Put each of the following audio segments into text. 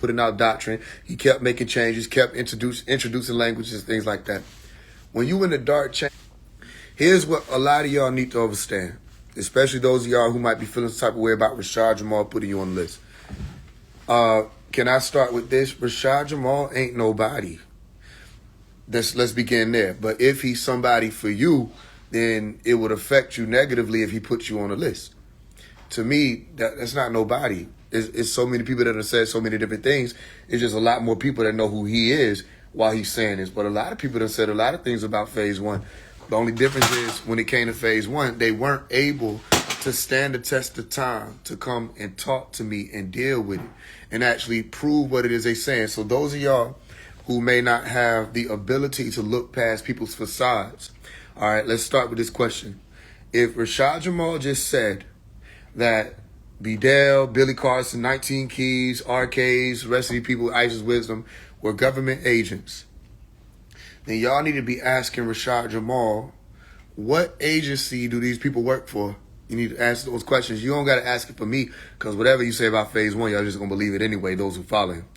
putting out doctrine. He kept making changes, kept introducing languages, things like that. When you in the dark change, here's what a lot of y'all need to understand, especially those of y'all who might be feeling some type of way about Rashad Jamal putting you on the list. Can I start with this? Rashad Jamal ain't nobody. Let's begin there. But if he's somebody for you, then it would affect you negatively if he puts you on the list. To me, that's not nobody. It's so many people that have said so many different things. It's just a lot more people that know who he is while he's saying this. But a lot of people have said a lot of things about Phase 1. The only difference is when it came to Phase 1, they weren't able to stand the test of time to come and talk to me and deal with it and actually prove what it is they're saying. So those of y'all who may not have the ability to look past people's facades, all right, let's start with this question. If Rashad Jamal just said that Bedell, Billy Carson, 19 Keys, RKs, the rest of these people, Isis Wisdom, were government agents, then y'all need to be asking Rashad Jamal, what agency do these people work for? You need to ask those questions. You don't got to ask it for me, because whatever you say about Phase 1, y'all just going to believe it anyway, those who follow him.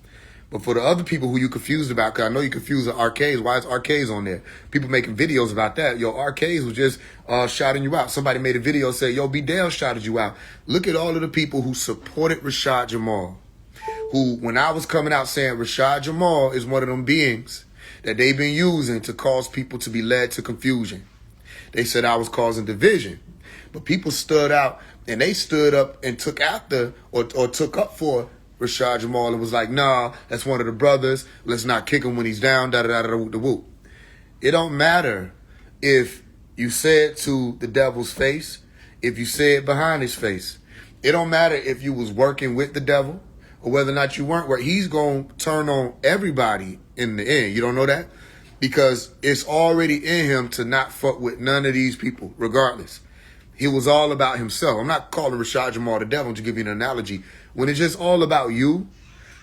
But for the other people who you confused about, because I know you confused with RKs, why is RKs on there? People making videos about that. Yo, RKs was just shouting you out. Somebody made a video say, yo, Bedell shouted you out. Look at all of the people who supported Rashad Jamal, who, when I was coming out saying Rashad Jamal is one of them beings that they've been using to cause people to be led to confusion. They said I was causing division. But people stood out, and they stood up and took after or took up for Rashad Jamal and was like, nah, that's one of the brothers. Let's not kick him when he's down, da-da-da-da-whoop-da-whoop. It don't matter if you say it to the devil's face, if you say it behind his face. It don't matter if you was working with the devil or whether or not you weren't working. He's going to turn on everybody in the end. You don't know that? Because it's already in him to not fuck with none of these people, regardless. He was all about himself. I'm not calling Rashad Jamal the devil, to give you an analogy. When it's just all about you,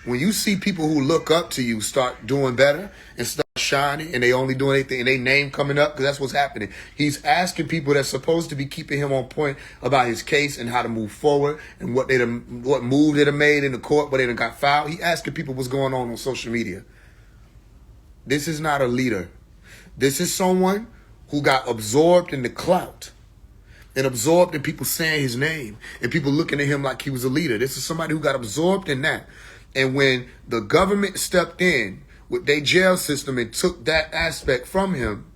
when you see people who look up to you start doing better and start shining, and they only doing anything and they name coming up, because that's what's happening. He's asking people that's supposed to be keeping him on point about his case and how to move forward and what move they done made in the court, but they done got filed. He asking people what's going on social media. This is not a leader. This is someone who got absorbed in the clout and absorbed in people saying his name and people looking at him like he was a leader. This is somebody who got absorbed in that. And when the government stepped in with their jail system and took that aspect from him,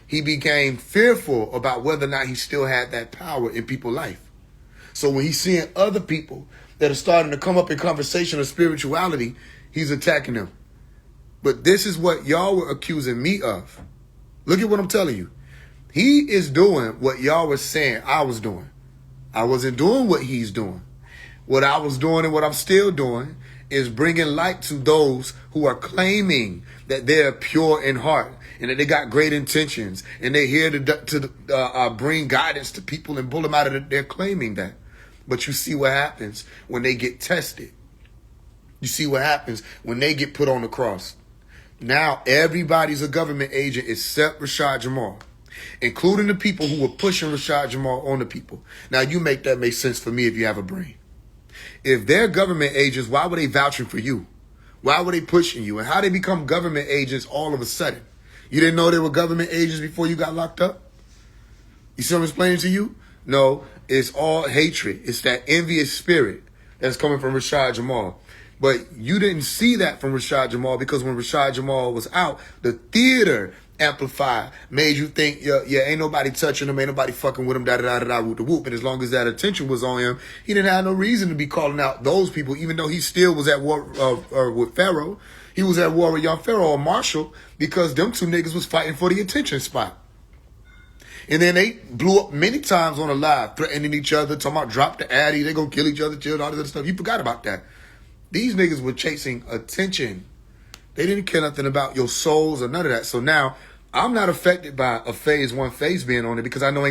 he became fearful about whether or not he still had that power in people's life. So when he's seeing other people that are starting to come up in conversation of spirituality, he's attacking them. But this is what y'all were accusing me of. Look at what I'm telling you. He is doing what y'all were saying I was doing. I wasn't doing what he's doing. What I was doing and what I'm still doing is bringing light to those who are claiming that they're pure in heart and that they got great intentions and they're here to bring guidance to people and pull them out of it. They're claiming that. But you see what happens when they get tested. You see what happens when they get put on the cross. Now everybody's a government agent except Rashad Jamal, including the people who were pushing Rashad Jamal on the people. Now, you make that make sense for me if you have a brain. If they're government agents, why were they vouching for you? Why were they pushing you? And how they become government agents all of a sudden? You didn't know they were government agents before you got locked up? You see what I'm explaining to you? No, it's all hatred. It's that envious spirit that's coming from Rashad Jamal. But you didn't see that from Rashad Jamal because when Rashad Jamal was out, the theater amplified made you think, yeah, ain't nobody touching him, ain't nobody fucking with him, da-da-da-da-da, whoop-de-whoop. And as long as that attention was on him, he didn't have no reason to be calling out those people, even though he still was at war with Pharaoh. He was at war with Young Pharaoh or Marshall because them two niggas was fighting for the attention spot. And then they blew up many times on the live, threatening each other, talking about drop the addy, they gonna kill each other, all this other stuff. You forgot about that. These niggas were chasing attention. They didn't care nothing about your souls or none of that. So now I'm not affected by a Phase 1 phase being on it because I know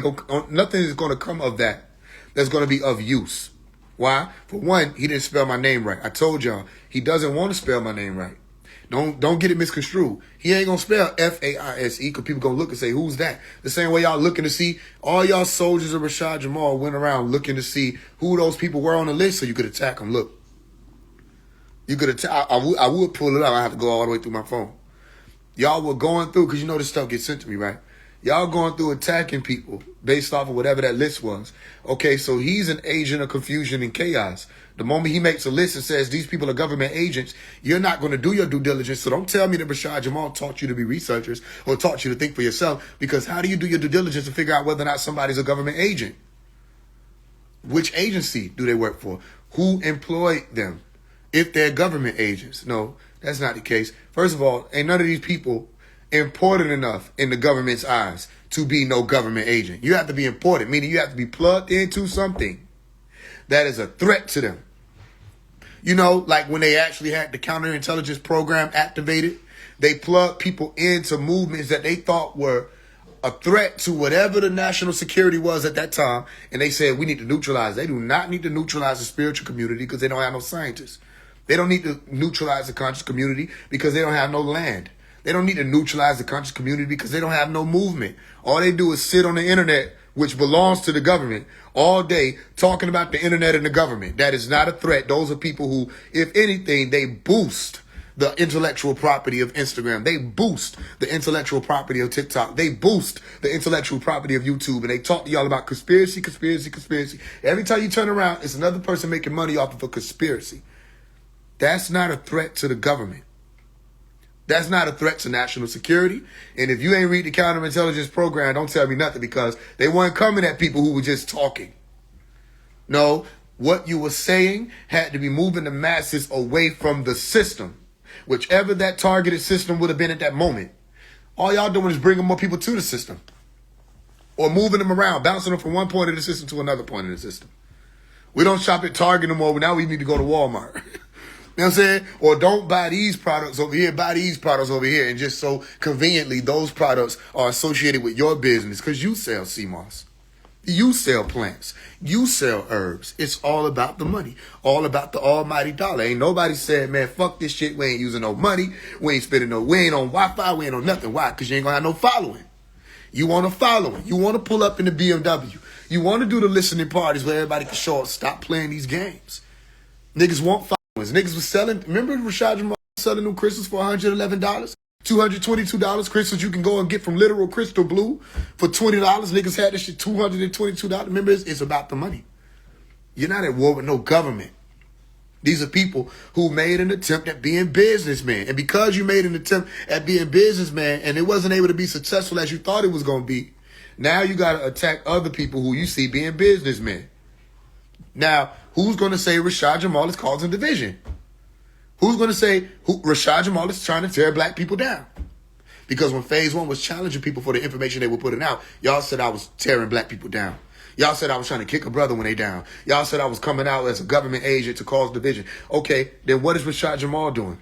nothing is going to come of that that's going to be of use. Why? For one, he didn't spell my name right. I told y'all, he doesn't want to spell my name right. Don't get it misconstrued. He ain't going to spell F-A-I-S-E because people going to look and say, who's that? The same way y'all looking to see, all y'all soldiers of Rashad Jamal went around looking to see who those people were on the list so you could attack them. Look. You could have. I would pull it up. I have to go all the way through my phone. Y'all were going through, because you know this stuff gets sent to me, right? Y'all going through attacking people based off of whatever that list was. Okay, so he's an agent of confusion and chaos. The moment he makes a list and says these people are government agents, you're not going to do your due diligence. So don't tell me that Rashad Jamal taught you to be researchers or taught you to think for yourself, because how do you do your due diligence to figure out whether or not somebody's a government agent? Which agency do they work for? Who employed them? If they're government agents. No, that's not the case. First of all, ain't none of these people important enough in the government's eyes to be no government agent. You have to be important, meaning you have to be plugged into something that is a threat to them. You know, like when they actually had the counterintelligence program activated, they plugged people into movements that they thought were a threat to whatever the national security was at that time. And they said, we need to neutralize. They do not need to neutralize the spiritual community because they don't have no scientists. They don't need to neutralize the conscious community because they don't have no land. They don't need to neutralize the conscious community because they don't have no movement. All they do is sit on the internet, which belongs to the government, all day talking about the internet and the government. That is not a threat. Those are people who, if anything, they boost the intellectual property of Instagram. They boost the intellectual property of TikTok. They boost the intellectual property of YouTube. And they talk to y'all about conspiracy, conspiracy, conspiracy. Every time you turn around, it's another person making money off of a conspiracy. That's not a threat to the government. That's not a threat to national security. And if you ain't read the counterintelligence program, don't tell me nothing, because they weren't coming at people who were just talking. No, what you were saying had to be moving the masses away from the system, whichever that targeted system would have been at that moment. All y'all doing is bringing more people to the system or moving them around, bouncing them from one point of the system to another point of the system. We don't shop at Target no more, but now we need to go to Walmart. You know what I'm saying? Or don't buy these products over here, buy these products over here. And just so conveniently, those products are associated with your business because you sell CMOS. You sell plants. You sell herbs. It's all about the money. All about the almighty dollar. Ain't nobody said, man, fuck this shit. We ain't using no money. We ain't spending no, we ain't on Wi-Fi. We ain't on nothing. Why? Because you ain't going to have no following. You want a following. You want to pull up in the BMW. You want to do the listening parties where everybody can show up. Stop playing these games. Niggas want followers. Niggas was selling, remember Rashad Jamal selling them crystals for $111? $222 crystals you can go and get from Literal Crystal Blue for $20. Niggas had this shit $222. Remember, it's about the money. You're not at war with no government. These are people who made an attempt at being businessmen. And because you made an attempt at being businessman and it wasn't able to be successful as you thought it was going to be, now you got to attack other people who you see being businessmen. Now, who's going to say Rashad Jamal is causing division? Who's going to say Rashad Jamal is trying to tear black people down? Because when Phase One was challenging people for the information they were putting out, y'all said I was tearing black people down. Y'all said I was trying to kick a brother when they down. Y'all said I was coming out as a government agent to cause division. Okay, then what is Rashad Jamal doing?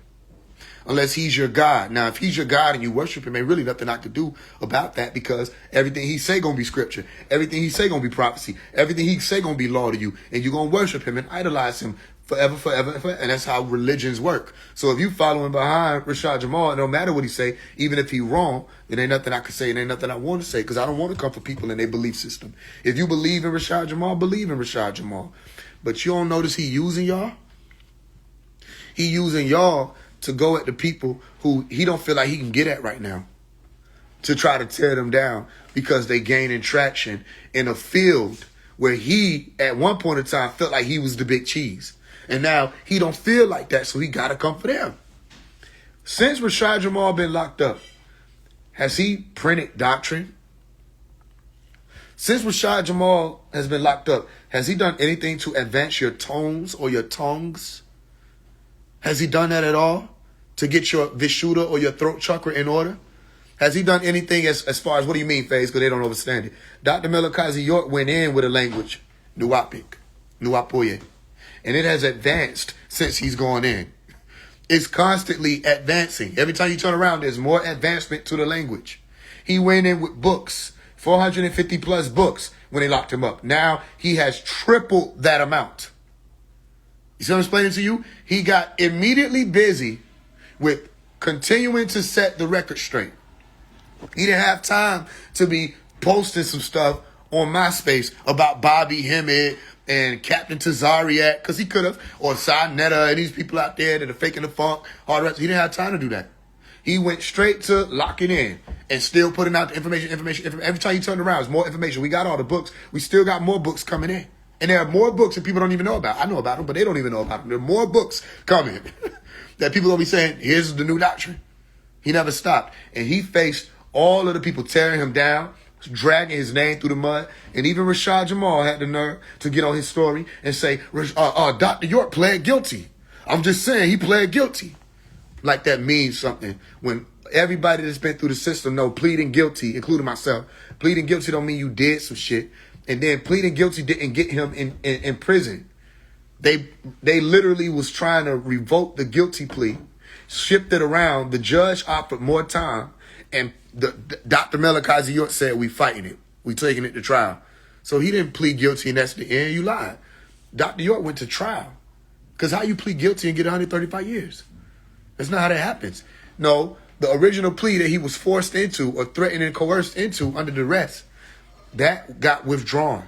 Unless he's your God. Now, if he's your God and you worship him, ain't really nothing I could do about that, because everything he say gonna be scripture. Everything he say gonna be prophecy. Everything he say gonna be law to you. And you're gonna worship him and idolize him forever, forever, and forever. And that's how religions work. So if you following behind Rashad Jamal, no matter what he say, even if he wrong, then ain't nothing I could say and ain't nothing I want to say, because I don't want to come for people in their belief system. If you believe in Rashad Jamal, believe in Rashad Jamal. But you don't notice he using y'all? He using y'all to go at the people who he don't feel like he can get at right now, to try to tear them down because they gaining traction in a field where he, at one point in time, felt like he was the big cheese. And now he don't feel like that, so he got to come for them. Since Rashad Jamal been locked up, has he printed doctrine? Since Rashad Jamal has been locked up, has he done anything to advance your tones or your tongues? Has he done that at all? To get your Vishuddha or your throat chakra in order? Has he done anything as far as, what do you mean, Faze? Because they don't understand it. Dr. Melakazi York went in with a language, Nuapik, Nuapoye. And it has advanced since he's gone in. It's constantly advancing. Every time you turn around, there's more advancement to the language. He went in with books, 450 plus books when they locked him up. Now he has tripled that amount. You see what I'm explaining to you? He got immediately busy with continuing to set the record straight. He didn't have time to be posting some stuff on MySpace about Bobby Hemmitt, and Captain Tazariak, because he could have, or Sinetta and these people out there that are faking the funk, all the rest. He didn't have time to do that. He went straight to locking in and still putting out the information. Every time he turned around, there's more information. We got all the books. We still got more books coming in. And there are more books that people don't even know about. I know about them, but they don't even know about them. There are more books coming that people going to be saying, here's the new doctrine. He never stopped. And he faced all of the people tearing him down, dragging his name through the mud. And even Rashad Jamal had the nerve to get on his story and say, Dr. York pled guilty. I'm just saying he pled guilty. Like that means something. When everybody that's been through the system know pleading guilty, including myself, pleading guilty don't mean you did some shit. And then pleading guilty didn't get him in prison. They literally was trying to revoke the guilty plea, shipped it around. The judge offered more time. And Dr. Melikazi York said, we fighting it. We taking it to trial. So he didn't plead guilty and that's the end. You lied. Dr. York went to trial. Because how you plead guilty and get 135 years? That's not how that happens. No, the original plea that he was forced into or threatened and coerced into under duress, that got withdrawn.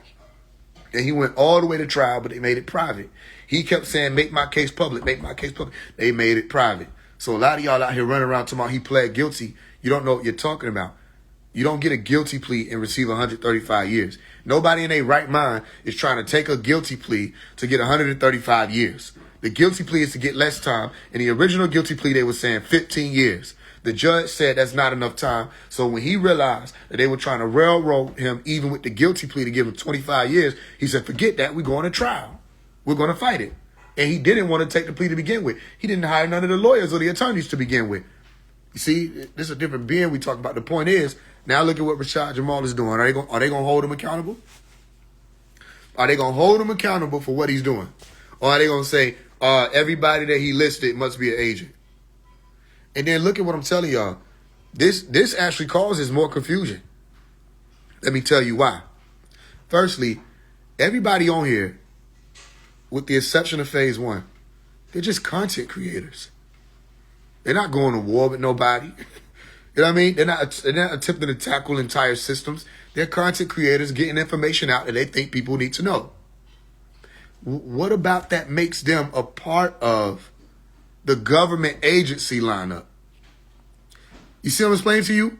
And he went all the way to trial, but they made it private. He kept saying, make my case public, make my case public. They made it private. So a lot of y'all out here running around talking about he pled guilty. You don't know what you're talking about. You don't get a guilty plea and receive 135 years. Nobody in their right mind is trying to take a guilty plea to get 135 years. The guilty plea is to get less time. In the original guilty plea, they were saying 15 years. The judge said that's not enough time. So when he realized that they were trying to railroad him, even with the guilty plea to give him 25 years, he said, forget that. We're going to trial. We're going to fight it. And he didn't want to take the plea to begin with. He didn't hire none of the lawyers or the attorneys to begin with. You see, this is a different being we talk about. The point is, now look at what Rashad Jamal is doing. Are they going to hold him accountable? Are they going to hold him accountable for what he's doing? Or are they going to say, everybody that he listed must be an agent? And then look at what I'm telling y'all. This actually causes more confusion. Let me tell you why. Firstly, everybody on here, with the exception of phase one, they're just content creators. They're not going to war with nobody. You know what I mean? They're not attempting to tackle entire systems. They're content creators getting information out that they think people need to know. What about that makes them a part of the government agency lineup? You see what I'm explaining to you?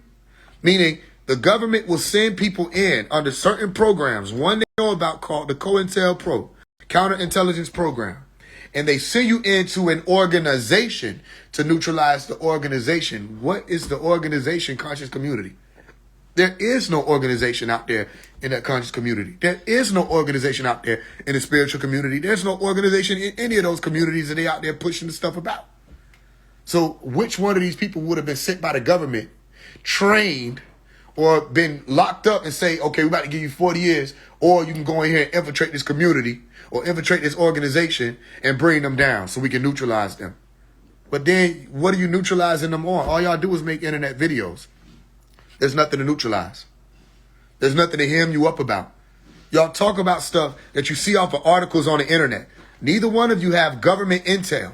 Meaning the government will send people in under certain programs, one they know about called the COINTELPRO, Counterintelligence Program. And they send you into an organization to neutralize the organization. What is the organization? Conscious community. There is no organization out there in that conscious community. There is no organization out there in the spiritual community. There's no organization in any of those communities that they out there pushing the stuff about. So which one of these people would have been sent by the government, trained, or been locked up and say, okay, we're about to give you 40 years, or you can go in here and infiltrate this community or infiltrate this organization and bring them down so we can neutralize them. But then what are you neutralizing them on? All y'all do is make internet videos. There's nothing to neutralize. There's nothing to hem you up about. Y'all talk about stuff that you see off of articles on the internet. Neither one of you have government intel.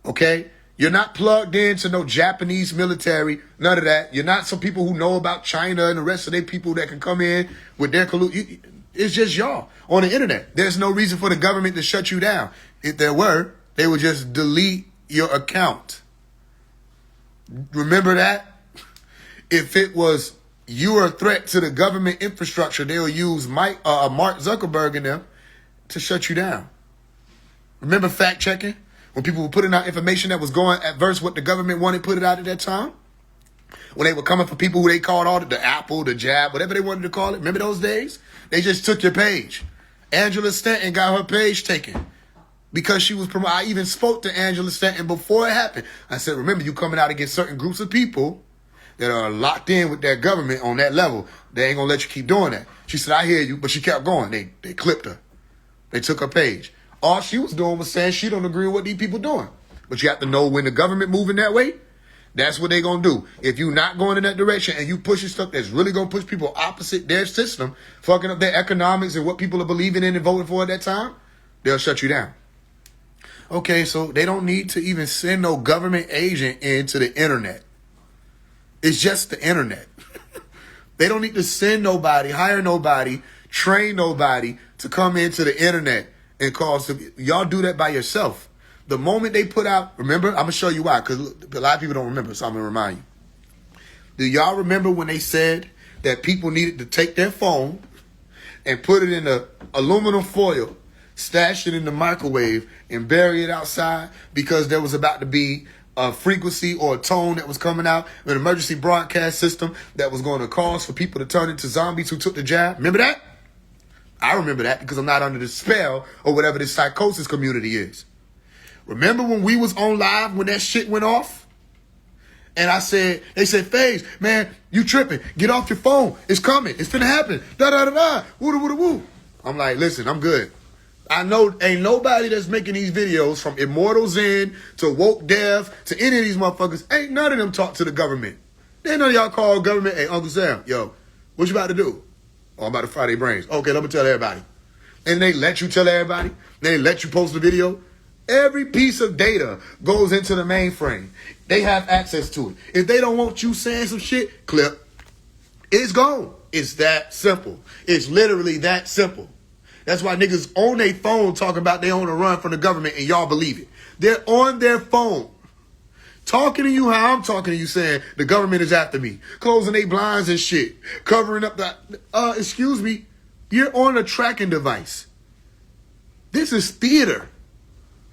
Okay? You're not plugged into no Japanese military, none of that. You're not some people who know about China and the rest of their people that can come in with their collusion. It's just y'all on the internet. There's no reason for the government to shut you down. If there were, they would just delete your account. Remember that? If it was you are a threat to the government infrastructure, they'll use Mark Zuckerberg and them to shut you down. Remember fact checking? When people were putting out information that was going adverse what the government wanted put it out at that time? When they were coming for people who they called all the Apple, the Jab, whatever they wanted to call it. Remember those days? They just took your page. Angela Stanton got her page taken because she was promoted. I even spoke to Angela Stanton before it happened. I said, remember, you coming out against certain groups of people that are locked in with their government on that level. They ain't going to let you keep doing that. She said, I hear you, but she kept going. They clipped her. They took her page. All she was doing was saying she don't agree with what these people doing. But you have to know when the government moving that way, that's what they going to do. If you're not going in that direction and you pushing stuff that's really going to push people opposite their system, fucking up their economics and what people are believing in and voting for at that time, they'll shut you down. Okay, so they don't need to even send no government agent into the internet. It's just the internet. They don't need to send nobody, hire nobody, train nobody to come into the internet and cause y'all do that by yourself. The moment they put out, remember, I'm going to show you why, because a lot of people don't remember, so I'm going to remind you. Do y'all remember when they said that people needed to take their phone and put it in a aluminum foil, stash it in the microwave, and bury it outside because there was about to be a frequency or a tone that was coming out, an emergency broadcast system that was going to cause for people to turn into zombies who took the jab? Remember that? I remember that because I'm not under the spell or whatever this psychosis community is. Remember when we was on live when that shit went off? And they said, FaZe, man, you tripping. Get off your phone. It's coming. It's finna happen. Da-da-da-da. Woo-da-woo-da-woo. I'm like, listen, I'm good. I know ain't nobody that's making these videos from Immortal Zen to Woke Dev to any of these motherfuckers. Ain't none of them talk to the government. Ain't none of y'all call government, hey, Uncle Sam, yo, what you about to do? Oh, I'm about to fry their brains. Okay, let me tell everybody. And they let you tell everybody. They let you post the video. Every piece of data goes into the mainframe. They have access to it. If they don't want you saying some shit, clip. It's gone. It's that simple. It's literally that simple. That's why niggas on their phone talking about they on a run from the government and y'all believe it. They're on their phone talking to you how I'm talking to you, saying the government is after me, closing their blinds and shit, covering up the, excuse me, you're on a tracking device. This is theater.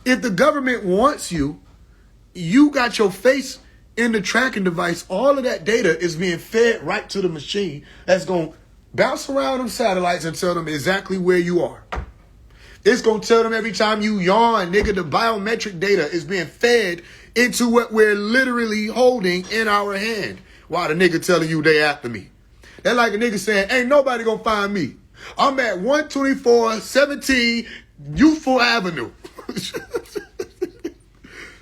If the government wants you, you got your face in the tracking device. All of that data is being fed right to the machine that's going to bounce around them satellites and tell them exactly where you are. It's going to tell them every time you yawn, nigga, the biometric data is being fed into what we're literally holding in our hand while the nigga telling you they after me. That's like a nigga saying, ain't nobody going to find me. I'm at 124-17 Youthful Avenue.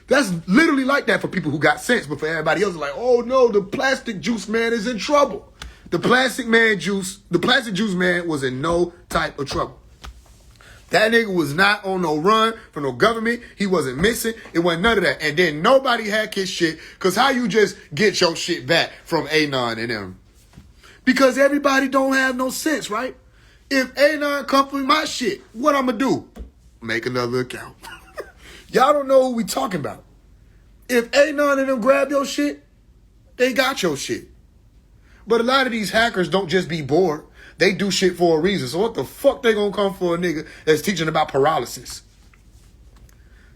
That's literally like that for people who got sense, but for everybody else, like, oh no, the plastic juice man is in trouble. The plastic juice man was in no type of trouble. That nigga was not on no run from no government. He wasn't missing. It wasn't none of that. And then nobody hacked his shit, because how you just get your shit back from Anon and them? Because everybody don't have no sense, right? If Anon come for my shit, what I'm going to do? Make another account. Y'all don't know who we talking about. If Anon and them grab your shit, they got your shit. But a lot of these hackers don't just be bored. They do shit for a reason. So what the fuck they gonna come for a nigga that's teaching about paralysis?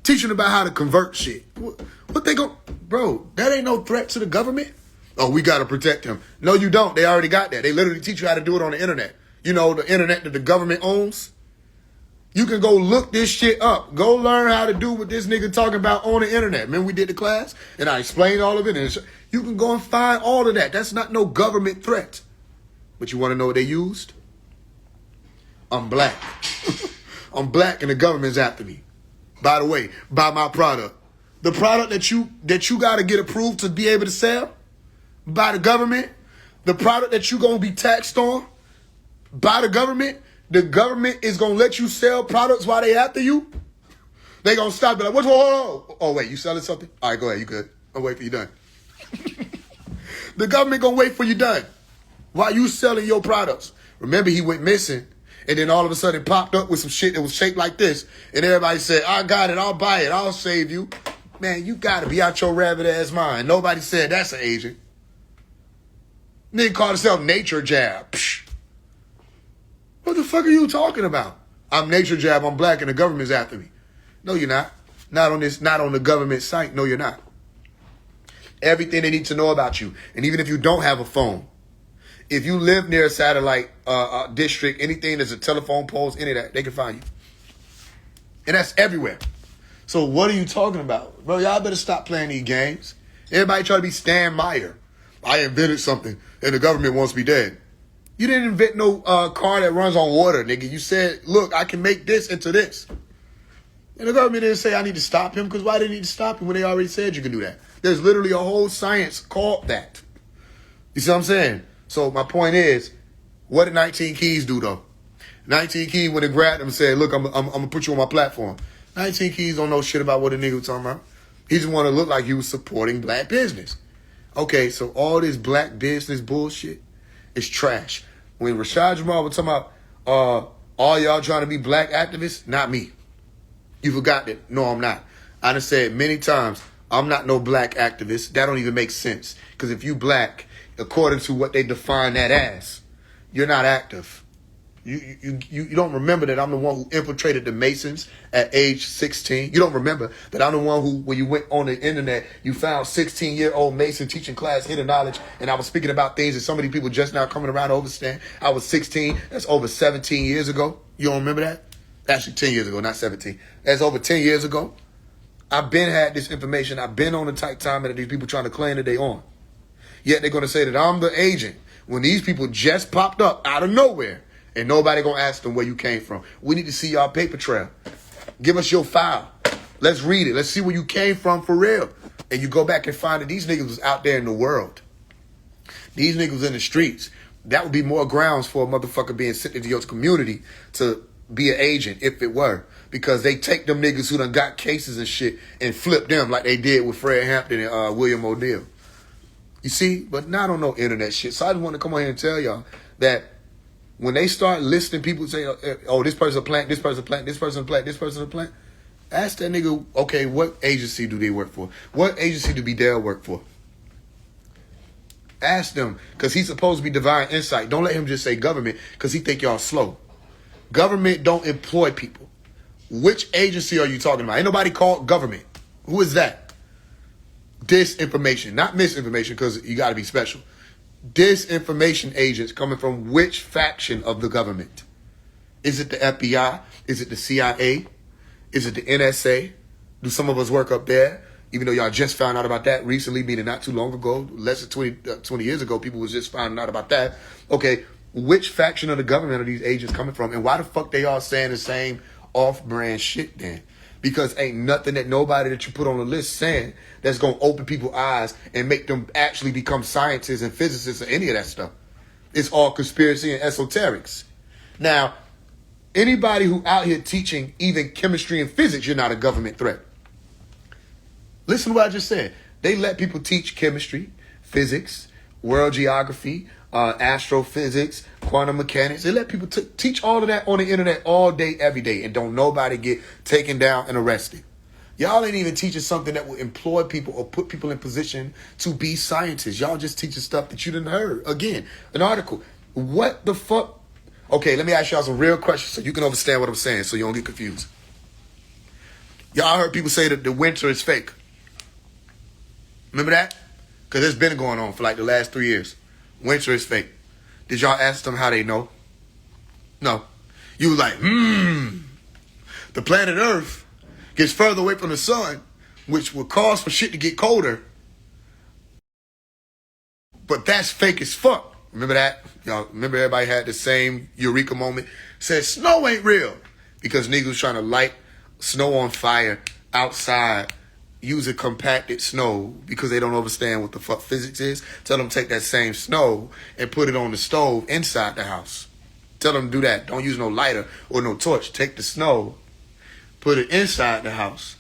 Teaching about how to convert shit. What they gonna... Bro, that ain't no threat to the government. Oh, we gotta protect them. No, you don't. They already got that. They literally teach you how to do it on the internet. You know, the internet that the government owns. You can go look this shit up. Go learn how to do what this nigga talking about on the internet. Remember we did the class? And I explained all of it. And you can go and find all of that. That's not no government threat. But you want to know what they used? I'm black. I'm black and the government's after me. By the way, buy my product. The product that you got to get approved to be able to sell by the government. The product that you going to be taxed on by the government. The government is going to let you sell products while they after you. They going to stop it. Like, what's on? Oh, wait, you selling something? All right, go ahead. You good. I'll wait for you done. The government going to wait for you done while you selling your products. Remember, he went missing, and then all of a sudden popped up with some shit that was shaped like this, and everybody said, I got it, I'll buy it, I'll save you. Man, you got to be out your rabbit ass mind. Nobody said that's an agent. Nigga called himself Nature Jab. Psh. What the fuck are you talking about? I'm Nature Jab, I'm black, and the government's after me. No, you're not. Not on the government site. No, you're not. Everything they need to know about you. And even if you don't have a phone, if you live near a satellite district, anything that's a telephone poles, any of that, they can find you. And that's everywhere. So what are you talking about? Bro, y'all better stop playing these games. Everybody try to be Stan Meyer. I invented something, and the government wants me dead. You didn't invent no car that runs on water, nigga. You said, look, I can make this into this. And the government didn't say I need to stop him, because why did they need to stop him when they already said you can do that? There's literally a whole science called that. You see what I'm saying? So my point is, what did 19 Keys do, though? 19 Keys, when they grabbed him and said, look, I'm going to put you on my platform. 19 Keys don't know shit about what the nigga was talking about. He just want to look like he was supporting black business. Okay, so all this black business bullshit is trash. When Rashad Jamal was talking about All y'all trying to be black activists? Not me. You forgot that. No, I'm not. I done said many times, I'm not no black activist. That don't even make sense. Because if you black, according to what they define that as, you're not active. You don't remember that I'm the one who infiltrated the Masons at age 16. You don't remember that I'm the one who, when you went on the internet, you found 16-year-old Mason teaching class hidden knowledge, and I was speaking about things that so many people just now coming around to understand. I was 16. That's over 17 years ago. You don't remember that? Actually, 10 years ago, not 17. That's over 10 years ago. I've been had this information. I've been on the tight time that these people trying to claim that they on. Yet they're going to say that I'm the agent when these people just popped up out of nowhere. And nobody gonna ask them where you came from. We need to see y'all paper trail. Give us your file. Let's read it. Let's see where you came from for real. And you go back and find that these niggas was out there in the world. These niggas was in the streets. That would be more grounds for a motherfucker being sent into your community to be an agent, if it were. Because they take them niggas who done got cases and shit and flip them like they did with Fred Hampton and William O'Neal. You see? But not on no internet shit. So I just want to come on here and tell y'all that when they start listing people say, oh, this person a plant, this person a plant, this person a plant, this person a plant, ask that nigga, okay, what agency do they work for? What agency do Bedell work for? Ask them, because he's supposed to be divine insight. Don't let him just say government, because he think y'all slow. Government don't employ people. Which agency are you talking about? Ain't nobody called government. Who is that? Disinformation, not misinformation, because you got to be special. Disinformation agents coming from which faction of the government? Is it the FBI? Is it the CIA? Is it the NSA? Do some of us work up there? Even though y'all just found out about that recently, meaning not too long ago, less than 20 years ago, people was just finding out about that. Okay, which faction of the government are these agents coming from? And why the fuck they all saying the same off-brand shit then? Because ain't nothing that nobody that you put on the list saying that's going to open people's eyes and make them actually become scientists and physicists or any of that stuff. It's all conspiracy and esoterics. Now, anybody who out here teaching even chemistry and physics, you're not a government threat. Listen to what I just said. They let people teach chemistry, physics, world geography, astrophysics, quantum mechanics. They let people teach all of that on the internet all day, every day, and don't nobody get taken down and arrested. Y'all ain't even teaching something that will employ people or put people in position to be scientists. Y'all just teaching stuff that you didn't heard. Again, an article. What the fuck? Okay, let me ask y'all some real questions so you can understand what I'm saying so you don't get confused. Y'all heard people say that the winter is fake. Remember that? Because it's been going on for like the last 3 years. Winter is fake. Did y'all ask them how they know? No. You was like, the planet Earth gets further away from the sun, which will cause for shit to get colder. But that's fake as fuck. Remember that? Y'all remember everybody had the same eureka moment? Said snow ain't real. Because niggas was trying to light snow on fire outside using compacted snow because they don't understand what the fuck physics is. Tell them take that same snow and put it on the stove inside the house. Tell them to do that. Don't use no lighter or no torch. Take the snow, put it inside the house,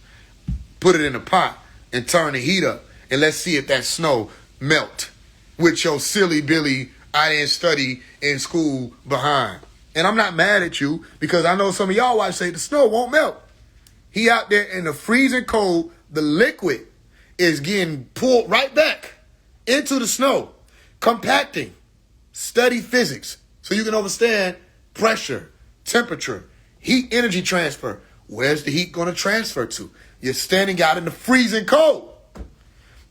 put it in a pot, and turn the heat up. And let's see if that snow melt with your silly Billy I didn't study in school behind. And I'm not mad at you because I know some of y'all watch say the snow won't melt. He out there in the freezing cold. The liquid is getting pulled right back into the snow, compacting. Study physics so you can understand pressure, temperature, heat energy transfer. Where's the heat going to transfer to? You're standing out in the freezing cold.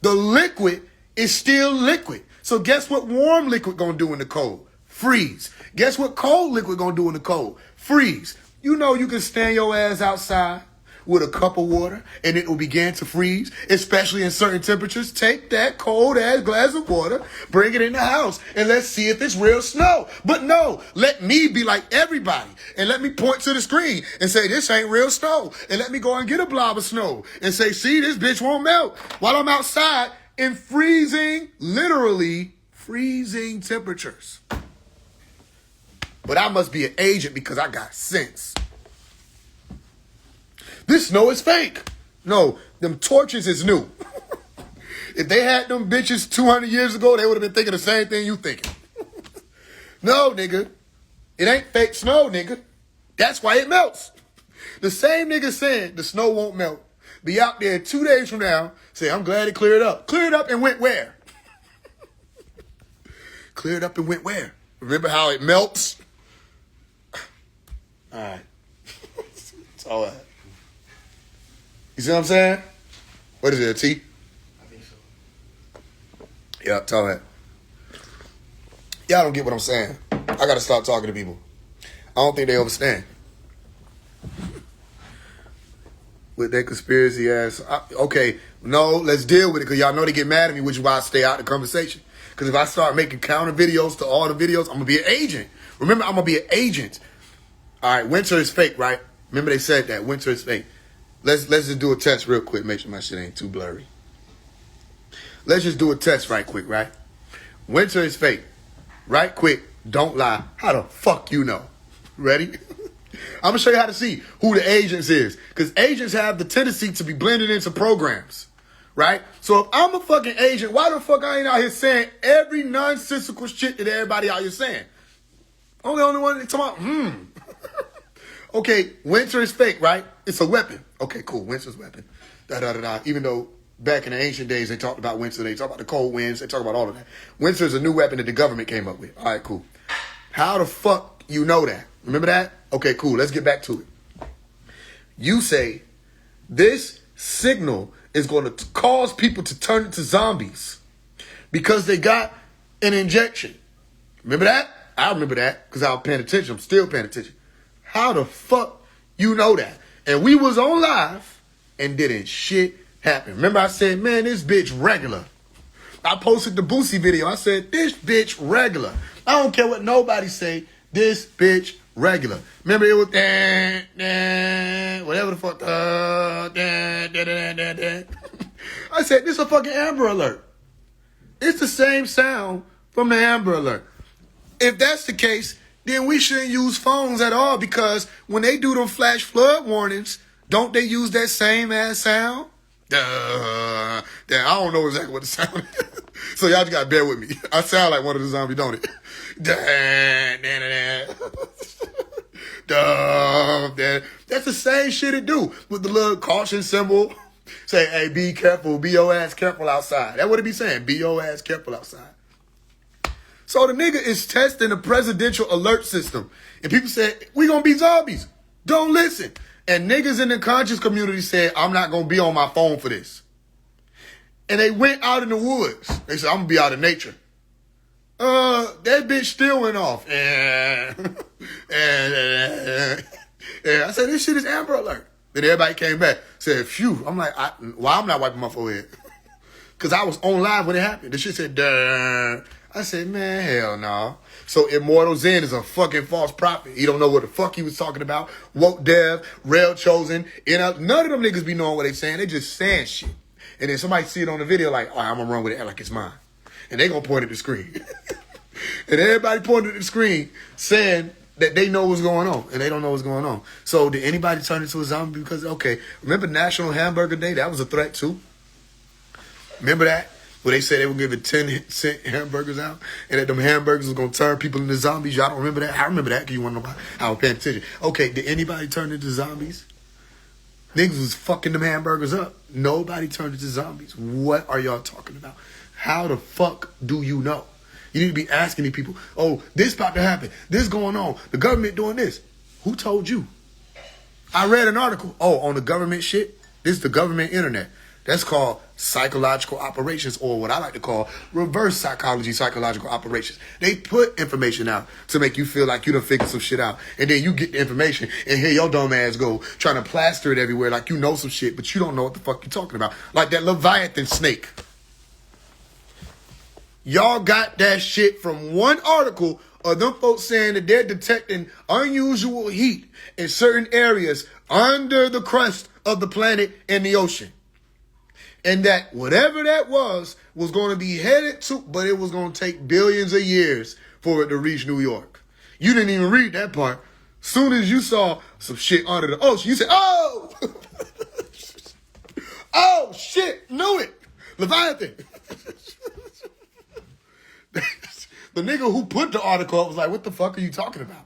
The liquid is still liquid. So guess what warm liquid going to do in the cold? Freeze. Guess what cold liquid going to do in the cold? Freeze. You know you can stand your ass outside with a cup of water and it will begin to freeze, especially in certain temperatures. Take that cold ass glass of water, bring it in the house, and let's see if it's real snow. But no, let me be like everybody and let me point to the screen and say this ain't real snow, and let me go and get a blob of snow and say, see, this bitch won't melt while I'm outside in freezing, literally freezing temperatures. But I must be an agent because I got sense. This snow is fake. No, them torches is new. If they had them bitches 200 years ago, they would have been thinking the same thing you thinking. No, nigga. It ain't fake snow, nigga. That's why it melts. The same nigga saying the snow won't melt be out there 2 days from now say, I'm glad it cleared up. Cleared up and went where? Cleared up and went where? Remember how it melts? All right. It's all right. You see what I'm saying? What is it, a T? I think so. Yeah, tell that. Y'all don't get what I'm saying. I got to start talking to people. I don't think they understand. With that conspiracy ass. Okay, no, let's deal with it because y'all know they get mad at me, which is why I stay out of the conversation. Because if I start making counter videos to all the videos, I'm going to be an agent. Remember, I'm going to be an agent. All right, winter is fake, right? Remember they said that. Winter is fake. Let's just do a test real quick. Make sure my shit ain't too blurry. Let's just do a test right quick, right? Winter is fake. Right quick. Don't lie. How the fuck you know? Ready? I'm going to show you how to see who the agents is. Because agents have the tendency to be blended into programs. Right? So if I'm a fucking agent, why the fuck I ain't out here saying every nonsensical shit that everybody out here saying? I'm the only one that's talking about, Okay, winter is fake, right? It's a weapon. Okay, cool. Winter's a weapon. Da-da-da-da. Even though back in the ancient days, they talked about winter. They talked about the cold winds. They talked about all of that. Winter is a new weapon that the government came up with. All right, cool. How the fuck you know that? Remember that? Okay, cool. Let's get back to it. You say this signal is going to cause people to turn into zombies because they got an injection. Remember that? I remember that because I was paying attention. I'm still paying attention. How the fuck you know that? And we was on live and didn't shit happen. Remember I said, man, this bitch regular. I posted the Boosie video. I said, this bitch regular. I don't care what nobody say. This bitch regular. Remember it was whatever the fuck. I said, this is a fucking Amber Alert. It's the same sound from the Amber Alert. If that's the case, then we shouldn't use phones at all because when they do them flash flood warnings, don't they use that same ass sound? I don't know exactly what the sound is. So y'all just gotta bear with me. I sound like one of the zombies, don't it? That's the same shit it do with the little caution symbol. Say, hey, be careful, be your ass careful outside. That's what it be saying, be your ass careful outside. So the nigga is testing the presidential alert system. And people said, we gonna be zombies. Don't listen. And niggas in the conscious community said, I'm not gonna be on my phone for this. And they went out in the woods. They said, I'm gonna be out in nature. That bitch still went off. I said, this shit is Amber Alert. Then everybody came back, said, phew. I'm like, why I'm not wiping my forehead? Because I was on live when it happened. The shit said, duh. I said, man, hell no. So Immortal Zen is a fucking false prophet. He don't know what the fuck he was talking about. Woke Dev, Rail Chosen. None of them niggas be knowing what they saying. They just saying shit. And then somebody see it on the video like, I'm going to run with it like it's mine. And they going to point at the screen. And everybody pointed at the screen saying that they know what's going on. And they don't know what's going on. So did anybody turn into a zombie? Because, okay, remember National Hamburger Day? That was a threat too. Remember that? Where they said they were giving 10-cent hamburgers out and that them hamburgers was going to turn people into zombies. Y'all don't remember that? I remember that because you want to know about how I was paying attention. Okay, did anybody turn into zombies? Niggas was fucking them hamburgers up. Nobody turned into zombies. What are y'all talking about? How the fuck do you know? You need to be asking these people, oh, this about to happen. This going on. The government doing this. Who told you? I read an article. Oh, on the government shit? This is the government internet. That's called psychological operations, or what I like to call reverse psychology, psychological operations. They put information out to make you feel like you done figured some shit out. And then you get the information and here your dumb ass go trying to plaster it everywhere like you know some shit, but you don't know what the fuck you're talking about. Like that Leviathan snake. Y'all got that shit from one article of them folks saying that they're detecting unusual heat in certain areas under the crust of the planet and the ocean. And that whatever that was going to be headed to, but it was going to take billions of years for it to reach New York. You didn't even read that part. Soon as you saw some shit under the ocean, you said, oh! Oh, shit, knew it. Leviathan. The nigga who put the article up was like, what the fuck are you talking about?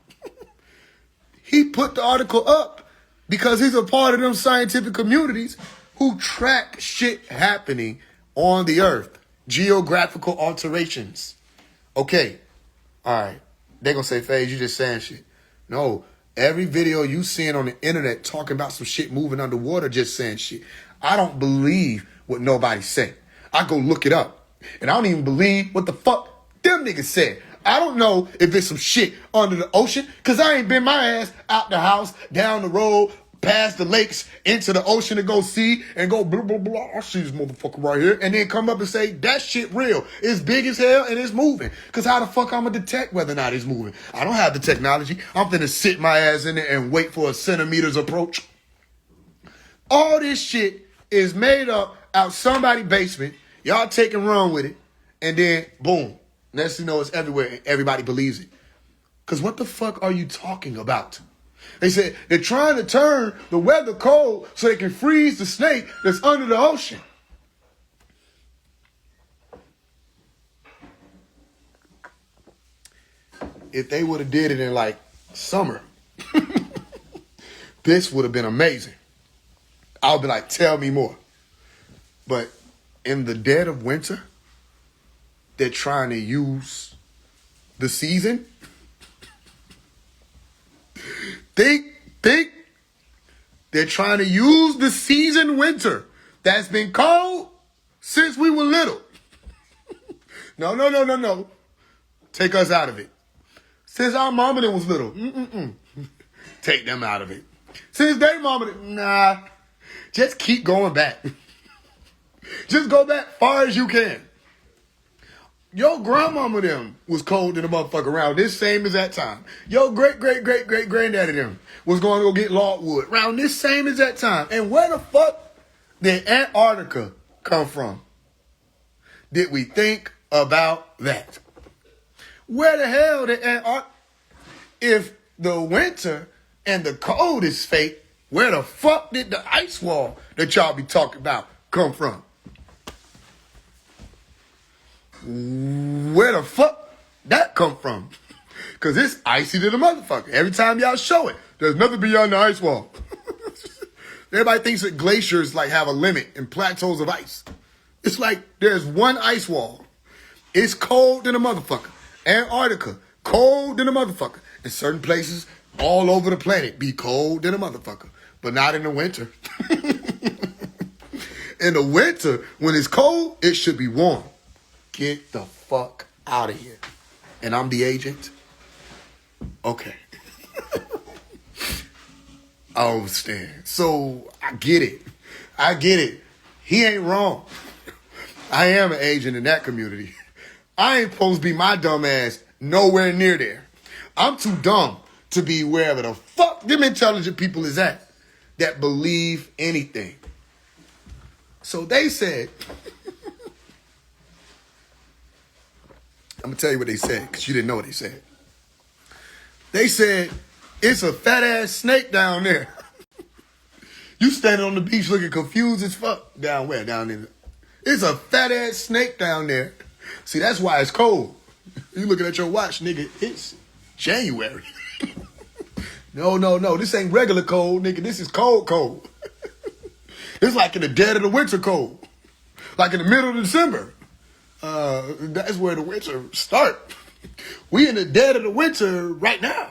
He put the article up because he's a part of them scientific communities who track shit happening on the earth. Geographical alterations. Okay. All right. They're going to say, FaZe, you just saying shit. No. Every video you seeing on the internet talking about some shit moving underwater just saying shit. I don't believe what nobody said. I go look it up. And I don't even believe what the fuck them niggas said. I don't know if it's some shit under the ocean, because I ain't been my ass out the house, down the road, past the lakes, into the ocean to go see and go blah, blah, blah. I see this motherfucker right here. And then come up and say, that shit real. It's big as hell and it's moving. Because how the fuck I'm going to detect whether or not it's moving? I don't have the technology. I'm finna sit my ass in there and wait for a centimeter's approach. All this shit is made up out somebody's basement. Y'all take and run with it. And then, boom. Next thing you know, it's everywhere and everybody believes it. Because what the fuck are you talking about? They said they're trying to turn the weather cold so they can freeze the snake that's under the ocean. If they would have did it in like summer, this would have been amazing. I'll be like, tell me more. But in the dead of winter, they're trying to use the season. Think. They're trying to use the season winter that's been cold since we were little. No. Take us out of it. Since our mama then was little. Take them out of it. Since they mama then, nah. Just keep going back. Just go back far as you can. Your grandmama them was cold in the motherfucker around this same as that time. Your great-great-great-great-granddaddy them was going to go get logwood around this same as that time. And where the fuck did Antarctica come from? Did we think about that? Where the hell did Antarctica... If the winter and the cold is fake, where the fuck did the ice wall that y'all be talking about come from? Where the fuck that come from? Because it's icy to the motherfucker. Every time y'all show it, there's nothing beyond the ice wall. Everybody thinks that glaciers like have a limit and plateaus of ice. It's like there's one ice wall. It's cold than a motherfucker. Antarctica, cold than a motherfucker. In certain places all over the planet, be cold than a motherfucker. But not in the winter. In the winter, when it's cold, it should be warm. Get the fuck out of here. And I'm the agent? Okay. I understand. So, I get it. He ain't wrong. I am an agent in that community. I ain't supposed to be my dumb ass nowhere near there. I'm too dumb to be wherever the fuck them intelligent people is at that believe anything. So they said... I'm going to tell you what they said, because you didn't know what they said. They said, it's a fat-ass snake down there. You standing on the beach looking confused as fuck. Down where? Down in. It's a fat-ass snake down there. See, that's why it's cold. You looking at your watch, nigga, it's January. No. This ain't regular cold, nigga. This is cold. It's like in the dead of the winter cold. Like in the middle of December. That's where the winter start. We in the dead of the winter right now.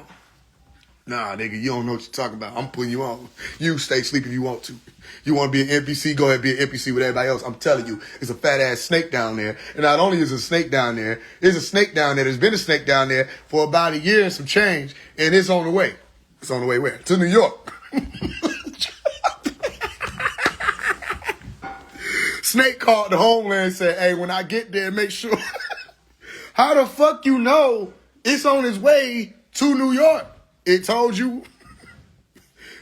Nah, nigga, you don't know what you're talking about. I'm putting you on. You stay asleep if you want to. You want to be an NPC, go ahead and be an NPC with everybody else. I'm telling you, it's a fat-ass snake down there. And not only is a snake down there, there's a snake down there. There's been a snake down there for about a year and some change. And it's on the way. It's on the way where? To New York. Snake called the homeland and said, hey, when I get there, make sure. How the fuck you know it's on its way to New York? It told you.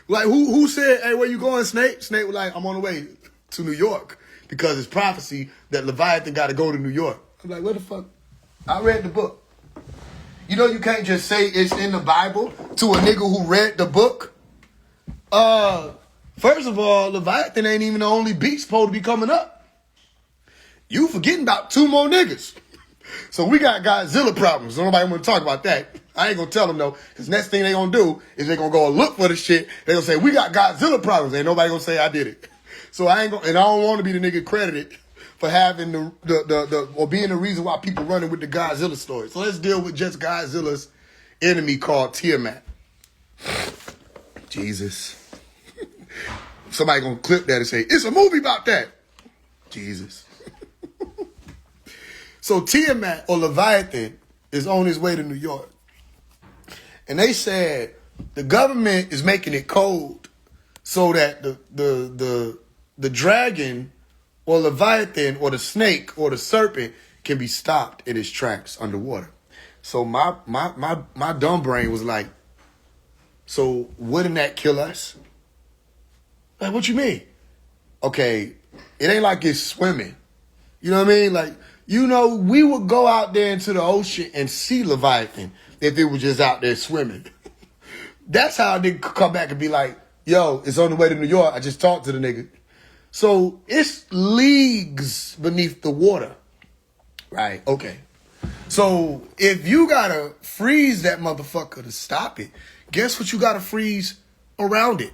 Like, who said, hey, where you going, Snake? Snake was like, I'm on the way to New York because it's prophecy that Leviathan got to go to New York. I'm like, what the fuck? I read the book. You know you can't just say it's in the Bible to a nigga who read the book. First of all, Leviathan ain't even the only beast supposed to be coming up. You forgetting about 2 more niggas. So we got Godzilla problems. Nobody want to talk about that. I ain't gonna tell them though, because next thing they gonna do is they gonna go and look for the shit. They gonna say, we got Godzilla problems. Ain't nobody gonna say I did it. So I ain't gonna, and I don't want to be the nigga credited for having the or being the reason why people running with the Godzilla story. So let's deal with just Godzilla's enemy called Tiamat. Jesus. Somebody gonna clip that and say, it's a movie about that. Jesus. So Tiamat or Leviathan is on his way to New York. And they said the government is making it cold so that the dragon or Leviathan or the snake or the serpent can be stopped in its tracks underwater. So my dumb brain was like, so wouldn't that kill us? Like, what you mean? Okay, it ain't like it's swimming. You know what I mean? Like, you know, we would go out there into the ocean and see Leviathan if it was just out there swimming. That's how they could come back and be like, yo, it's on the way to New York. I just talked to the nigga. So it's leagues beneath the water. Right, okay. So if you gotta freeze that motherfucker to stop it, guess what you gotta freeze around it?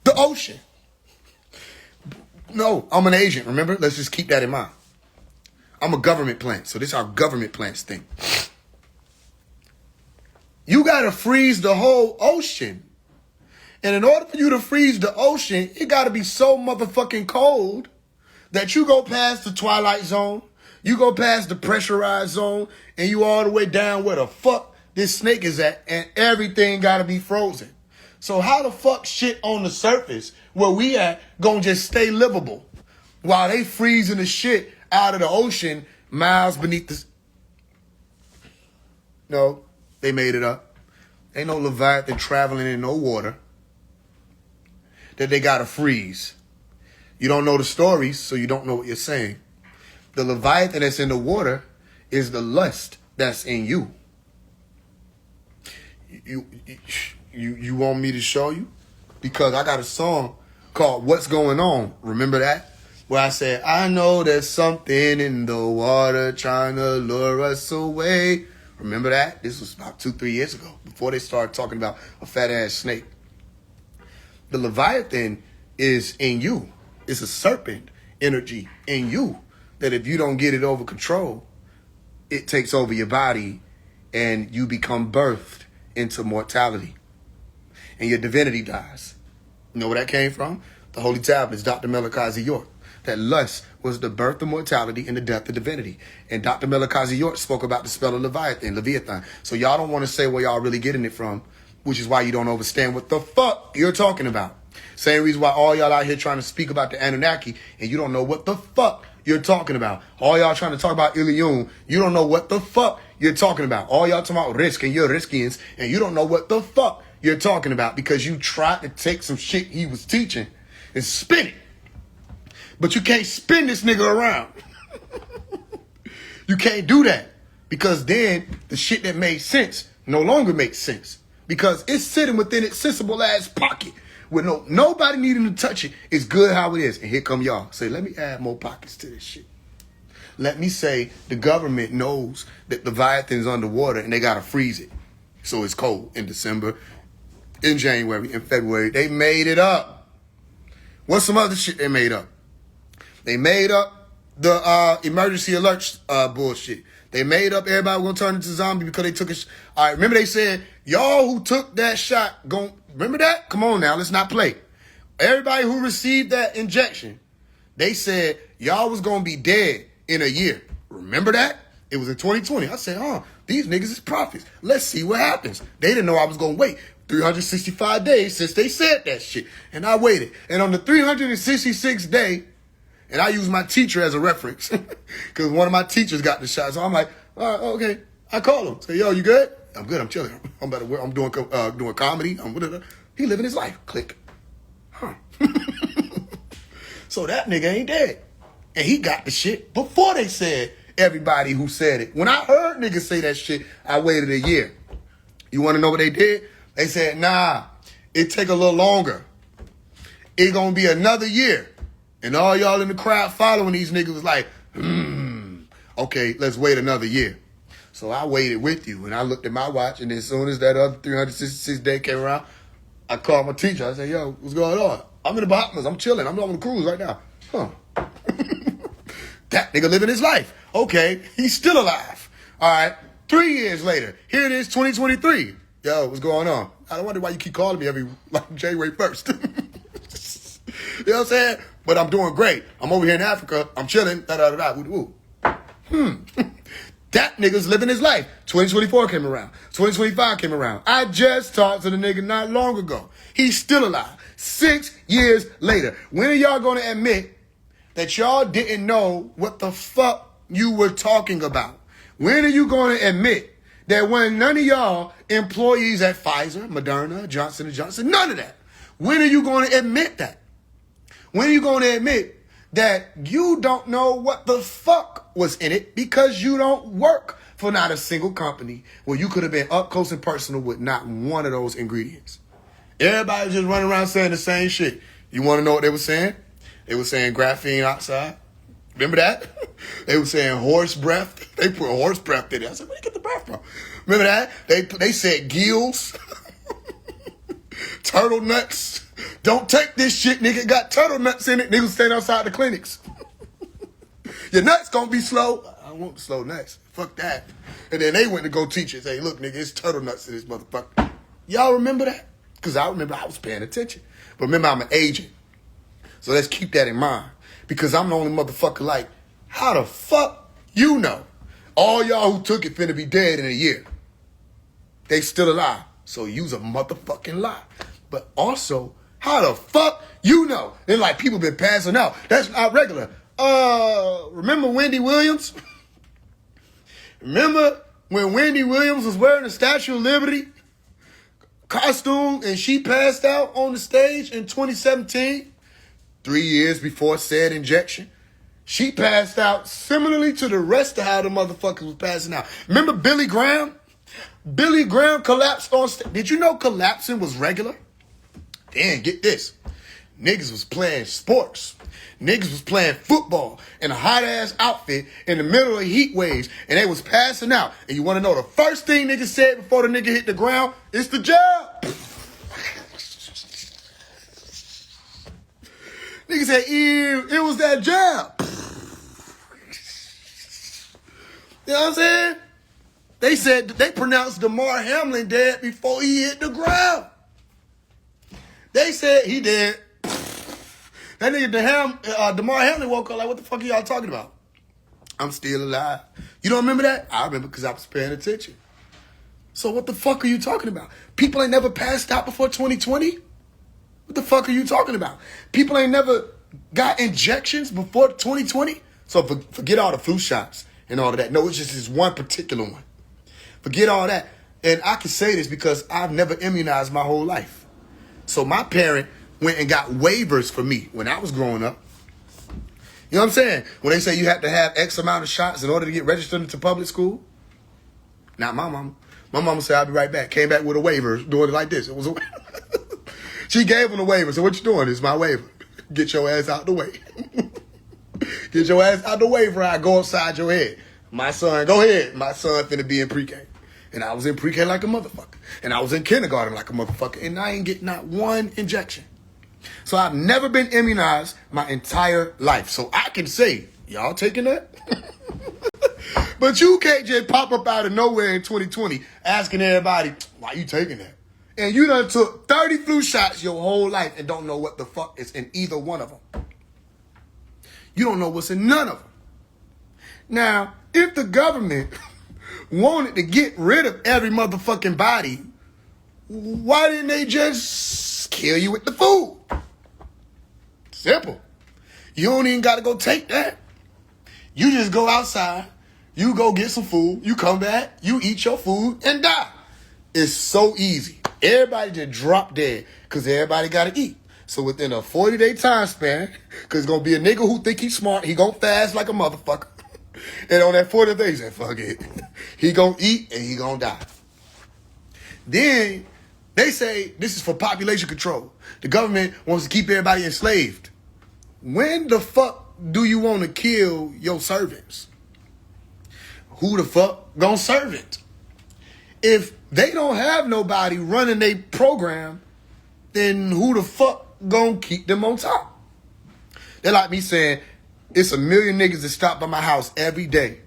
The ocean. No, I'm an agent, remember? Let's just keep that in mind. I'm a government plant, so this is how government plants think. You gotta freeze the whole ocean. And in order for you to freeze the ocean, it gotta be so motherfucking cold that you go past the twilight zone, you go past the pressurized zone, and you all the way down where the fuck this snake is at, and everything gotta be frozen. So how the fuck shit on the surface where we at gonna just stay livable while they freezing the shit out of the ocean miles beneath the... No, they made it up. Ain't no Leviathan traveling in no water that they gotta freeze. You don't know the stories, so you don't know what you're saying. The Leviathan that's in the water is the lust that's in you. You want me to show you? Because I got a song called What's Going On. Remember that? Where I said, I know there's something in the water trying to lure us away. Remember that? This was about 2-3 years ago, before they started talking about a fat ass snake. The Leviathan is in you. It's a serpent energy in you that if you don't get it over control, it takes over your body and you become birthed into mortality. And your divinity dies. You know where that came from? The Holy Tablets, Dr. Malachi York. That lust was the birth of mortality and the death of divinity. And Dr. Malachi York spoke about the spell of Leviathan. So y'all don't want to say where y'all really getting it from, which is why you don't understand what the fuck you're talking about. Same reason why all y'all out here trying to speak about the Anunnaki and you don't know what the fuck you're talking about. All y'all trying to talk about Ilion, you don't know what the fuck you're talking about. All y'all talking about Risk and you're Riskians and you don't know what the fuck you're talking about because you tried to take some shit he was teaching and spin it. But you can't spin this nigga around. You can't do that because then the shit that made sense no longer makes sense because it's sitting within its sensible ass pocket with nobody needing to touch it. It's good how it is. And here come y'all. Say, let me add more pockets to this shit. Let me say the government knows that Leviathan's underwater and they got to freeze it. So it's cold in December, in January, in February. They made it up. What's some other shit they made up? They made up the emergency alerts bullshit. They made up everybody was going to turn into zombie because they took a... All right, remember they said, y'all who took that shot, remember that? Come on now, let's not play. Everybody who received that injection, they said, y'all was going to be dead in a year. Remember that? It was in 2020. I said, these niggas is prophets. Let's see what happens. They didn't know I was going to wait 365 days since they said that shit. And I waited. And on the 366th day, and I use my teacher as a reference because one of my teachers got the shot. So I'm like, all right, okay. I call him. Say, yo, you good? I'm good. I'm chilling. I'm doing comedy. He living his life. Click. Huh. So that nigga ain't dead. And he got the shit before they said everybody who said it. When I heard niggas say that shit, I waited a year. You want to know what they did? They said, nah, it take a little longer. It gonna be another year. And all y'all in the crowd following these niggas was like, okay, let's wait another year. So I waited with you, and I looked at my watch, and as soon as that other 366 day came around, I called my teacher. I said, yo, what's going on? I'm in the Bahamas. I'm chilling. I'm on the cruise right now. Huh. That nigga living his life. Okay, he's still alive. All right, 3 years later, here it is, 2023. Yo, what's going on? I don't wonder why you keep calling me every January 1st. You know what I'm saying? But I'm doing great. I'm over here in Africa. I'm chilling. Da-da-da-da. Woo-woo. That nigga's living his life. 2024 came around. 2025 came around. I just talked to the nigga not long ago. He's still alive. 6 years later. When are y'all going to admit that y'all didn't know what the fuck you were talking about? When are you going to admit that when none of y'all employees at Pfizer, Moderna, Johnson & Johnson, none of that, when are you going to admit that? When are you going to admit that you don't know what the fuck was in it because you don't work for not a single company where you could have been up close and personal with not one of those ingredients? Everybody just running around saying the same shit. You want to know what they were saying? They were saying graphene oxide. Remember that? They were saying horse breath. They put horse breath in it. I said, where you get the breath from? Remember that? They said gills. Turtle nuts. Don't take this shit, nigga. Got turtle nuts in it. Niggas stand outside the clinics. Your nuts gonna be slow. I don't want slow nuts. Fuck that. And then they went to go teach it. Say, look, nigga, it's turtle nuts in this motherfucker. Y'all remember that? Because I remember I was paying attention. But remember, I'm an agent. So let's keep that in mind. Because I'm the only motherfucker like, how the fuck you know? All y'all who took it finna be dead in a year. They still alive. So you's a motherfucking lie. But also, how the fuck you know? And like people been passing out. That's not regular. Remember Wendy Williams? Remember when Wendy Williams was wearing the Statue of Liberty costume and she passed out on the stage in 2017? 3 years before said injection. She passed out similarly to the rest of how the motherfuckers was passing out. Remember Billy Graham? Billy Graham collapsed on stage. Did you know collapsing was regular? Then get this. Niggas was playing sports. Niggas was playing football in a hot-ass outfit in the middle of heat waves, and they was passing out. And you want to know the first thing niggas said before the nigga hit the ground? It's the jab. Niggas said, ew, it was that jab. You know what I'm saying? They said, they pronounced Damar Hamlin dead before he hit the ground. They said he dead. That nigga Damar Hamlin woke up like, what the fuck are y'all talking about? I'm still alive. You don't remember that? I remember because I was paying attention. So what the fuck are you talking about? People ain't never passed out before 2020? What the fuck are you talking about? People ain't never got injections before 2020? So forget all the flu shots and all of that. No, it's just this one particular one. Forget all that. And I can say this because I've never immunized my whole life. So my parent went and got waivers for me when I was growing up. You know what I'm saying? When they say you have to have X amount of shots in order to get registered into public school. Not my mama. My mama said, I'll be right back. Came back with a waiver doing it like this. It was a She gave him the waiver. So what you doing? It's my waiver. Get your ass out the way. Get your ass out the way before I go upside your head. My son, go ahead. My son finna be in pre-K. And I was in pre-K like a motherfucker. And I was in kindergarten like a motherfucker. And I ain't getting not one injection. So I've never been immunized my entire life. So I can say, y'all taking that? But you can't just pop up out of nowhere in 2020 asking everybody, why you taking that? And you done took 30 flu shots your whole life and don't know what the fuck is in either one of them. You don't know what's in none of them. Now, if the government wanted to get rid of every motherfucking body, why didn't they just kill you with the food? Simple. You don't even got to go take that. You just go outside, you go get some food, you come back, you eat your food and die. It's so easy. Everybody just drop dead because everybody got to eat. So within a 40-day time span, because it's going to be a nigga who think he's smart, he going to fast like a motherfucker. And on that 40th day, he said, fuck it. He going to eat and he going to die. Then they say this is for population control. The government wants to keep everybody enslaved. When the fuck do you want to kill your servants? who the fuck gonna serve it? If they don't have nobody running their program, then who the fuck gonna keep them on top? They're like me saying, it's 1 million niggas that stop by my house every day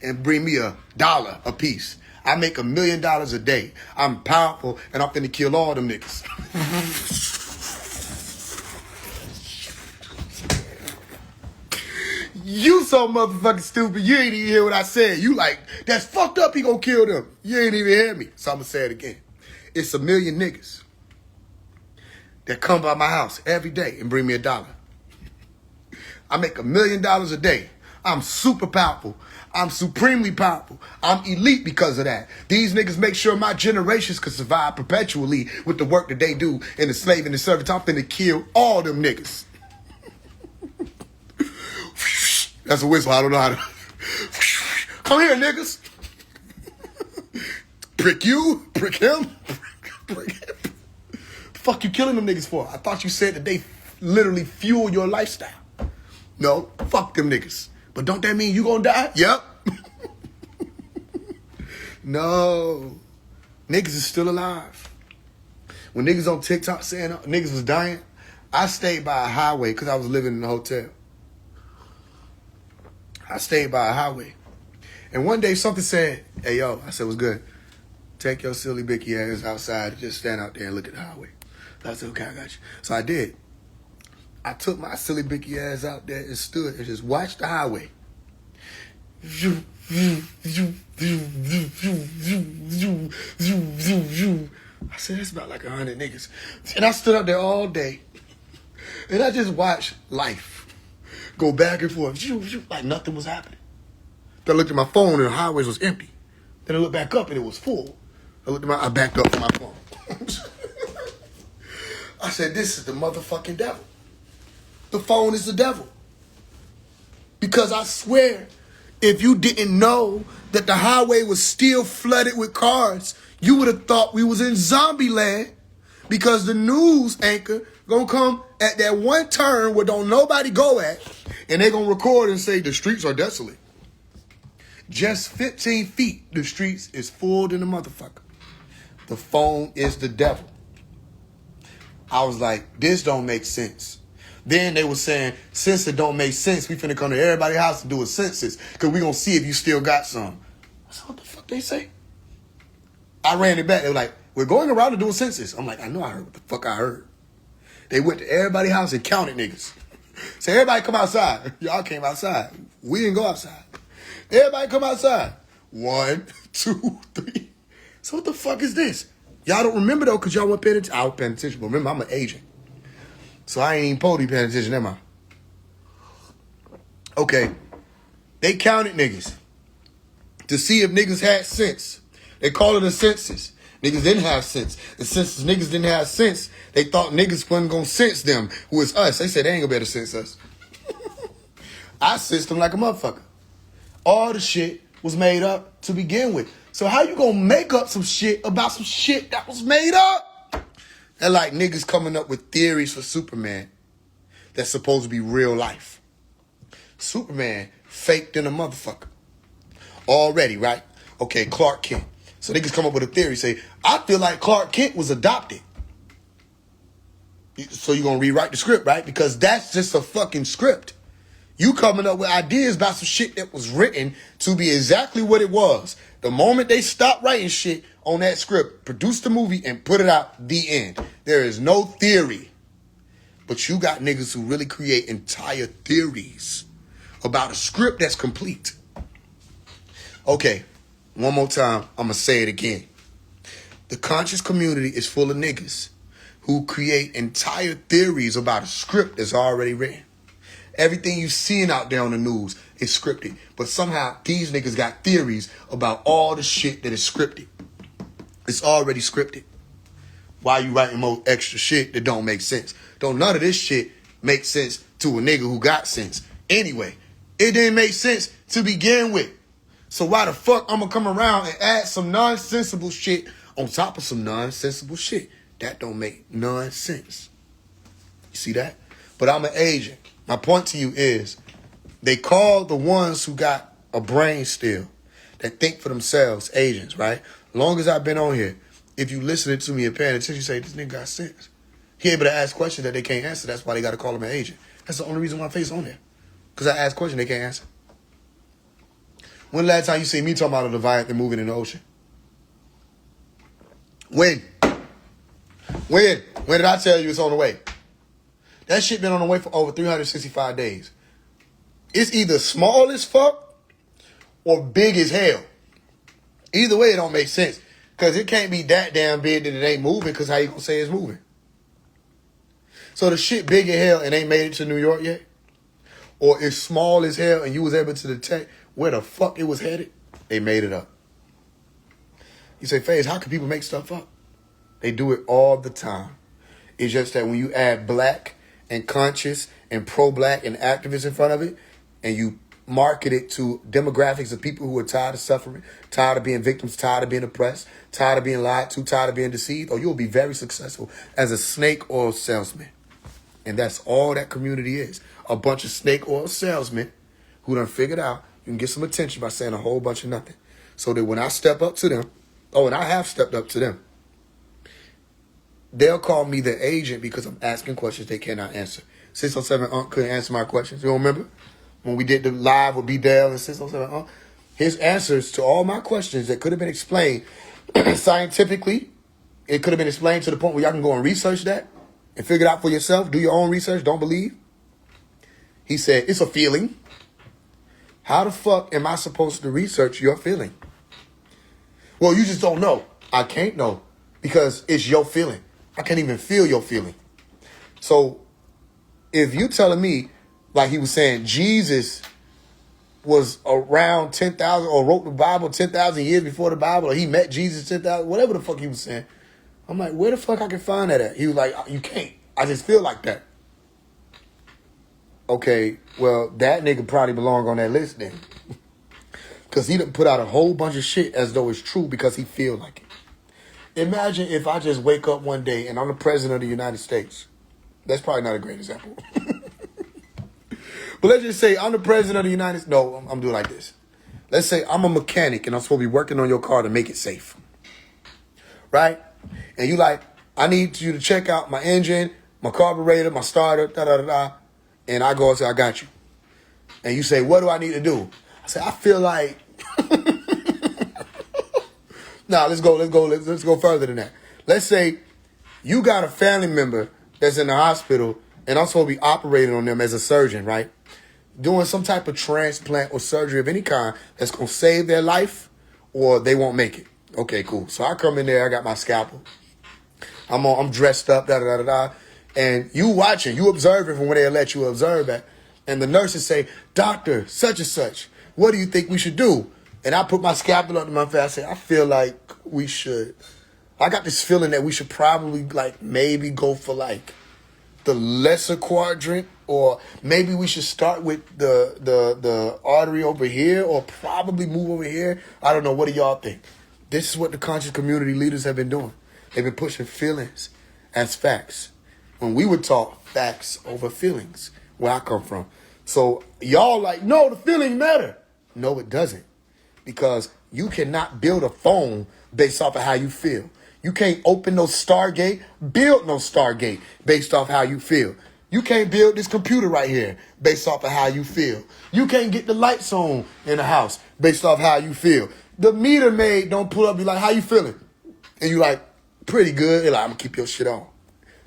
and bring me $1 a piece. I make $1 million a day. I'm powerful and I'm finna kill all them niggas. You so motherfucking stupid. You ain't even hear what I said. You like, that's fucked up. He gonna kill them. You ain't even hear me. So I'm gonna say it again. It's 1 million niggas that come by my house every day and bring me $1. I make $1 million a day. I'm super powerful. I'm supremely powerful. I'm elite because of that. These niggas make sure my generations can survive perpetually with the work that they do in the slave and the service. I'm finna kill all them niggas. That's a whistle. I don't know how to. Come here, niggas. Prick you. Prick him. Prick him. Fuck you killing them niggas for? I thought you said that they literally fuel your lifestyle. No, fuck them niggas. But don't that mean you gonna die? Yep. No. Niggas is still alive. When niggas on TikTok saying niggas was dying, I stayed by a highway because I was living in a hotel. I stayed by a highway. And one day something said, hey, yo, I said, what's good? Take your silly bicky ass outside and just stand out there and look at the highway. I said, okay, I got you. So I did. I took my silly bicky ass out there and stood and just watched the highway. I said, that's about like 100 niggas. And I stood up there all day. And I just watched life go back and forth, like nothing was happening. Then I looked at my phone and the highways was empty. Then I looked back up and it was full. I backed up from my phone. I said, this is the motherfucking devil. The phone is the devil. Because I swear, if you didn't know that the highway was still flooded with cars, you would have thought we was in zombie land. Because the news anchor gonna come at that one turn where don't nobody go at, and they gonna record and say the streets are desolate. Just 15 feet, the streets is full than a motherfucker. The phone is the devil. I was like, this don't make sense. Then they were saying, since it don't make sense, we finna come to everybody's house and do a census, because we gonna see if you still got some. I said, what the fuck they say? I ran it back. They were like, we're going around to do a census. I'm like, I know I heard what the fuck I heard. They went to everybody's house and counted niggas. So everybody come outside. Y'all came outside. We didn't go outside. Everybody come outside. 1, 2, 3. So what the fuck is this? Y'all don't remember though, because y'all weren't paying attention. I was paying attention, but remember, I'm an agent. So I ain't even supposed to be paying attention, am I? Okay. They counted niggas to see if niggas had sense. They call it a census. Niggas didn't have sense. And since niggas didn't have sense, they thought niggas wasn't gonna sense them, who is us. They said they ain't gonna be able to sense us. I sensed them like a motherfucker. All the shit was made up to begin with. So how you gonna make up some shit about some shit that was made up? They're like niggas coming up with theories for Superman that's supposed to be real life. Superman faked in a motherfucker. Already, right? Okay, Clark Kent. So niggas come up with a theory, say, I feel like Clark Kent was adopted. So you're going to rewrite the script, right? Because that's just a fucking script. You coming up with ideas about some shit that was written to be exactly what it was. The moment they stop writing shit on that script, produce the movie and put it out, the end. There is no theory. But you got niggas who really create entire theories about a script that's complete. Okay. One more time, I'm going to say it again. The conscious community is full of niggas who create entire theories about a script that's already written. Everything you're seeing out there on the news is scripted. But somehow these niggas got theories about all the shit that is scripted. It's already scripted. Why you writing more extra shit that don't make sense? Don't none of this shit make sense to a nigga who got sense. Anyway, it didn't make sense to begin with. So why the fuck I'm gonna come around and add some nonsensical shit on top of some nonsensical shit? That don't make none sense. You see that? But I'm an agent. My point to you is, they call the ones who got a brain still. that think for themselves, Asians, right? Long as I've been on here, if you listening to me and paying attention, you say, this nigga got sense. He able to ask questions that they can't answer. That's why they got to call him an agent. That's the only reason why I face on there. Because I ask questions they can't answer. When the last time you see me talking about a Leviathan moving in the ocean? When? When did I tell you it's on the way? That shit been on the way for over 365 days. It's either small as fuck or big as hell. Either way, it don't make sense. Because it can't be that damn big that it ain't moving, because how you gonna say it's moving? So the shit big as hell and ain't made it to New York yet? Or it's small as hell and you was able to detect where the fuck it was headed? They made it up. You say, FaZe, how can people make stuff up? They do it all the time. It's just that when you add black and conscious and pro-black and activists in front of it, and you market it to demographics of people who are tired of suffering, tired of being victims, tired of being oppressed, tired of being lied to, tired of being deceived, or you'll be very successful as a snake oil salesman. And that's all that community is. A bunch of snake oil salesmen who done figured out you can get some attention by saying a whole bunch of nothing. So that when I step up to them, and I have stepped up to them, they'll call me the agent because I'm asking questions they cannot answer. 607 Unc couldn't answer my questions. You don't remember? When we did the live with B. Dale and 607 Unc, his answers to all my questions that could have been explained scientifically, it could have been explained to the point where y'all can go and research that and figure it out for yourself. Do your own research. Don't believe. He said, it's a feeling. How the fuck am I supposed to research your feeling? Well, you just don't know. I can't know because it's your feeling. I can't even feel your feeling. So if you telling me, like he was saying, Jesus was around 10,000 or wrote the Bible 10,000 years before the Bible, or he met Jesus 10,000, whatever the fuck he was saying. I'm like, where the fuck I can find that at? He was like, you can't. I just feel like that. Okay, well, that nigga probably belong on that list then. Because he done put out a whole bunch of shit as though it's true because he feel like it. Imagine if I just wake up one day and I'm the president of the United States. That's probably not a great example. But let's just say I'm the president of the United States. No, I'm doing like this. Let's say I'm a mechanic and I'm supposed to be working on your car to make it safe. Right? And you like, I need you to check out my engine, my carburetor, my starter, da-da-da-da. And I go and say, I got you. And you say, what do I need to do? I say, I feel like... Nah, let's go further than that. Let's say you got a family member that's in the hospital and I'm supposed to be operating on them as a surgeon, right? Doing some type of transplant or surgery of any kind that's going to save their life or they won't make it. Okay, cool. So I come in there, I got my scalpel. I'm dressed up, da-da-da-da-da. And you watching, you observing from where they let you observe at. And the nurses say, doctor, such and such, what do you think we should do? And I put my scalpel under my face. I say, I feel like we should. I got this feeling that we should probably like maybe go for like the lesser quadrant, or maybe we should start with the artery over here, or probably move over here. I don't know. What do y'all think? This is what the conscious community leaders have been doing. They've been pushing feelings as facts. When we were taught facts over feelings, where I come from. So y'all like, no, the feeling matter. No, it doesn't. Because you cannot build a phone based off of how you feel. You can't open no Stargate, build no Stargate based off how you feel. You can't build this computer right here based off of how you feel. You can't get the lights on in the house based off how you feel. The meter maid don't pull up and be like, how you feeling? And you like, pretty good. They're like, I'm going to keep your shit on.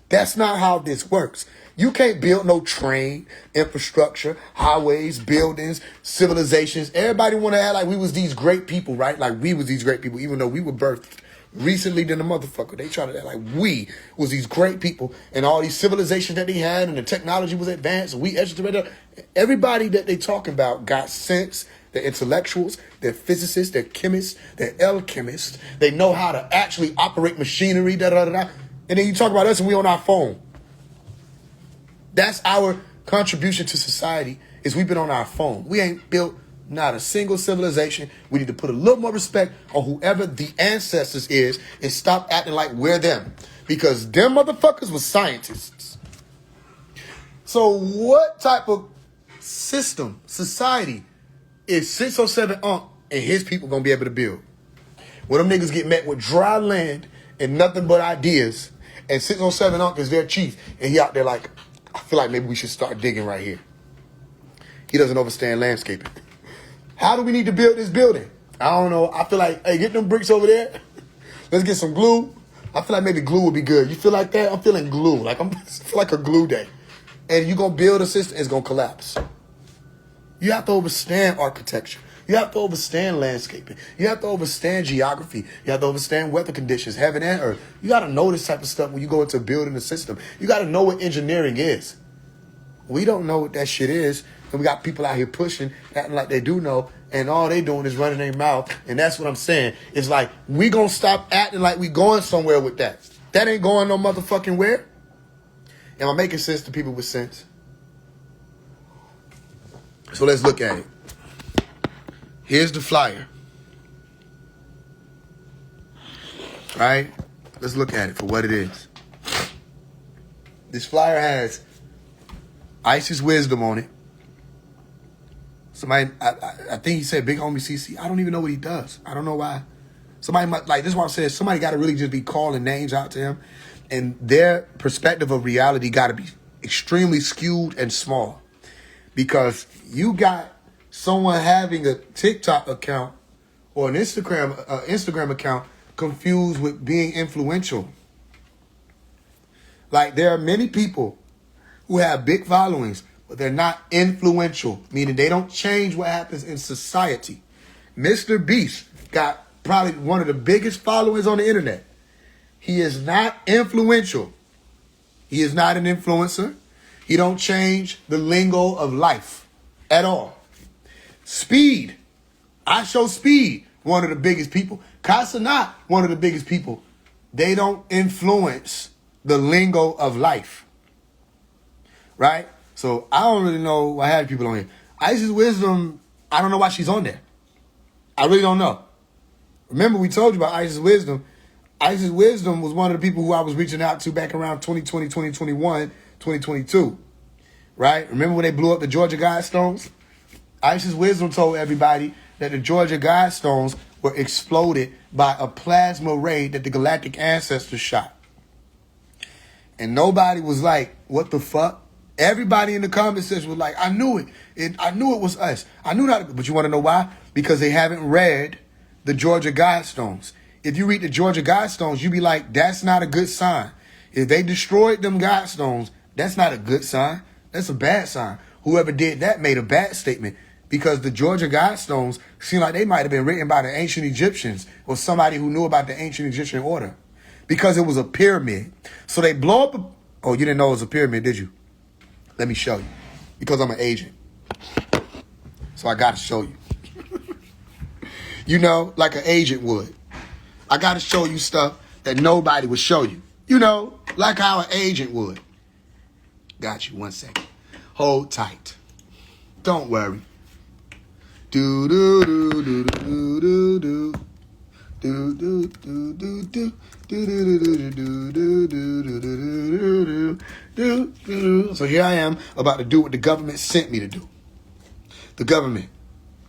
That's not how this works. You can't build no train, infrastructure, highways, buildings, civilizations. Everybody want to act like we was these great people, right? Like we was these great people, even though we were birthed recently than the motherfucker. They try to act like we was these great people and all these civilizations that they had and the technology was advanced. And we educated. Everybody that they talking about got sense. They're intellectuals, they're physicists, they're chemists, they're alchemists. They know how to actually operate machinery, da-da-da-da. And then you talk about us and we on our phone. That's our contribution to society, is we've been on our phone. We ain't built not a single civilization. We need to put a little more respect on whoever the ancestors is and stop acting like we're them. Because them motherfuckers was scientists. So what type of system, society, is 607 Unc and his people gonna be able to build. When them niggas get met with dry land and nothing but ideas, and 607 Unc is their chief, and he out there like, I feel like maybe we should start digging right here. He doesn't understand landscaping. How do we need to build this building? I don't know. I feel like, hey, get them bricks over there. Let's get some glue. I feel like maybe glue would be good. You feel like that? I'm feeling glue. Like I feel like a glue day. And you're gonna build a system, it's gonna collapse. You have to understand architecture. You have to understand landscaping. You have to understand geography. You have to understand weather conditions, heaven and earth. You got to know this type of stuff when you go into building a system. You got to know what engineering is. We don't know what that shit is. And we got people out here pushing, acting like they do know. And all they doing is running their mouth. And that's what I'm saying. It's like, we going to stop acting like we going somewhere with that. That ain't going no motherfucking where. Am I making sense to people with sense? So let's look at it. Here's the flyer. All right? Let's look at it for what it is. This flyer has Isis Wisdom on it. Somebody, I think he said Big Homie CC. I don't even know what he does. I don't know why. Somebody might, like, this is what I'm saying. Somebody got to really just be calling names out to him. And their perspective of reality got to be extremely skewed and small. Because you got someone having a TikTok account or an Instagram account confused with being influential. Like, there are many people who have big followings, but they're not influential, meaning they don't change what happens in society. Mr. Beast got probably one of the biggest followers on the internet. He is not influential. He is not an influencer. He don't change the lingo of life at all. Speed. I Show Speed, one of the biggest people. Casanat, one of the biggest people. They don't influence the lingo of life. Right? So I don't really know why I have people on here. Isis Wisdom, I don't know why she's on there. I really don't know. Remember we told you about Isis Wisdom. Isis Wisdom was one of the people who I was reaching out to back around 2020, 2021, 2022. Right? Remember when they blew up the Georgia Guidestones? Isis Wisdom told everybody that the Georgia Guidestones were exploded by a plasma ray that the galactic ancestors shot. And nobody was like, what the fuck? Everybody in the comment section was like, I knew it. I knew it was us. I knew that. But you want to know why? Because they haven't read the Georgia Guidestones. If you read the Georgia Guidestones, you be like, that's not a good sign. If they destroyed them Guidestones, that's not a good sign. That's a bad sign. Whoever did that made a bad statement. Because the Georgia Guidestones seem like they might have been written by the ancient Egyptians or somebody who knew about the ancient Egyptian order. Because it was a pyramid. So they blow up oh, you didn't know it was a pyramid, did you? Let me show you. Because I'm an agent. So I got to show you. You know, like an agent would. I got to show you stuff that nobody would show you. You know, like how an agent would. Got you. 1 second. Hold tight. Don't worry. Do do do do do do do. Do do do do do do do do do. So here I am about to do what the government sent me to do. The government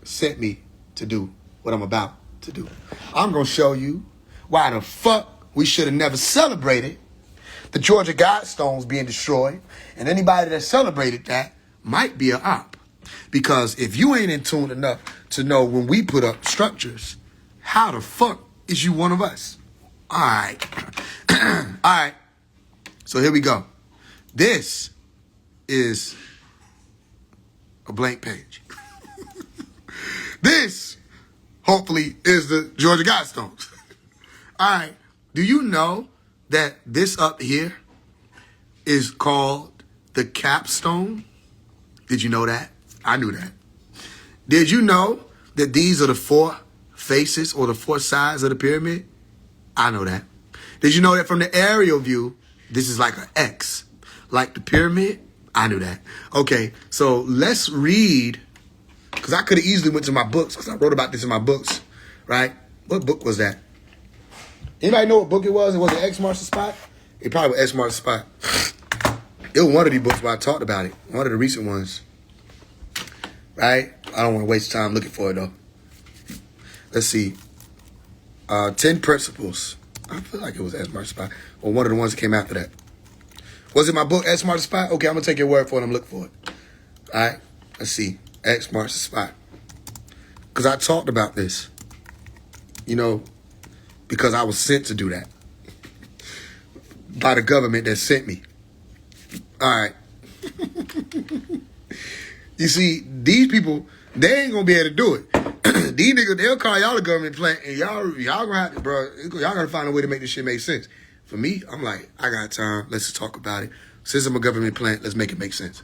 sent me to do what I'm about to do. I'm gonna show you why the fuck we should have never celebrated the Georgia Guidestones being destroyed, and anybody that celebrated that might be an op. Because if you ain't in tune enough to know when we put up structures, how the fuck is you one of us? All right. All right. So here we go. This is a blank page. This, hopefully, is the Georgia Guidestones. All right. Do you know that this up here is called the capstone? Did you know that? I knew that. Did you know that these are the 4 faces or the 4 sides of the pyramid? I know that. Did you know that from the aerial view, this is like an X? Like the pyramid? I knew that. Okay, so let's read, because I could have easily went to my books, because I wrote about this in my books, right? What book was that? Anybody know what book it was? It was X Marks the Spot? It probably was X Marks the Spot. It was one of these books where I talked about it. One of the recent ones. Right? I don't want to waste time looking for it, though. Let's see. 10 Principles. I feel like it was Ask Smart Spy, or one of the ones that came after that. Was it my book, Ask Smart Spy? Okay, I'm going to take your word for it. I'm looking for it. All right. Let's see. Ask Smart Spy. Because I talked about this. You know, because I was sent to do that. By the government that sent me. All right. You see, these people, they ain't going to be able to do it. These niggas, they'll call y'all a government plant, and y'all gonna have to, bro, y'all gotta find a way to make this shit make sense. For me, I'm like, I got time. Let's just talk about it. Since I'm a government plant, let's make it make sense.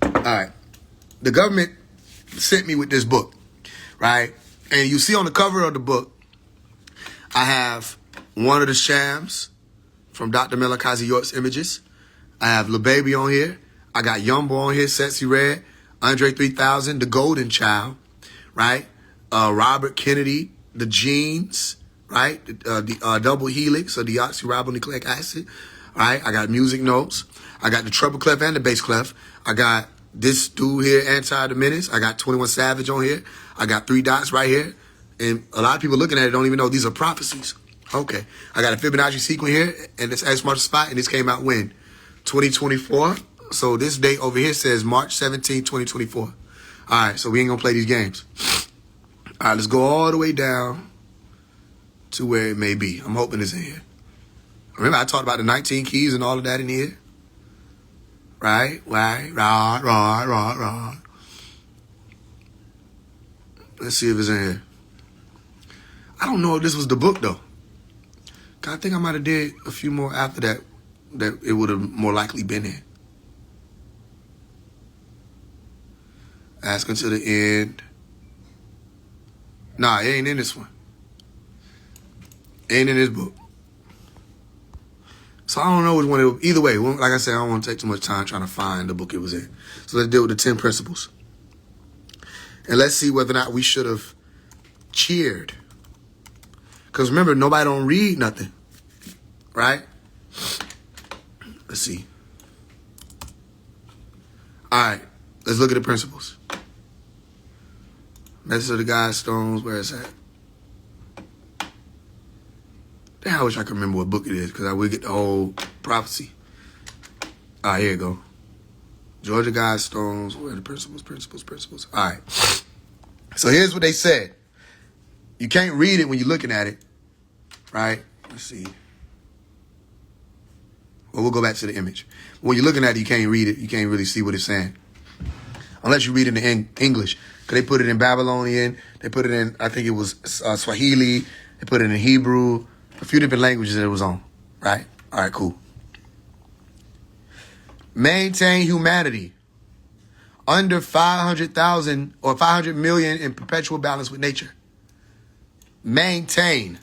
All right. The government sent me with this book, right? And you see on the cover of the book, I have one of the shams from Dr. Melakazi York's images. I have Lil Baby on here. I got Yumbo on here, Sexy Red, Andre 3000, The Golden Child, right? Robert Kennedy, The Genes, right? The double helix or deoxyribonucleic acid, right? I got music notes. I got the treble clef and the bass clef. I got this dude here, Anti the Menace. I got 21 Savage on here. I got 3 dots right here. And a lot of people looking at it don't even know these are prophecies. Okay. I got a Fibonacci sequence here, and it's Ask Smart Spy, and this came out when? 2024. So this date over here says March 17, 2024. All right, so we ain't going to play these games. All right, let's go all the way down to where it may be. I'm hoping it's in here. Remember, I talked about the 19 keys and all of that in here? Right? Right. Let's see if it's in here. I don't know if this was the book, though. I think I might have did a few more after that it would have more likely been in. Ask until the end. Nah, it ain't in this one. Ain't in this book. So I don't know which one it was. Either way, like I said, I don't want to take too much time trying to find the book it was in. So let's deal with the 10 principles. And let's see whether or not we should have cheered. Because remember, nobody don't read nothing. Right? Let's see. All right. Let's look at the principles. Message of the God's Stones. Where is that? Damn, I wish I could remember what book it is, because I would get the whole prophecy. All right, here you go. Georgia Guidestones. Where are the principles? All right. So here's what they said. You can't read it when you're looking at it, right? Let's see. Well, we'll go back to the image. When you're looking at it, you can't read it. You can't really see what it's saying. Unless you read it in English. Because they put it in Babylonian. They put it in, I think it was Swahili. They put it in Hebrew. A few different languages that it was on, right? All right, cool. Maintain humanity under 500,000 or 500 million in perpetual balance with nature. Maintain.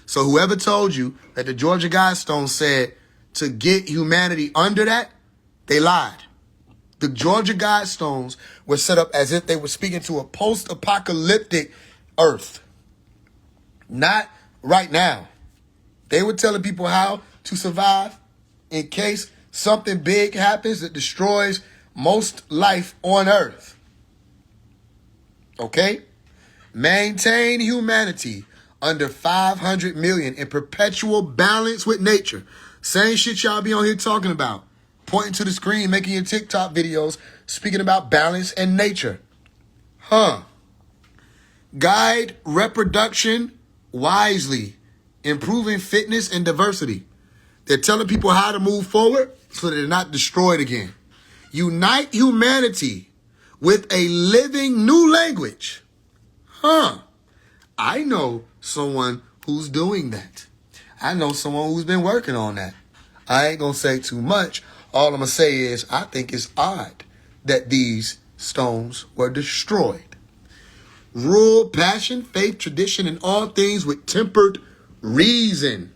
So whoever told you that the Georgia Guidestones said to get humanity under that, they lied. The Georgia Guidestones were set up as if they were speaking to a post-apocalyptic earth. Not right now. They were telling people how to survive in case something big happens that destroys most life on earth. Okay? Maintain humanity under 500 million in perpetual balance with nature. Same shit y'all be on here talking about. Pointing to the screen, making your TikTok videos, speaking about balance and nature. Guide reproduction wisely. Improving fitness and diversity. They're telling people how to move forward so that they're not destroyed again. Unite humanity with a living new language. I know someone who's doing that. I know someone who's been working on that. I ain't going to say too much. All I'm going to say is I think it's odd that these stones were destroyed. Rule passion, faith, tradition, and all things with tempered reason.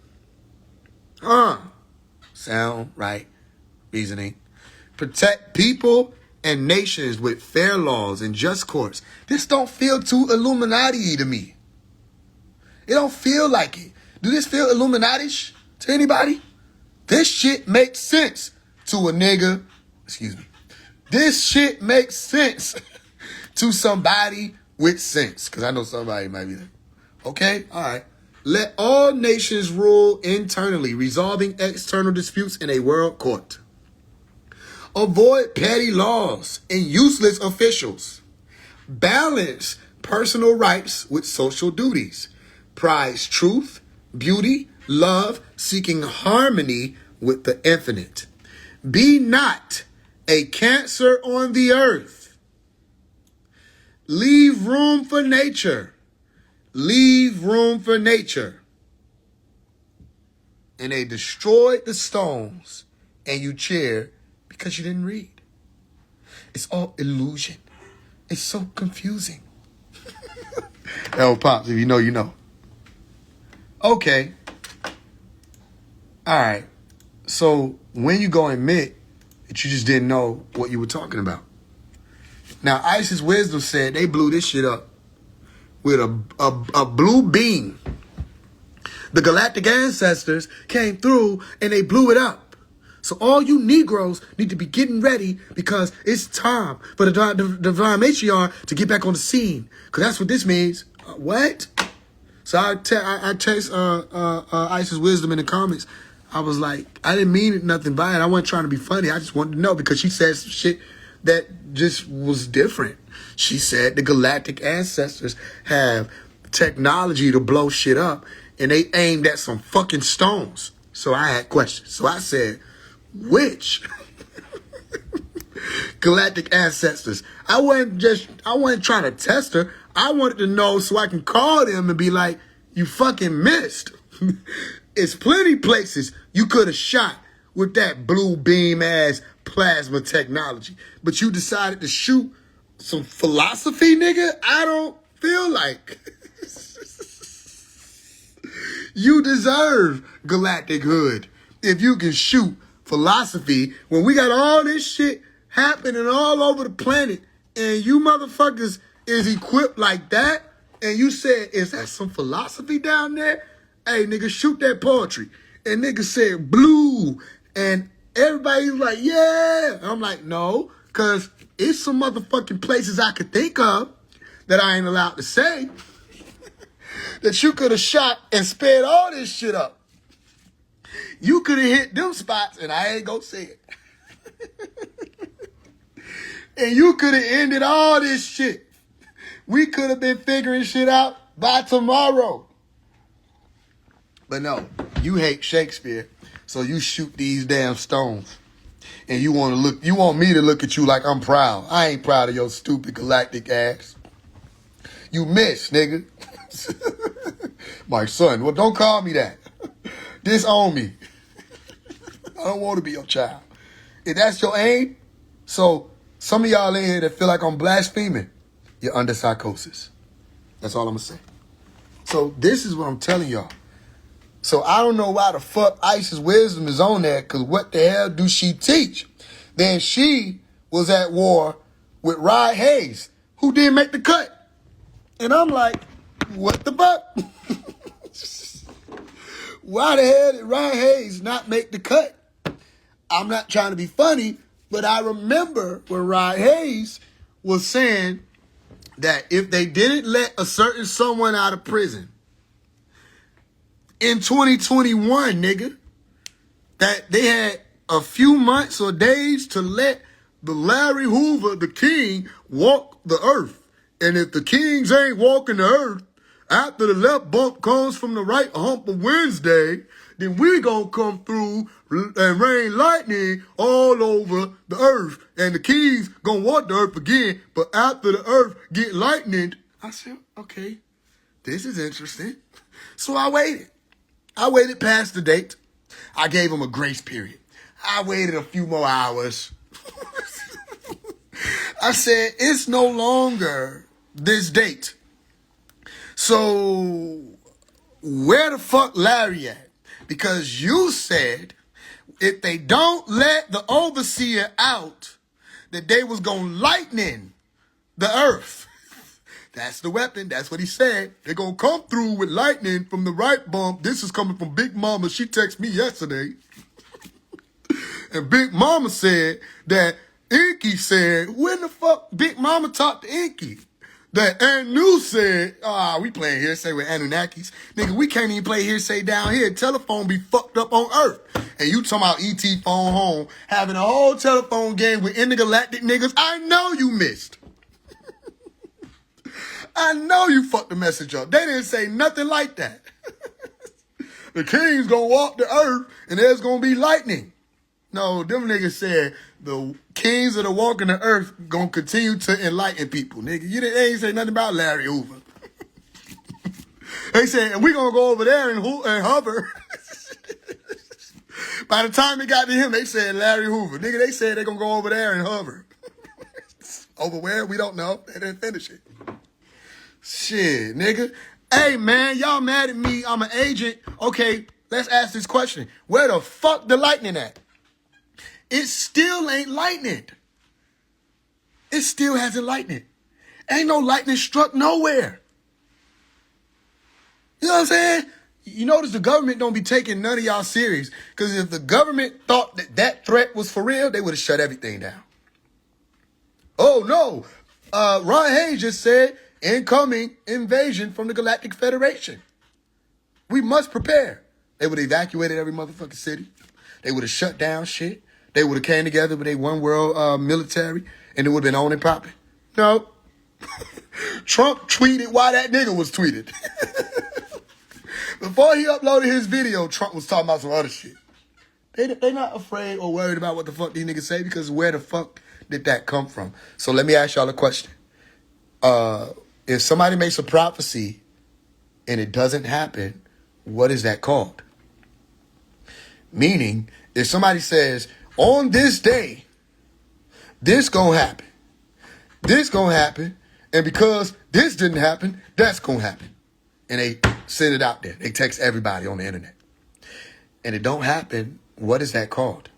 Sound right. Reasoning. Protect people and nations with fair laws and just courts. This don't feel too Illuminati to me. It don't feel like it. Do this feel Illuminati-ish to anybody? This shit makes sense to a nigga. Excuse me. This shit makes sense to somebody with sense, because I know somebody might be like, okay, all right. Let all nations rule internally, resolving external disputes in a world court. Avoid petty laws and useless officials. Balance personal rights with social duties. Prize truth, beauty, love, seeking harmony with the infinite. Be not a cancer on the earth. Leave room for nature. Leave room for nature. And they destroyed the stones and you cheered because you didn't read. It's all illusion. It's so confusing. Hell, Pops, if you know, you know. Okay. All right. So when you go admit that you just didn't know what you were talking about. Now, Isis Wisdom said they blew this shit up with a blue beam. The galactic ancestors came through and they blew it up. So all you Negroes need to be getting ready because it's time for the divine matriarch to get back on the scene. Because that's what this means. What? So I text Isis Wisdom in the comments. I was like, I didn't mean it nothing by it. I wasn't trying to be funny. I just wanted to know because she said some shit that just was different. She said the galactic ancestors have technology to blow shit up and they aimed at some fucking stones. So I had questions. So I said, which galactic ancestors? I wasn't trying to test her. I wanted to know so I can call them and be like, you fucking missed. It's plenty places you could have shot with that blue beam ass plasma technology. But you decided to shoot some philosophy, nigga? I don't feel like. You deserve galactic hood if you can shoot philosophy when we got all this shit happening all over the planet and you motherfuckers is equipped like that and you said, is that some philosophy down there? Hey, nigga, shoot that poetry. And nigga said blue and everybody's like, yeah. And I'm like, no, because it's some motherfucking places I could think of that I ain't allowed to say that you could have shot and sped all this shit up. You could have hit them spots and I ain't gonna say it. And you could have ended all this shit. We could have been figuring shit out by tomorrow. But no, you hate Shakespeare, so you shoot these damn stones. And you want me to look at you like I'm proud. I ain't proud of your stupid galactic ass. You missed, nigga. My son, well, don't call me that. Disown me. I don't want to be your child. If that's your aim, so some of y'all in here that feel like I'm blaspheming, you're under psychosis. That's all I'm going to say. So this is what I'm telling y'all. So I don't know why the fuck Isis Wisdom is on there, because what the hell do she teach? Then she was at war with Rod Hayes, who didn't make the cut. And I'm like, what the fuck? Why the hell did Rod Hayes not make the cut? I'm not trying to be funny, but I remember when Rod Hayes was saying that if they didn't let a certain someone out of prison in 2021, nigga, that they had a few months or days to let the Larry Hoover, the king, walk the earth. And if the kings ain't walking the earth, after the left bump comes from the right hump of Wednesday, then we gonna come through and rain lightning all over the earth. And the kings gonna walk the earth again, but after the earth get lightning, I said, okay, this is interesting. So I waited. I waited past the date. I gave him a grace period. I waited a few more hours. I said, it's no longer this date. So where the fuck Larry at? Because you said if they don't let the overseer out, that they was gonna lightning the earth. That's the weapon. That's what he said. They're going to come through with lightning from the right bump. This is coming from Big Mama. She texted me yesterday. And Big Mama said that Inky said, when the fuck Big Mama talked to Inky? that Anu said, we playing hearsay with Anunnakis. Nigga, we can't even play hearsay down here. Telephone be fucked up on Earth. And you talking about ET phone home, having a whole telephone game with intergalactic niggas. I know you missed. I know you fucked the message up. They didn't say nothing like that. The king's gonna walk the earth and there's gonna be lightning. No, them niggas said the kings that are walking the earth gonna continue to enlighten people. Nigga, they ain't say nothing about Larry Hoover. They said, and we gonna go over there and hover. By the time it got to him, they said Larry Hoover. Nigga, they said they gonna go over there and hover. Over where? We don't know. They didn't finish it. Shit, nigga. Hey, man, y'all mad at me. I'm an agent. Okay, let's ask this question. Where the fuck the lightning at? It still ain't lightning. It still hasn't lightning. Ain't no lightning struck nowhere. You know what I'm saying? You notice the government don't be taking none of y'all serious. Because if the government thought that that threat was for real, they would have shut everything down. Oh, no. Ron Hayes just said, incoming invasion from the Galactic Federation. We must prepare. They would have evacuated every motherfucking city. They would have shut down shit. They would have came together with a one world military and it would have been on and popping. No. Trump tweeted while that nigga was tweeted. Before he uploaded his video, Trump was talking about some other shit. They not afraid or worried about what the fuck these niggas say because where the fuck did that come from? So let me ask y'all a question. If somebody makes a prophecy and it doesn't happen, what is that called? Meaning, if somebody says, on this day, this gonna happen, this gonna happen, and because this didn't happen, that's gonna happen. And they send it out there. They text everybody on the internet. And it don't happen, what is that called?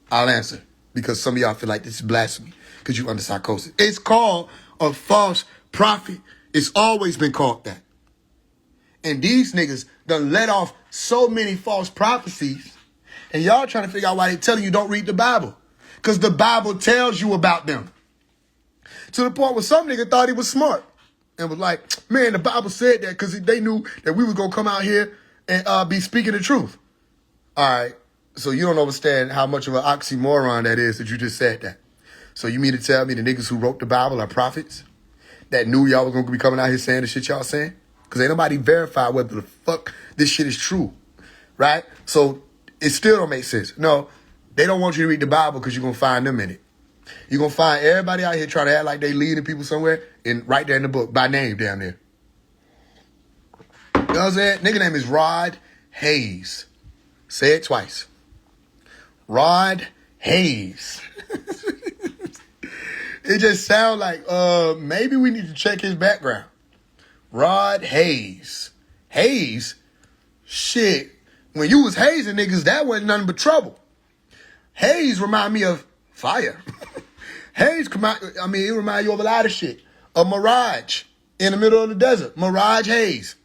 I'll answer, because some of y'all feel like this is blasphemy, because you under psychosis. It's called a false prophet. It's always been called that. And these niggas done let off so many false prophecies. And y'all trying to figure out why they telling you don't read the Bible. Because the Bible tells you about them. To the point where some nigga thought he was smart. And was like, man, the Bible said that because they knew that we was going to come out here and be speaking the truth. All right. So you don't understand how much of an oxymoron that is that you just said that. So you mean to tell me the niggas who wrote the Bible are prophets? That knew y'all was going to be coming out here saying the shit y'all saying? Because ain't nobody verified whether the fuck this shit is true. Right? So it still don't make sense. No, they don't want you to read the Bible because you're going to find them in it. You're going to find everybody out here trying to act like they leading people somewhere and right there in the book by name down there. You know what I'm saying? Nigga name is Rod Hayes. Say it twice. Rod Hayes. It just sounds like maybe we need to check his background. Rod Hayes. Hayes? Shit. When you was hazing niggas, that wasn't nothing but trouble. Hayes remind me of fire. Hayes, it remind you of a lot of shit. A mirage in the middle of the desert. Mirage Hayes.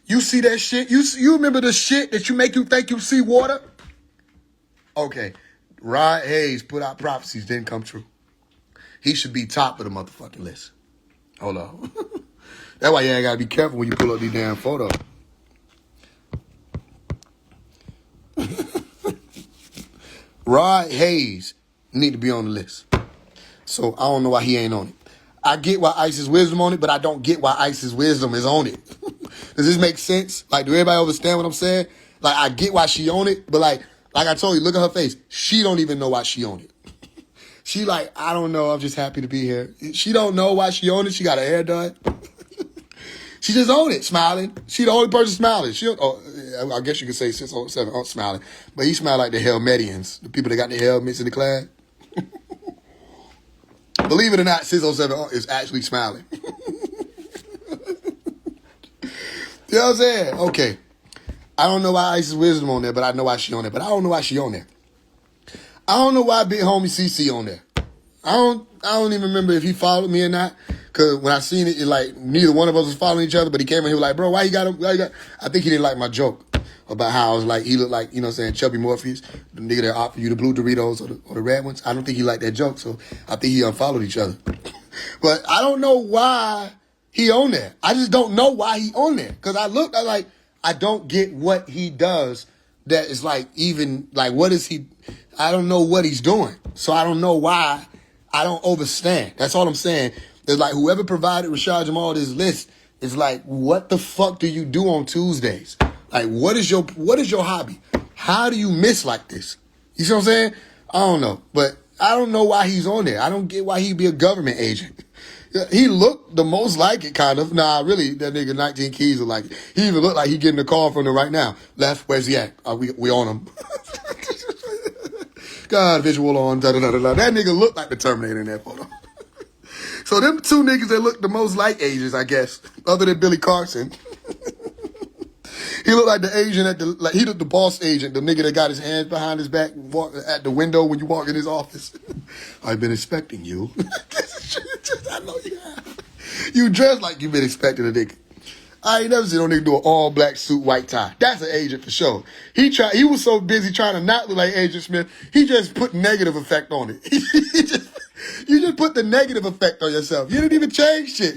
You see that shit? You remember the shit that you make you think you see water? Okay. Rod Hayes put out prophecies, didn't come true. He should be top of the motherfucking list. Hold on. That's why you ain't gotta be careful when you pull up these damn photos. Rod Hayes need to be on the list. So I don't know why he ain't on it. I get why Isis Wisdom on it, but I don't get why Isis Wisdom is on it. Does this make sense? Like, do everybody understand what I'm saying? Like, I get why she on it, but like I told you, look at her face. She don't even know why she on it. She like, I don't know. I'm just happy to be here. She don't know why she on it. She got her hair done. She just on it, smiling. She the only person smiling. I guess you could say 607 aren't smiling. But he smiled like the Helmetians, the people that got the helmets in the class. Believe it or not, 607 is actually smiling. You know what I'm saying? Okay. I don't know why Isis Wisdom on there, but I know why she on there. But I don't know why she on there. I don't know why Big Homie CC on there. I don't even remember if he followed me or not. Cause when I seen it, like neither one of us was following each other, but he came in, he was like, bro, why you got him? I think he didn't like my joke about how I was like, he looked like, you know what I'm saying, Chubby Morpheus, the nigga that offered you the blue Doritos or the red ones. I don't think he liked that joke, so I think he unfollowed each other. But I don't know why He on there. I just don't know why he on there. Because I like, I don't get what he does that is like, even, like, what is he, I don't know what he's doing. So I don't know why. I don't understand. That's all I'm saying. It's like, whoever provided Rashad Jamal this list is like, what the fuck do you do on Tuesdays? Like, what is your hobby? How do you miss like this? You see what I'm saying? I don't know. But I don't know why he's on there. I don't get why he'd be a government agent. He looked the most like it, kind of. Nah, really, that nigga 19 Keys look like it. He even looked like he getting a call from them right now. Left, where's he at? We on him. God, visual on, da-da-da-da-da. That nigga looked like the Terminator in that photo. So them two niggas that look the most like agents, I guess, other than Billy Carson. He looked like the agent he looked the boss agent, the nigga that got his hands behind his back and walk at the window when you walk in his office. I've been expecting you. I know you have. You dress like you've been expecting a nigga. I ain't never seen no nigga do an all-black suit, white tie. That's an agent for sure. He was so busy trying to not look like Agent Smith, he just put negative effect on it. You just put the negative effect on yourself. You didn't even change shit.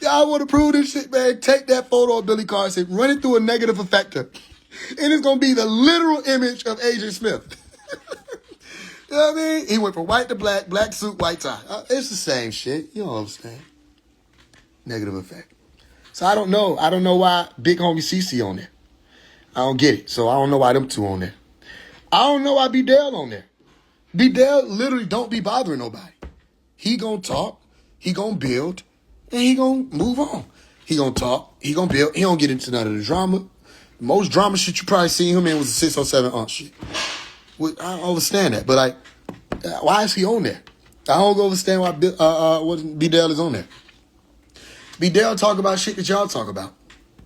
Y'all want to prove this shit, man? Take that photo of Billy Carson, run it through a negative effector, and it's going to be the literal image of Agent Smith. You know what I mean? He went from white to black, black suit, white tie. It's the same shit. You don't understand. Negative effect. So I don't know. I don't know why Big Homie CC on there. I don't get it. So I don't know why them two on there. I don't know why B-Dale on there. B-Dale literally don't be bothering nobody. He gonna talk, he gonna build, and he gonna move on. He gonna talk, he gonna build, he don't get into none of the drama. The most drama shit you probably seen him in was the 607 Aunt shit. I don't understand that, but like, why is he on there? I don't understand why B-Dale is on there. B-Dale talk about shit that y'all talk about.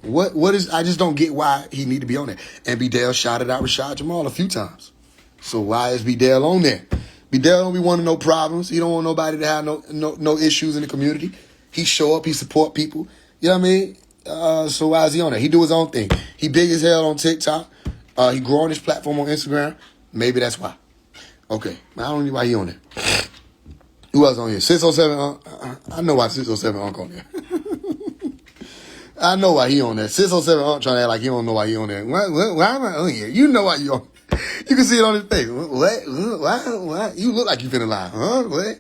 What is, I just don't get why he need to be on there. And B-Dale shouted out Rashad Jamal a few times. So why is B-Dale on there? B-Dale don't be wanting no problems. He don't want nobody to have no issues in the community. He show up, he support people. You know what I mean? So why is he on there? He do his own thing. He big as hell on TikTok. He growing his platform on Instagram. Maybe that's why. Okay. I don't know why he on there. Who else on here? 607 I know why 607 Unc on there. I know why he on there. 607 Unc trying to act like he don't know why he on there. Why am I on here? You know why you on. You can see it on his face. What? You look like you finna lie. Huh? What?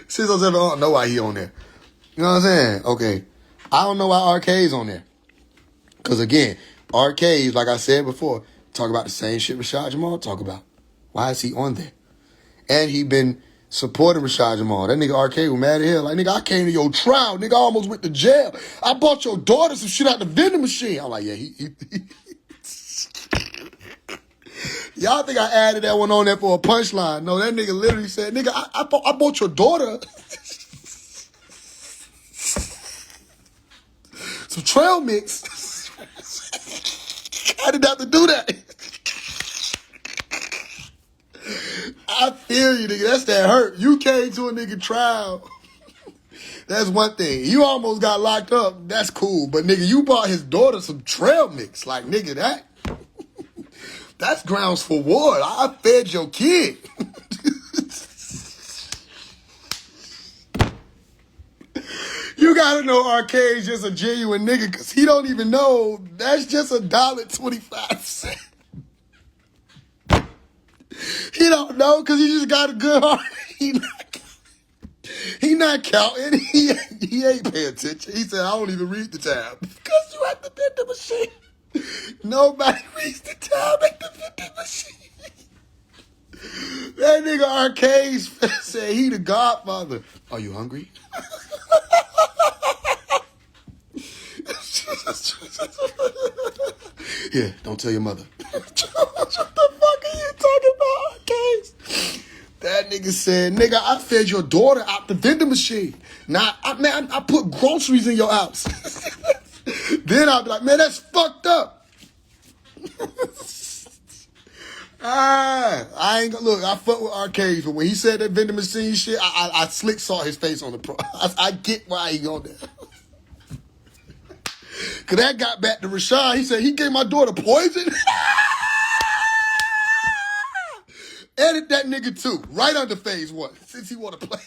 607 Unc know why he on there. You know what I'm saying? Okay. I don't know why Arcade's on there. Because again, Arcade, like I said before, talk about the same shit Rashad Jamal talk about. Why is he on there? And he been supporting Rashad Jamal. That nigga Arcade was mad at hell. Like, nigga, I came to your trial. Nigga, I almost went to jail. I bought your daughter some shit out the vending machine. I'm like, yeah, Y'all think I added that one on there for a punchline. No, that nigga literally said, nigga, I bought your daughter some trail mix. I didn't have to do that. I feel you, nigga. That's that hurt. You came to a nigga trial. That's one thing. You almost got locked up. That's cool. But, nigga, you bought his daughter some trail mix. Like, nigga, that's grounds for war. I fed your kid. You gotta know Arcade's just a genuine nigga because he don't even know that's just $1.25. He don't know because he just got a good heart. He not counting. He ain't paying attention. He said, I don't even read the tab. Because you at the vending machine. Nobody reads the tab at the vending machine. That nigga Arcade said he the godfather. Are you hungry? Here, don't tell your mother. What the fuck are you talking about, Arcade? That nigga said, nigga, I fed your daughter out the vending machine. Now, I put groceries in your house. Then I'll be like, man, that's fucked up. I ain't gonna look. I fuck with Arcade, but when he said that vending machine shit, I slick saw his face on the pro. I get why he on there. Cause that got back to Rashad. He said he gave my daughter poison. Edit that nigga too, right under phase one, since he wanna play.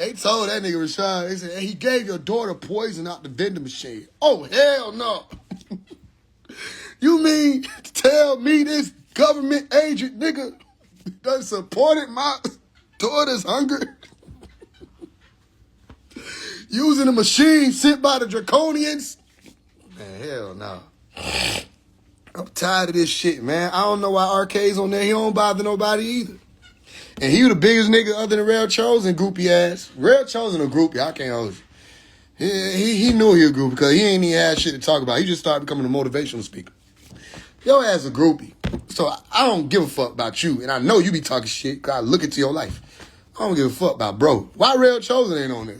They told that nigga Rashad, they said, hey, he gave your daughter poison out the vending machine. Oh, hell no. You mean to tell me this government agent nigga done supported my daughter's hunger? Using a machine sent by the Draconians? Man, hell no. I'm tired of this shit, man. I don't know why RK's on there. He don't bother nobody either. And he was the biggest nigga other than Rel Chosen, groupie ass. Rel Chosen a groupie, I can't hold you. He knew he was a groupie because he ain't even had shit to talk about. He just started becoming a motivational speaker. Your ass a groupie. So I don't give a fuck about you. And I know you be talking shit because I look into your life. I don't give a fuck about bro. Why Rel Chosen ain't on there?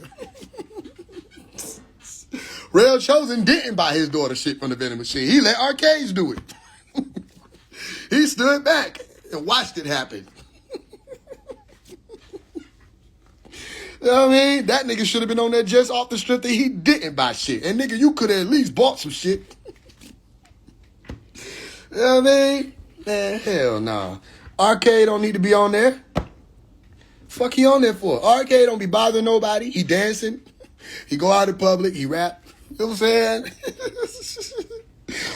Rel Chosen didn't buy his daughter shit from the vending machine. He let Arcades do it. He stood back and watched it happen. You know what I mean? That nigga should have been on there just off the strip that he didn't buy shit. And nigga, you could have at least bought some shit. You know what I mean? Man, hell nah. Arcade don't need to be on there. Fuck he on there for? Arcade don't be bothering nobody. He dancing. He go out in public. He rap. You know what I'm saying?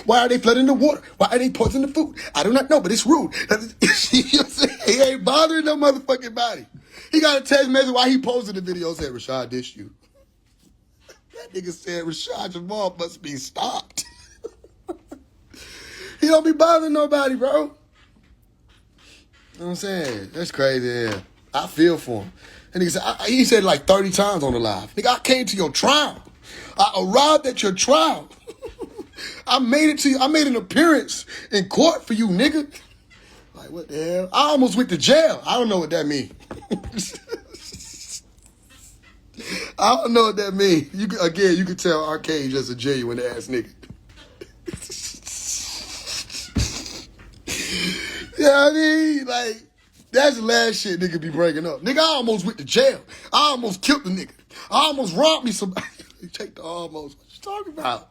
Why are they flooding the water? Why are they poisoning the food? I do not know, but it's rude. You know what I'm saying? He ain't bothering no motherfucking body. He got a text message while he posted the video said, Rashad dissed you. That nigga said Rashad Jamal must be stopped. He don't be bothering nobody, bro. You know what I'm saying? That's crazy. Yeah. I feel for him. And he said like 30 times on the live. Nigga, I came to your trial. I arrived at your trial. I made it to you. I made an appearance in court for you, nigga. Like, what the hell? I almost went to jail. I don't know what that means. I don't know what that means. You can tell Arcade just a genuine ass nigga. You know what I mean? Like, that's the last shit nigga be breaking up. Nigga, I almost went to jail. I almost killed the nigga. I almost robbed me somebody. Take the almost. What you talking about?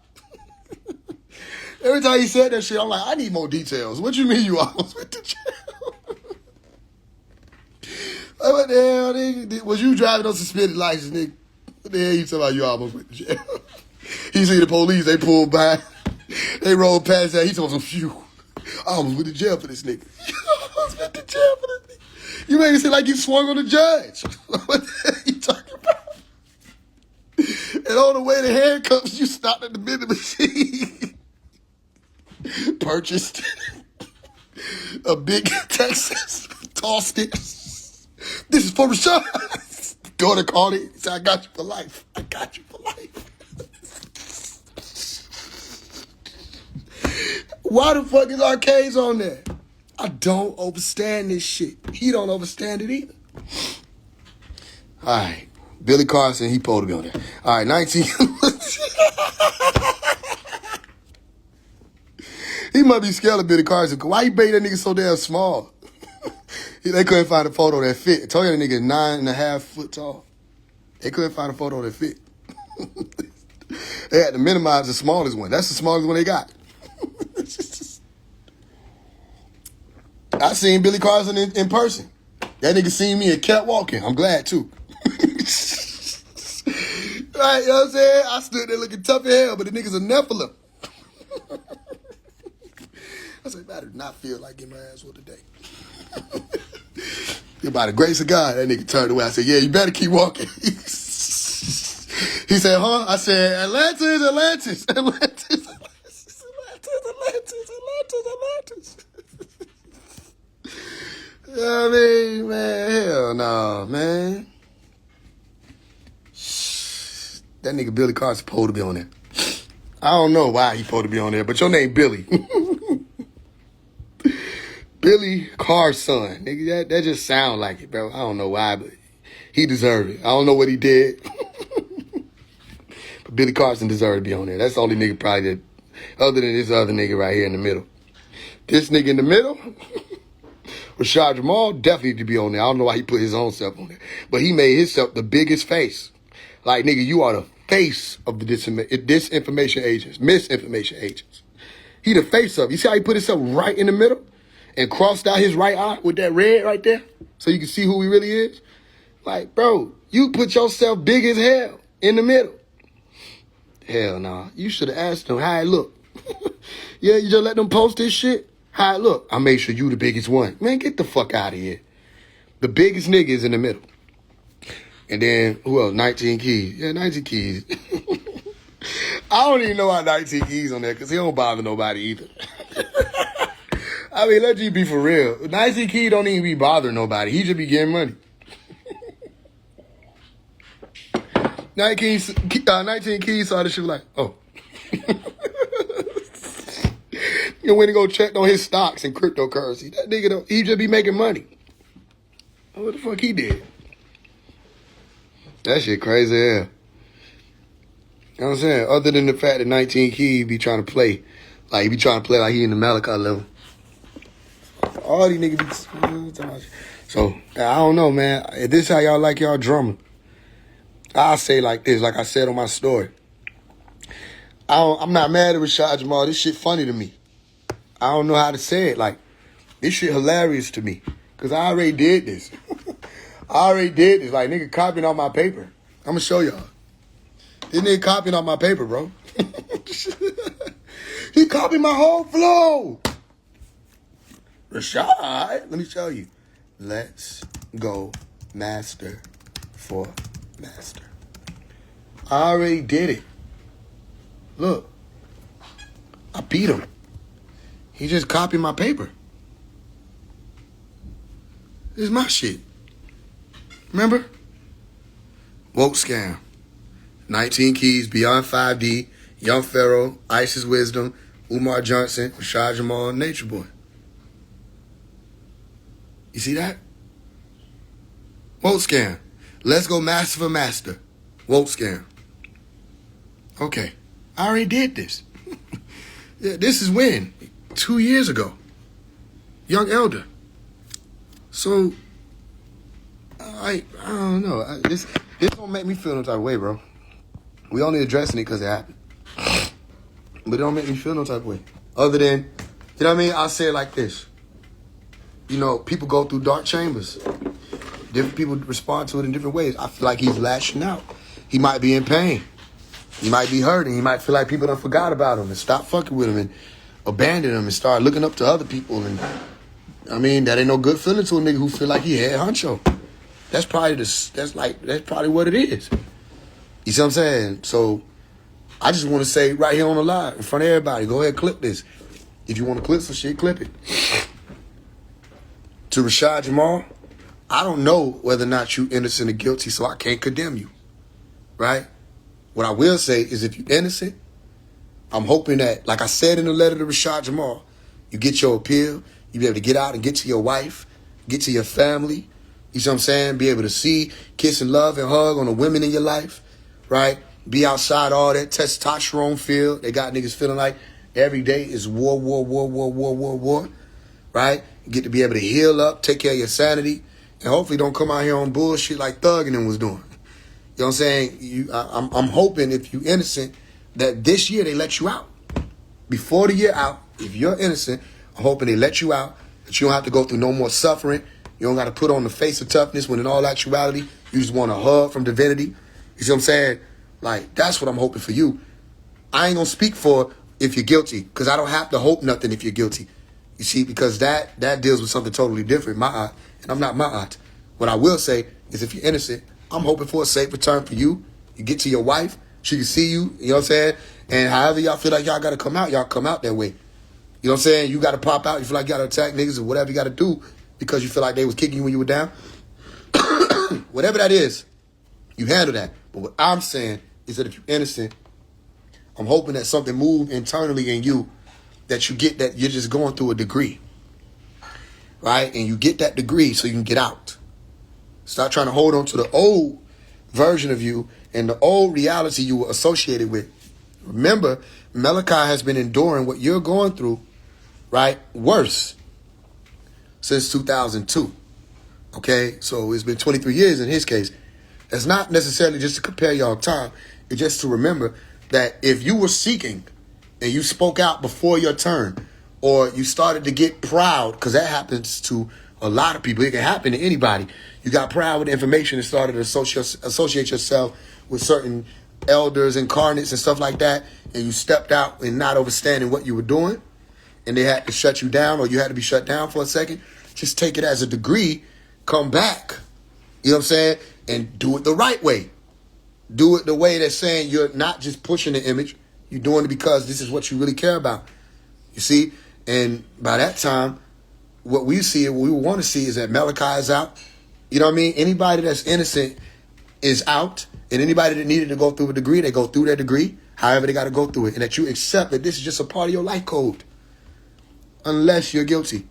Every time he said that shit, I'm like, I need more details. What you mean you almost went to jail? Like, what the hell, nigga? Was you driving on suspended license, nigga? What the hell you talking about you almost went to jail? He see the police, they pulled by. They rolled past that. He told some phew. I almost went to jail for this nigga. I almost went to jail for this nigga. You made it seem like you swung on the judge. What the hell you talking about? And on the way to handcuffs, you stopped at the vending machine. Purchased a big Texas, tossed it. This is for Rashad. Daughter called it. He said, I got you for life. I got you for life. Why the fuck is Arcades on there? I don't understand this shit. He don't understand it either. All right. Billy Carson, he supposed to be on there. All right, 19. He must be scared of Billy Carson. Why he made that nigga so damn small? They couldn't find a photo that fit. I told you that nigga 9.5 foot tall. They couldn't find a photo that fit. They had to minimize the smallest one. That's the smallest one they got. I seen Billy Carson in person. That nigga seen me and kept walking. I'm glad too. Right, you know what I'm saying? I stood there looking tough as hell, but the nigga's a Nephilim. I said, I do not feel like getting my ass whooped today. By the grace of God, that nigga turned away. I said, yeah, you better keep walking. He said, huh? I said, Atlantis, Atlantis, Atlantis, Atlantis, Atlantis, Atlantis, Atlantis. You know what I mean, man? Hell no, man. That nigga Billy Carson supposed to be on there. I don't know why he supposed to be on there, but your name Billy. Billy Carson. Nigga, that just sound like it, bro. I don't know why, but he deserved it. I don't know what he did. But Billy Carson deserved to be on there. That's the only nigga probably that, other than this other nigga right here in the middle. This nigga in the middle, Rashad Jamal, definitely need to be on there. I don't know why he put his own self on there. But he made himself the biggest face. Like, nigga, you are the face of the disinformation agents, misinformation agents. He the face of it. You see how he put himself right in the middle and crossed out his right eye with that red right there so you can see who he really is? Like, bro, you put yourself big as hell in the middle. Hell nah. You should have asked them how it look. Yeah, you just let them post this shit? How it look? I made sure you the biggest one. Man, get the fuck out of here. The biggest nigga is in the middle. And then, who else? 19 Keys. Yeah, 19 Keys. I don't even know how 19 Keys on there because he don't bother nobody either. I mean, let's just be for real. 19 Keys don't even be bothering nobody. He just be getting money. 19 Keys saw this shit like, oh. You went and go check on his stocks and cryptocurrency. That nigga, he just be making money. What the fuck he did? That shit crazy as hell. You know what I'm saying? Other than the fact that 19 Keys be trying to play, like he be trying to play like he in the Malachi level. All these niggas be... So, I don't know, man. If this how y'all like y'all drumming, I'll say like this, like I said on my story. I'm not mad at Rashad Jamal. This shit funny to me. I don't know how to say it. Like, this shit hilarious to me. Because I already did this. Like, nigga copying on my paper. I'm going to show y'all. This nigga copying on my paper, bro. He copied my whole flow. Rashad, let me show you. Let's go master for master. I already did it. Look. I beat him. He just copied my paper. This is my shit. Remember? Woke Scam. 19 Keys, Beyond 5D, Young Pharaoh, Isis Wisdom, Umar Johnson, Rashad Jamal, Nature Boy. You see that? Woke Scam. Let's go master for master. Woke Scam. Okay. I already did this. Yeah, this is when? 2 years ago. Young Elder. So, I don't know. This don't make me feel no type of way, bro. We only addressing it because it happened. But it don't make me feel no type of way. Other than, you know what I mean? I'll say it like this. You know, people go through dark chambers. Different people respond to it in different ways. I feel like he's lashing out. He might be in pain. He might be hurting. He might feel like people done forgot about him and stop fucking with him and abandon him and start looking up to other people. And I mean, that ain't no good feeling to a nigga who feel like he had honcho. That's probably what it is. You see what I'm saying? So I just want to say right here on the live in front of everybody, go ahead, clip this. If you want to clip some shit, clip it. To Rashad Jamal, I don't know whether or not you innocent or guilty, so I can't condemn you. Right? What I will say is if you're innocent, I'm hoping that, like I said in the letter to Rashad Jamal, you get your appeal, you be able to get out and get to your wife, get to your family, you see what I'm saying? Be able to see, kiss and love and hug on the women in your life, right? Be outside all that testosterone field. They got niggas feeling like every day is war, right? You get to be able to heal up, take care of your sanity, and hopefully don't come out here on bullshit like Thug and them was doing. You know what I'm saying? I'm hoping if you innocent that this year they let you out. Before the year out, if you're innocent, I'm hoping they let you out, that you don't have to go through no more suffering. You don't got to put on the face of toughness when in all actuality, you just want a hug from divinity. You see what I'm saying? Like, that's what I'm hoping for you. I ain't going to speak for if you're guilty, because I don't have to hope nothing if you're guilty. You see, because that deals with something totally different, Ma'at, and I'm not Ma'at. What I will say is if you're innocent, I'm hoping for a safe return for you. You get to your wife, she can see you, you know what I'm saying? And however y'all feel like y'all got to come out, y'all come out that way. You know what I'm saying? You got to pop out. You feel like you got to attack niggas or whatever you got to do because you feel like they was kicking you when you were down. Whatever that is, you handle that. But what I'm saying is that if you're innocent, I'm hoping that something moved internally in you that you get that you're just going through a degree. Right? And you get that degree so you can get out. Stop trying to hold on to the old version of you and the old reality you were associated with. Remember, Malachi has been enduring what you're going through, right? Worse since 2002. Okay? So it's been 23 years in his case. That's not necessarily just to compare y'all time. It's just to remember that if you were seeking and you spoke out before your turn, or you started to get proud, because that happens to A lot of people. It can happen to anybody. You got proud with the information and started to associate yourself with certain elders, incarnates, and stuff like that, and you stepped out and not understanding what you were doing, and they had to shut you down, or you had to be shut down for a second. Just take it as a degree, come back. You know what I'm saying? And do it the right way. Do it the way that's saying you're not just pushing the image. You're doing it because this is what you really care about. You see? And by that time, what we see, what we want to see is that Malachi is out. You know what I mean? Anybody that's innocent is out. And anybody that needed to go through a degree, they go through their degree. However, they got to go through it. And that you accept that this is just a part of your life code. Unless you're guilty.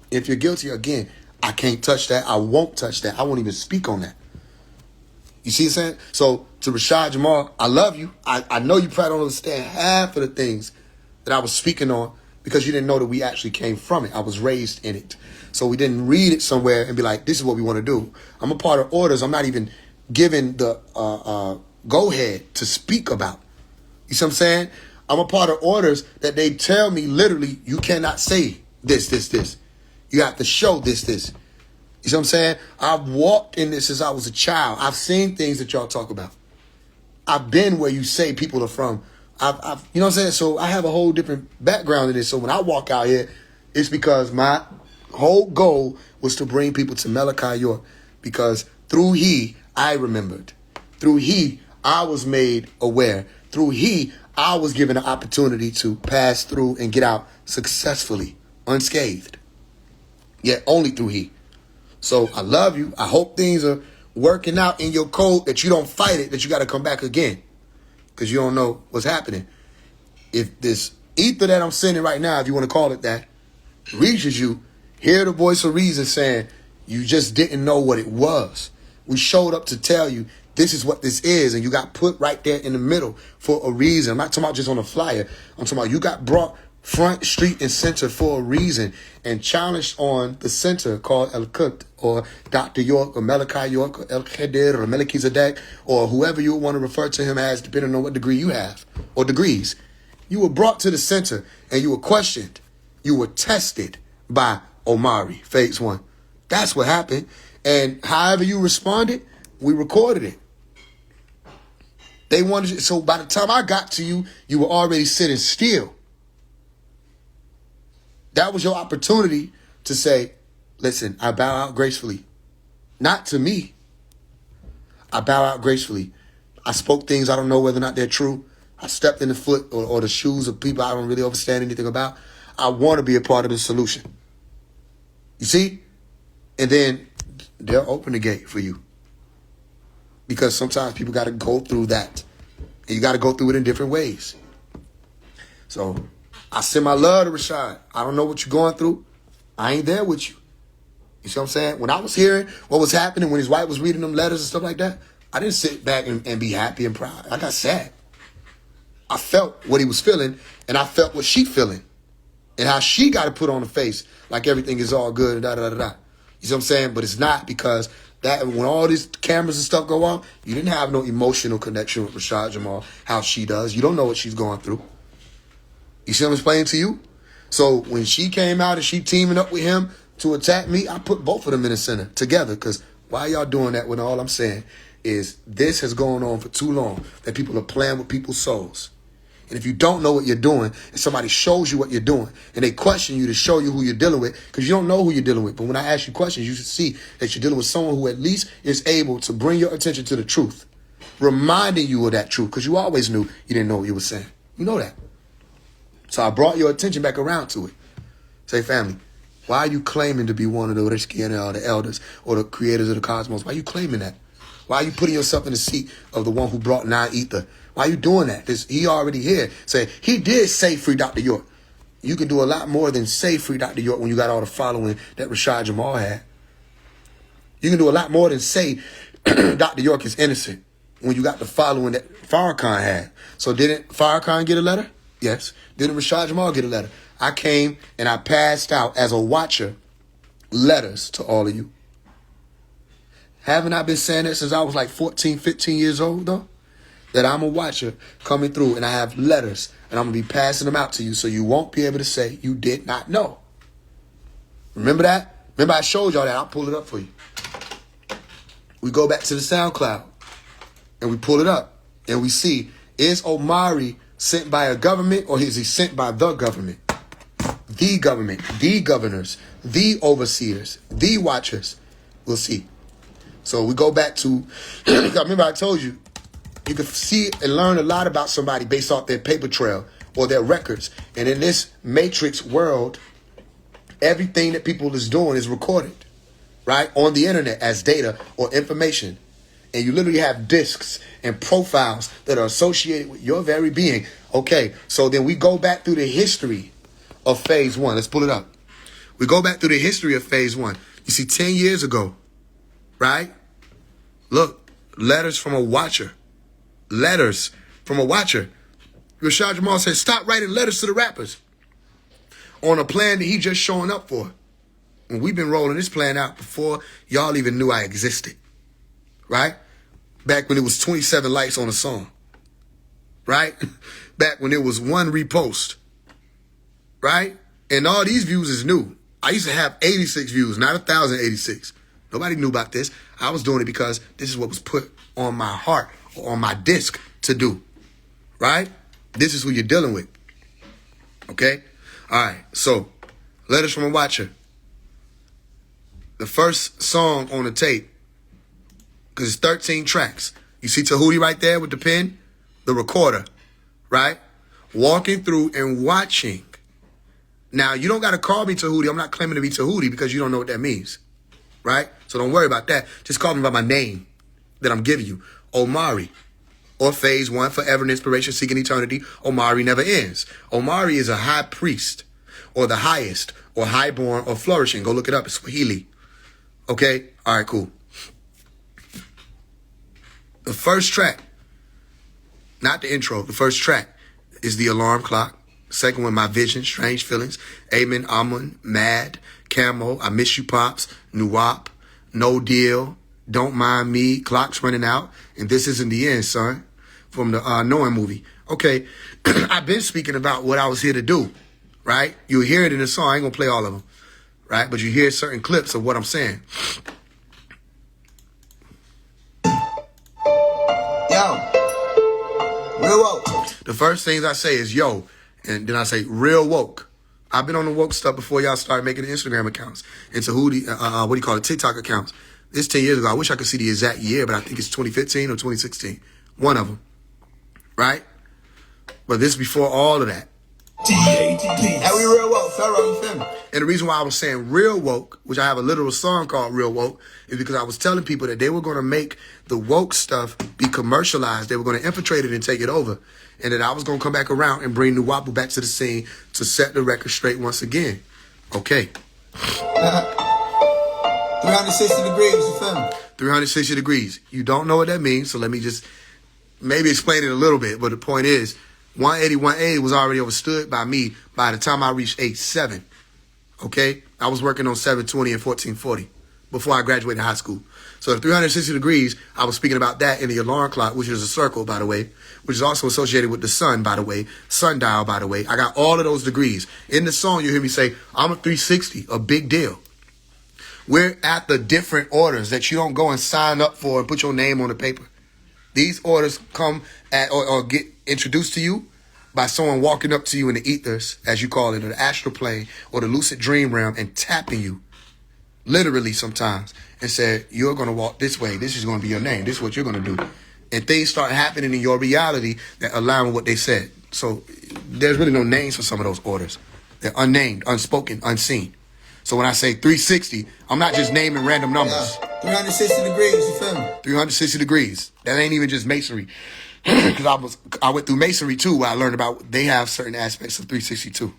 If you're guilty, again, I can't touch that. I won't touch that. I won't even speak on that. You see what I'm saying? So to Rashad Jamal, I love you. I know you probably don't understand half of the things that I was speaking on because you didn't know that we actually came from it. I was raised in it. So we didn't read it somewhere and be like, this is what we want to do. I'm a part of orders. I'm not even given the go-ahead to speak about. You see what I'm saying? I'm a part of orders that they tell me literally, you cannot say this. You have to show this. You see what I'm saying? I've walked in this since I was a child. I've seen things that y'all talk about. I've been where you say people are from. I've you know what I'm saying? So I have a whole different background in this. So when I walk out here, it's because my whole goal was to bring people to Malachi York. Because through he, I remembered. Through he, I was made aware. Through he, I was given an opportunity to pass through and get out successfully, unscathed. Yet only through he. So I love you. I hope things are working out in your code, that you don't fight it, that you got to come back again. Because you don't know what's happening. If this ether that I'm sending right now, if you want to call it that, reaches you, hear the voice of reason saying, you just didn't know what it was. We showed up to tell you this is what this is, and you got put right there in the middle for a reason. I'm not talking about just on a flyer. I'm talking about you got brought front, street, and center for a reason and challenged on the center called El Kut or Dr. York or Malachi York or El Khadir or Melchizedek or whoever you want to refer to him as, depending on what degree you have or degrees. You were brought to the center and you were questioned. You were tested by Omari, Phase 1. That's what happened. And however you responded, we recorded it. They wanted you, so by the time I got to you, you were already sitting still. That was your opportunity to say, listen, I bow out gracefully. Not to me. I bow out gracefully. I spoke things I don't know whether or not they're true. I stepped in the foot or the shoes of people I don't really understand anything about. I want to be a part of the solution. You see? And then they'll open the gate for you. Because sometimes people got to go through that. And you got to go through it in different ways. So I send my love to Rashad. I don't know what you're going through. I ain't there with you. You see what I'm saying? When I was hearing what was happening, when his wife was reading them letters and stuff like that, I didn't sit back and be happy and proud. I got sad. I felt what he was feeling, and I felt what she feeling. And how she got to put on a face like everything is all good and da-da-da-da. You see what I'm saying? But it's not, because that when all these cameras and stuff go on, you didn't have no emotional connection with Rashad Jamal, how she does. You don't know what she's going through. You see what I'm explaining to you? So when she came out and she teaming up with him to attack me, I put both of them in the center together. Because why y'all doing that when all I'm saying is this has gone on for too long, that people are playing with people's souls. And if you don't know what you're doing, and somebody shows you what you're doing, and they question you to show you who you're dealing with, because you don't know who you're dealing with. But when I ask you questions, you should see that you're dealing with someone who at least is able to bring your attention to the truth, reminding you of that truth, because you always knew you didn't know what you were saying. You know that. So I brought your attention back around to it. Say, family, why are you claiming to be one of the Rishkiana or the elders or the creators of the cosmos? Why are you claiming that? Why are you putting yourself in the seat of the one who brought non-ether? Why are you doing that? He already here. Say, he did say free Dr. York. You can do a lot more than say free Dr. York when you got all the following that Rashad Jamal had. You can do a lot more than say Dr. York is innocent when you got the following that Farrakhan had. So didn't Farrakhan get a letter? Yes. Didn't Rashad Jamal get a letter? I came and I passed out as a watcher letters to all of you. Haven't I been saying that since I was like 14, 15 years old, though? That I'm a watcher coming through and I have letters and I'm going to be passing them out to you so you won't be able to say you did not know. Remember that? Remember I showed y'all that. I'll pull it up for you. We go back to the SoundCloud and we pull it up and we see, is Omari sent by a government or is he sent by the government? The government, the governors, the overseers, the watchers. We'll see. So we go back to, remember I told you, you can see and learn a lot about somebody based off their paper trail or their records. And in this matrix world, everything that people is doing is recorded, right? On the internet as data or information. And you literally have discs and profiles that are associated with your very being. Okay, so then we go back through the history of phase one. Let's pull it up. We go back through the history of phase one. You see, 10 years ago, right? Look, letters from a watcher. Letters from a watcher. Rashad Jamal said, stop writing letters to the rappers on a plan that he just showing up for. And we've been rolling this plan out before y'all even knew I existed. Right? Back when it was 27 likes on a song. Right? Back when it was one repost. Right? And all these views is new. I used to have 86 views, not 1,086. Nobody knew about this. I was doing it because this is what was put on my heart or on my disc to do. Right? This is who you're dealing with. Okay? All right. So, letters from a watcher. The first song on the tape, because it's 13 tracks. You see Tahuti right there with the pen? The recorder, right? Walking through and watching. Now, you don't got to call me Tahuti. I'm not claiming to be Tahuti because you don't know what that means, right? So don't worry about that. Just call me by my name that I'm giving you. Omari. Or phase one, forever and inspiration, seeking eternity. Omari never ends. Omari is a high priest or the highest or highborn or flourishing. Go look it up. It's Swahili. Okay? All right, cool. The first track, not the intro, the first track is The Alarm Clock. Second one, My Vision, Strange Feelings. Amen, Amun, Mad, Camo, I Miss You Pops, Nuwap, No Deal, Don't Mind Me, Clock's Running Out, and This Isn't the End, son, from the Knowing movie. Okay, I've been speaking about what I was here to do, right? You'll hear it in the song. I ain't going to play all of them, right? But you hear certain clips of what I'm saying. Yo, real woke. The first things I say is, yo, and then I say, real woke. I've been on the woke stuff before y'all started making Instagram accounts. And Tahuti, TikTok accounts. This 10 years ago. I wish I could see the exact year, but I think it's 2015 or 2016. One of them. Right? But this is before all of that. And we real woke, Pharaoh, you feel me? And the reason why I was saying real woke, which I have a literal song called Real Woke, is because I was telling people that they were going to make the woke stuff be commercialized. They were going to infiltrate it and take it over. And that I was going to come back around and bring Nuwapu back to the scene to set the record straight once again. Okay. 360 degrees, you feel me? 360 degrees. You don't know what that means, so let me just maybe explain it a little bit. But the point is, 180 was already understood by me by the time I reached age 7. Okay? I was working on 720 and 1440 before I graduated high school. So the 360 degrees, I was speaking about that in the alarm clock, which is a circle, by the way, which is also associated with the sun, by the way, sundial, by the way. I got all of those degrees. In the song, you hear me say, I'm a 360, a big deal. We're at the different orders that you don't go and sign up for and put your name on the paper. These orders come at or get introduced to you by someone walking up to you in the ethers, as you call it, or the astral plane, or the lucid dream realm, and tapping you, literally sometimes, and say, you're going to walk this way. This is going to be your name. This is what you're going to do. And things start happening in your reality that align with what they said. So there's really no names for some of those orders. They're unnamed, unspoken, unseen. So when I say 360, I'm not just naming random numbers. Yeah, 360 degrees, you feel me? 360 degrees. That ain't even just masonry. Because I went through masonry too, where I learned about they have certain aspects of 362.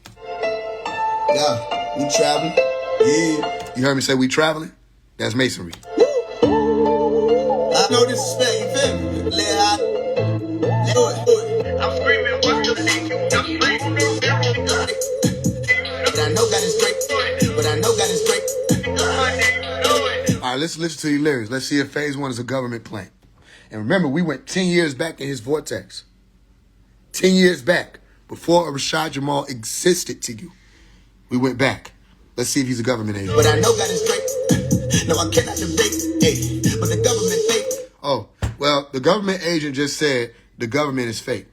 Yeah, we traveling. Yeah. You heard me say we traveling? That's masonry. I know disrespect, you feel me? Lay it out. Do it. I'm screaming, what's the name? I'm screaming, But I know God is great. All right, let's listen to the lyrics. Let's see if phase one is a government plan. And remember, we went 10 years back in his vortex. 10 years back, before Rashad Jamal existed to you. We went back. Let's see if he's a government agent. But I know God is straight. No, I cannot debate. Hey, but the government fake. Oh, well, the government agent just said the government is fake.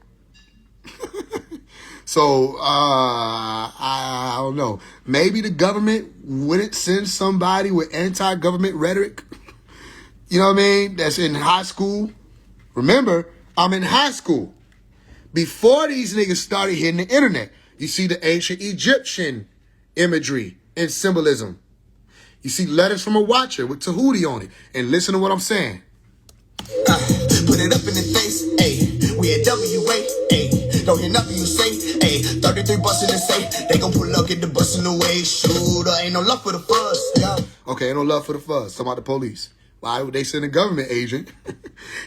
So, I don't know. Maybe the government wouldn't send somebody with anti-government rhetoric. You know what I mean? That's in high school. Remember, I'm in high school. Before these niggas started hitting the internet, you see the ancient Egyptian imagery and symbolism. You see letters from a watcher with Tahuti on it. And listen to what I'm saying. Put it up in the face, ayy. We at WA, ayy. Don't hear nothing you say, ayy. 33 bustin' and say, they gon' pull up, get the bustin' away. Shooter, ain't no love for the fuzz, yeah. Okay, ain't no love for the fuzz. Talking about the police. Why would they send a government agent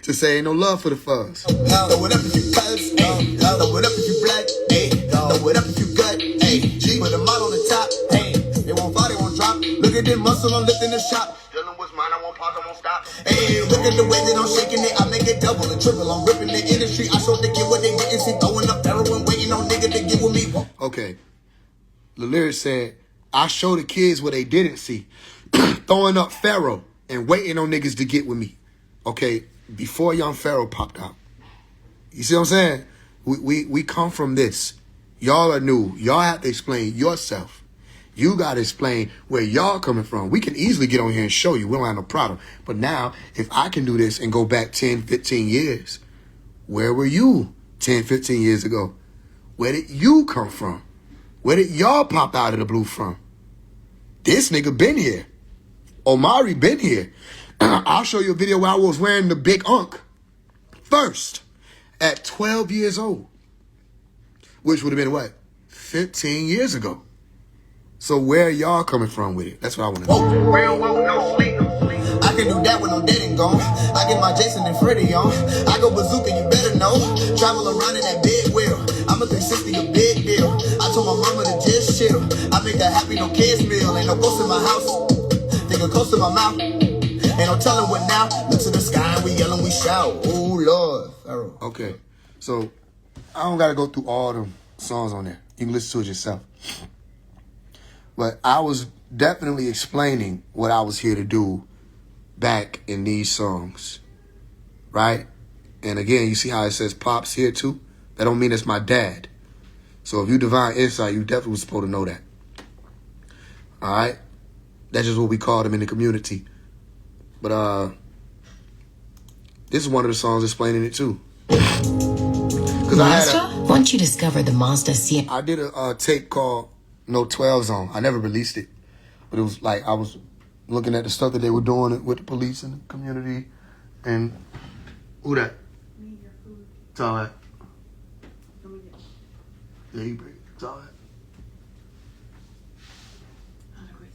to say ain't no love for the fuzz? Throw it up if you cuss, ayy. Throw it up if you black, ayy. Throw it up if you gut, ayy. Put a model on the top, ayy. They won't fall, they won't drop. Look at them muscle, I'm lifting the shop. Dealing with mine, I won't pause, I won't stop. Hey, look at the way that I'm shaking it. I make it double and triple. I'm ripping the industry. I show the kid what they didn't see. Throwing up heroin, waiting on nigga to get with me. Okay. The lyrics said, I show the kids what they didn't see. Throwing up Pharaoh and waiting on niggas to get with me. Okay, before Young Pharaoh popped out. You see what I'm saying? We come from this. Y'all are new. Y'all have to explain yourself. You got to explain where y'all coming from. We can easily get on here and show you. We don't have no problem. But now, if I can do this and go back 10, 15 years, where were you 10, 15 years ago? Where did you come from? Where did y'all pop out of the blue from? This nigga been here. Omari been here. I'll show you a video where I was wearing the big unk first at 12 years old, which would have been what? 15 years ago. So where y'all coming from with it? That's what I want to know. Real woke, no sleep. I can do that when I'm dead and gone. I get my Jason and Freddy on. I go bazooka, you better know. Travel around in that big wheel. I'm a 360, a big deal. I told my mama to just chill. I make her happy, no kids meal. Ain't no ghost in my house. Think close to my mouth. Ain't no telling what now. Look to the sky and we yell and we shout. Oh, Lord. Pharaoh. Okay, so I don't got to go through all the songs on there. You can listen to it yourself. But I was definitely explaining what I was here to do back in these songs, right? And again, you see how it says Pops here too? That don't mean it's my dad. So if you divine insight, you definitely was supposed to know that. All right? That's just what we called him in the community. But this is one of the songs explaining it too. Once you discover the Mazda CX, I did a tape called No 12 Zone. I never released it. But it was like I was looking at the stuff that they were doing with the police and the community. And who that? It's all right. Yeah, you bring it. It's all right.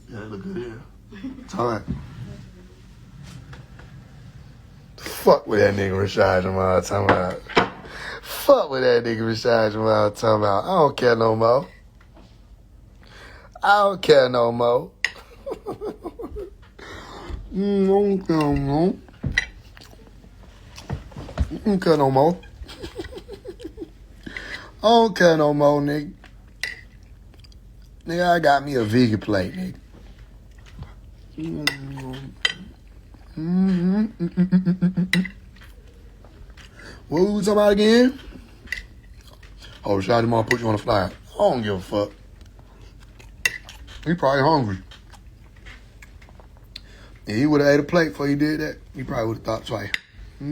Yeah, that look good here. It's all right. Fuck with that nigga Rashad Jamal talking about. Fuck with that nigga Rashad Jamal talking about. I don't care no more. I don't care no more. I don't care no more. I don't care no more. I don't care no more, nigga. Nigga, I got me a vegan plate, nigga. What we talking about again? Oh, Rashad Jamal put you on the flyer. I don't give a fuck. He probably hungry. If he would have ate a plate before he did that, he probably would have thought twice. I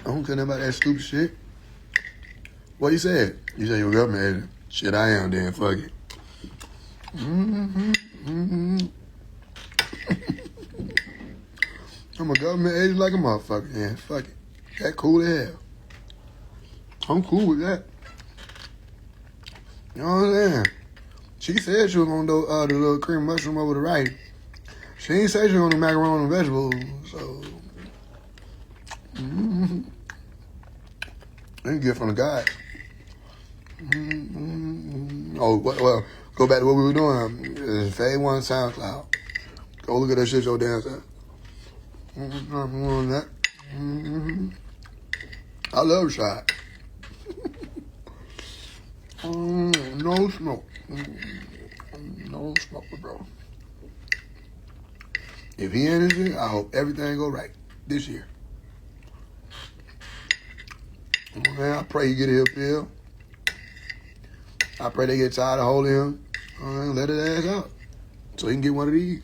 don't care nothing about that stupid shit. What you said? You said you were government agent. Shit, I am then. Fuck it. I'm a government agent like a motherfucker. Yeah, fuck it. That cool as hell. I'm cool with that. You know what I'm saying? She said she was gonna do the little cream mushroom over the right. She ain't say she was gonna do macaroni and vegetables, so they get from the guy. Oh, well, go back to what we were doing. Fade One SoundCloud. Go look at that shit your damn self. I love Rashad. No smoke. No smoke, bro. If he in this, I hope everything go right this year. Man, I pray he get his pill. I pray they get tired of holding him. Let his ass out so he can get one of these.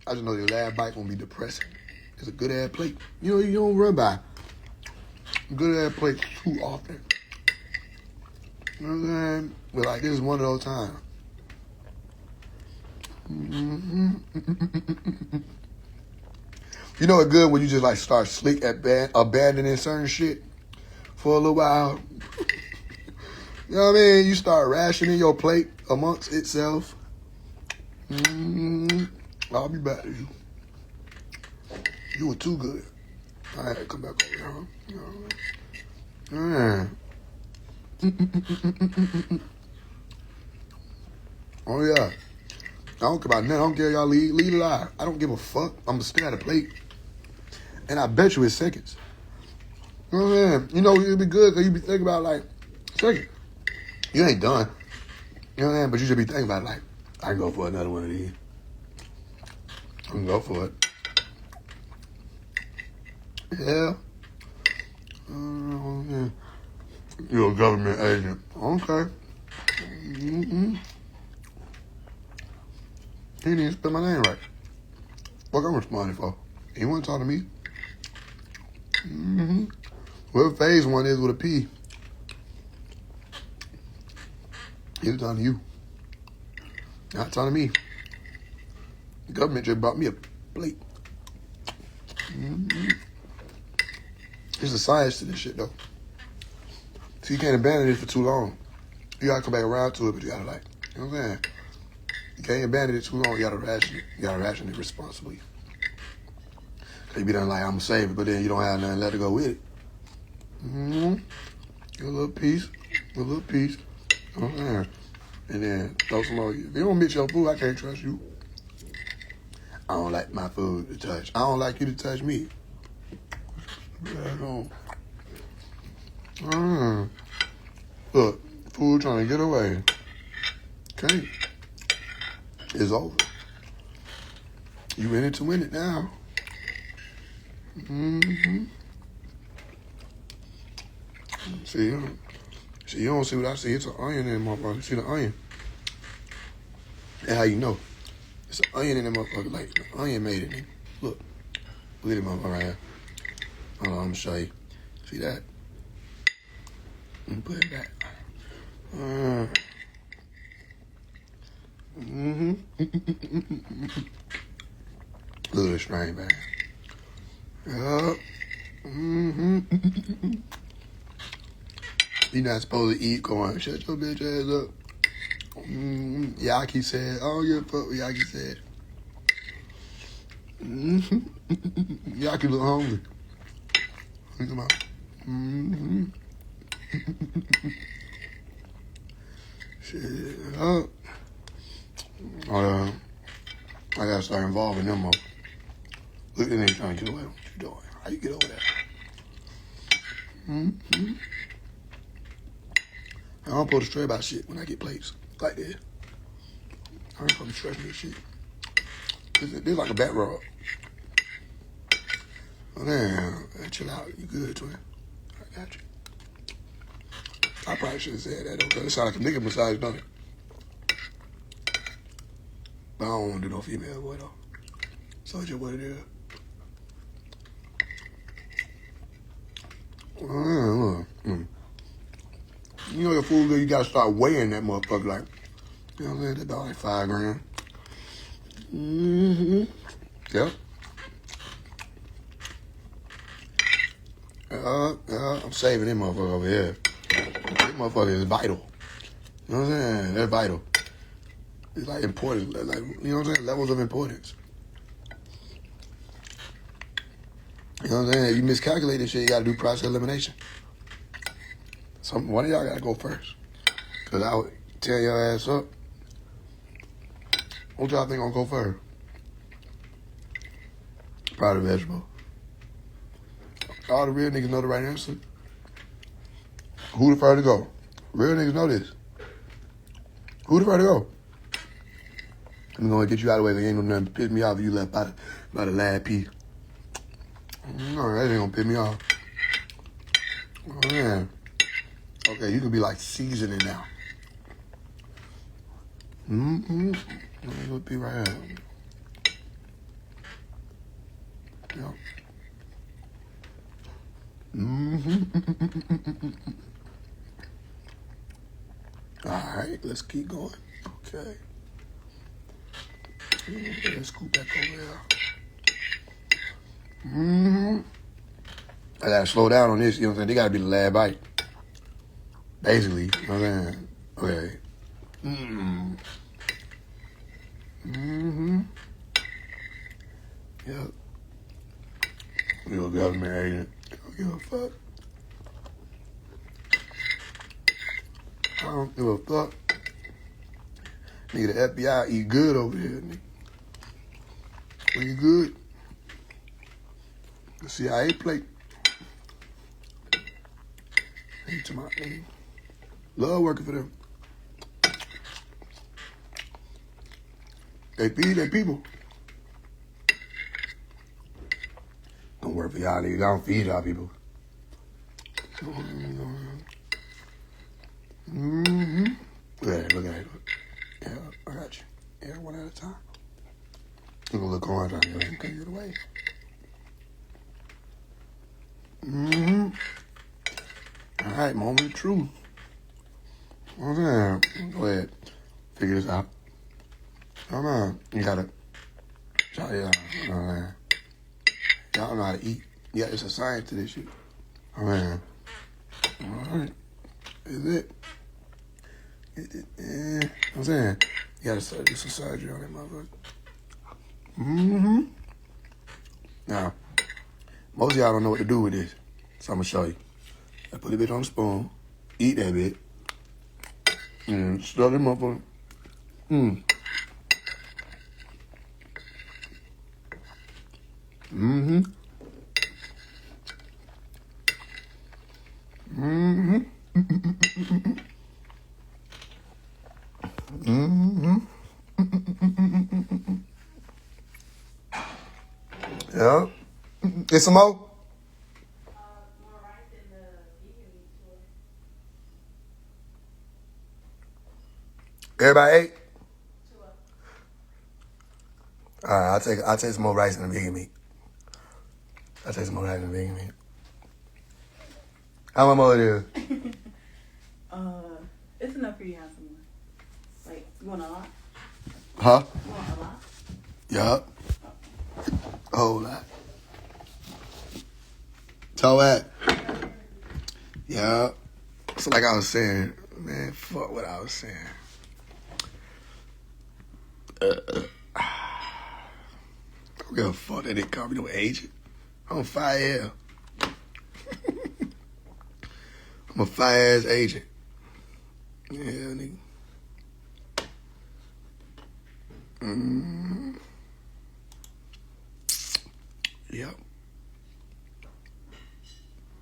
I just know your last bite gonna be depressing. It's a good ass plate. You know, you don't run by good ass plates too often. You know what I'm saying? But like, this is one of those times. You know it's good when you just like start slick at abandoning certain shit for a little while. You know what I mean? You start rationing your plate amongst itself. I'll be back to you. You were too good. I had to come back over here, huh? You know Oh, yeah. I don't care about nothing. I don't care y'all lead alive. I don't give a fuck. I'm going to stay at a plate. And I bet you it's seconds. You know what I'm saying? You know, it'd be good because you be thinking about, like, seconds. You ain't done. You know what I'm saying? But you should be thinking about, like, I can go for another one of these. I can go for it. Yeah. You're a government agent. Okay. He didn't spell my name right. What I'm responding for? He wasn't talking to me. Whoever phase one is with a P. He was talking to you. Not talking to me. The government just brought me a plate. There's a science to this shit, though. So you can't abandon it for too long. You gotta come back around to it, but you gotta like, you know what I'm saying? You can't abandon it too long. You gotta ration it. You gotta ration it responsibly. Cause you be done like, I'm gonna save it, but then you don't have nothing left to go with it. Get a little piece. A little piece. You know what I'm saying? And then throw some more. If you don't mix your food, I can't trust you. I don't like my food to touch. I don't like you to touch me. Look, food trying to get away. Can't. It's over. You in it to win it now. See, you don't see what I see. It's an onion in there, motherfucker. You see the onion? That's how you know. It's an onion in there, motherfucker. Like, the onion made it. Look. Look at it, motherfucker, right here. Hold on, I'm gonna show you. See that? Let me put it back. Look at this strain, man. Yup. You're not supposed to eat corn. Shut your bitch ass up. Yaki said, I don't give a fuck what Yaki said. Yaki look hungry. Look at him. Shit up. I gotta start involving them more. Look at them trying to get away. What you doing? How you get over that? I don't supposed to stress about shit when I get plates like this. I ain't supposed to stress this shit. This like a back rub. Oh, damn. Chill out. You good, twin? I got you. I probably should have said that, though, because it sounds like a nigga massage, don't it? But I don't want to do no female boy, though. So it's just what it is. You know your food good, you gotta start weighing that motherfucker like, you know what I'm saying? That about like 5 grams. Yep. I'm saving this motherfucker over here. This motherfucker is vital. You know what I'm saying? They're vital. It's like important, like, you know what I'm saying? Levels of importance. You know what I'm saying? If you miscalculate this shit, you gotta do process elimination. One of y'all gotta go first. Cause I would tear your ass up. What y'all think gonna go first? Probably vegetable. All the real niggas know the right answer. Who the first to go? Real niggas know this. Who the first to go? I'm gonna get you out of the way. There ain't no nothing to piss me off if you left by the last piece. No, that ain't gonna piss me off. Oh, man. Okay, you can be like seasoning now. Mm-hmm. It'll be right here. Yep. Mm-hmm. All right, let's keep going. Okay. Let's scoot back over there. Mm-hmm. I gotta slow down on this, you know what I'm saying? They gotta be the last bite. Basically, you know what I'm saying? Okay. Mm-hmm. Mm-hmm. Yep. You're a government agent. Don't give a fuck. I don't give a fuck. Nigga, the FBI eat good over here, nigga. When you good, the CIA plate. Ain't to my nigga. Love working for them. They feed their people. Don't work for y'all niggas. I don't feed y'all people. Mm-hmm. Look at it. Yeah, I got you. Yeah, one at a time. Look a little orange on you. Can't get away. Mm-hmm. All right, moment of truth. What's that? Go ahead. Figure this out. Come on. You gotta. Y'all know how to eat. Yeah, it's a science to this shit. Oh, man. All right. Is it? Yeah. I'm saying, you gotta do some surgery on that motherfucker. Mm-hmm. Now, most of y'all don't know what to do with this, so I'm gonna show you. I put a bit on the spoon, eat that bit, and stuff them up on. Mm-hmm. Mm-hmm. Mm-hmm. Yeah. Get some more? More rice than the vegan meat tour. Everybody ate? Tour. All right, I'll take some more rice and the vegan meat. I'll take some more rice and the vegan meat. How much more it is? It's enough for you to have some more. Like, you want a lot? Huh? You want a lot? Yup. A whole lot. So what? Yup. So like I was saying, man, fuck what I was saying. I don't give a fuck that they call me no agent. I'm a fire. I'm a fire-ass agent. Yeah, nigga. Mm-hmm. Yep.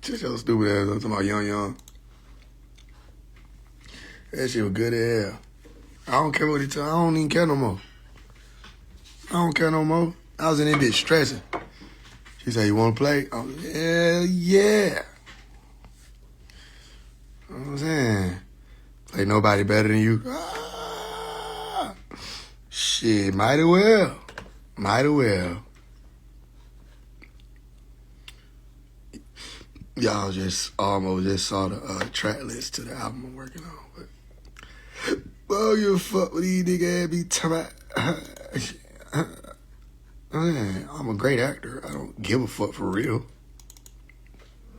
Just your stupid ass. I'm talking about young. That shit was good as hell. I don't care what he tell. I don't even care no more. I don't care no more. I was in that bitch stressing. She said, "You want to play?" I was like, "Hell yeah." You know what I'm saying? Play nobody better than you. Ah, shit, mighty well. Y'all just almost just saw the track list to the album I'm working on. But well, you fuck with these niggas be talking about. Man, I'm a great actor. I don't give a fuck for real.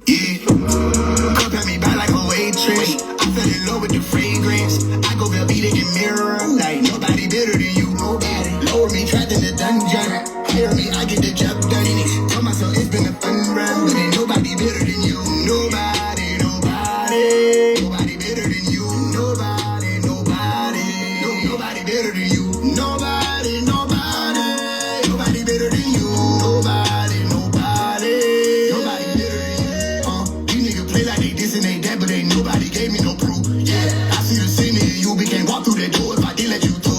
Yeah, cup at me back like a waitress. I fell in love with the fragrance. I go Velveeta in mirror. Like nobody better than you. Nobody. Lower me trapped in the dungeon. Hire me, I get the job done. Tell myself it's been a fun run, but ain't nobody better than you. Nobody better than you. Nobody better than you. Nobody better than you. Nobody better than you. they this and they that, but ain't nobody gave me no proof. Yeah, I see the sin in you, but can't walk through that door if I did let you through.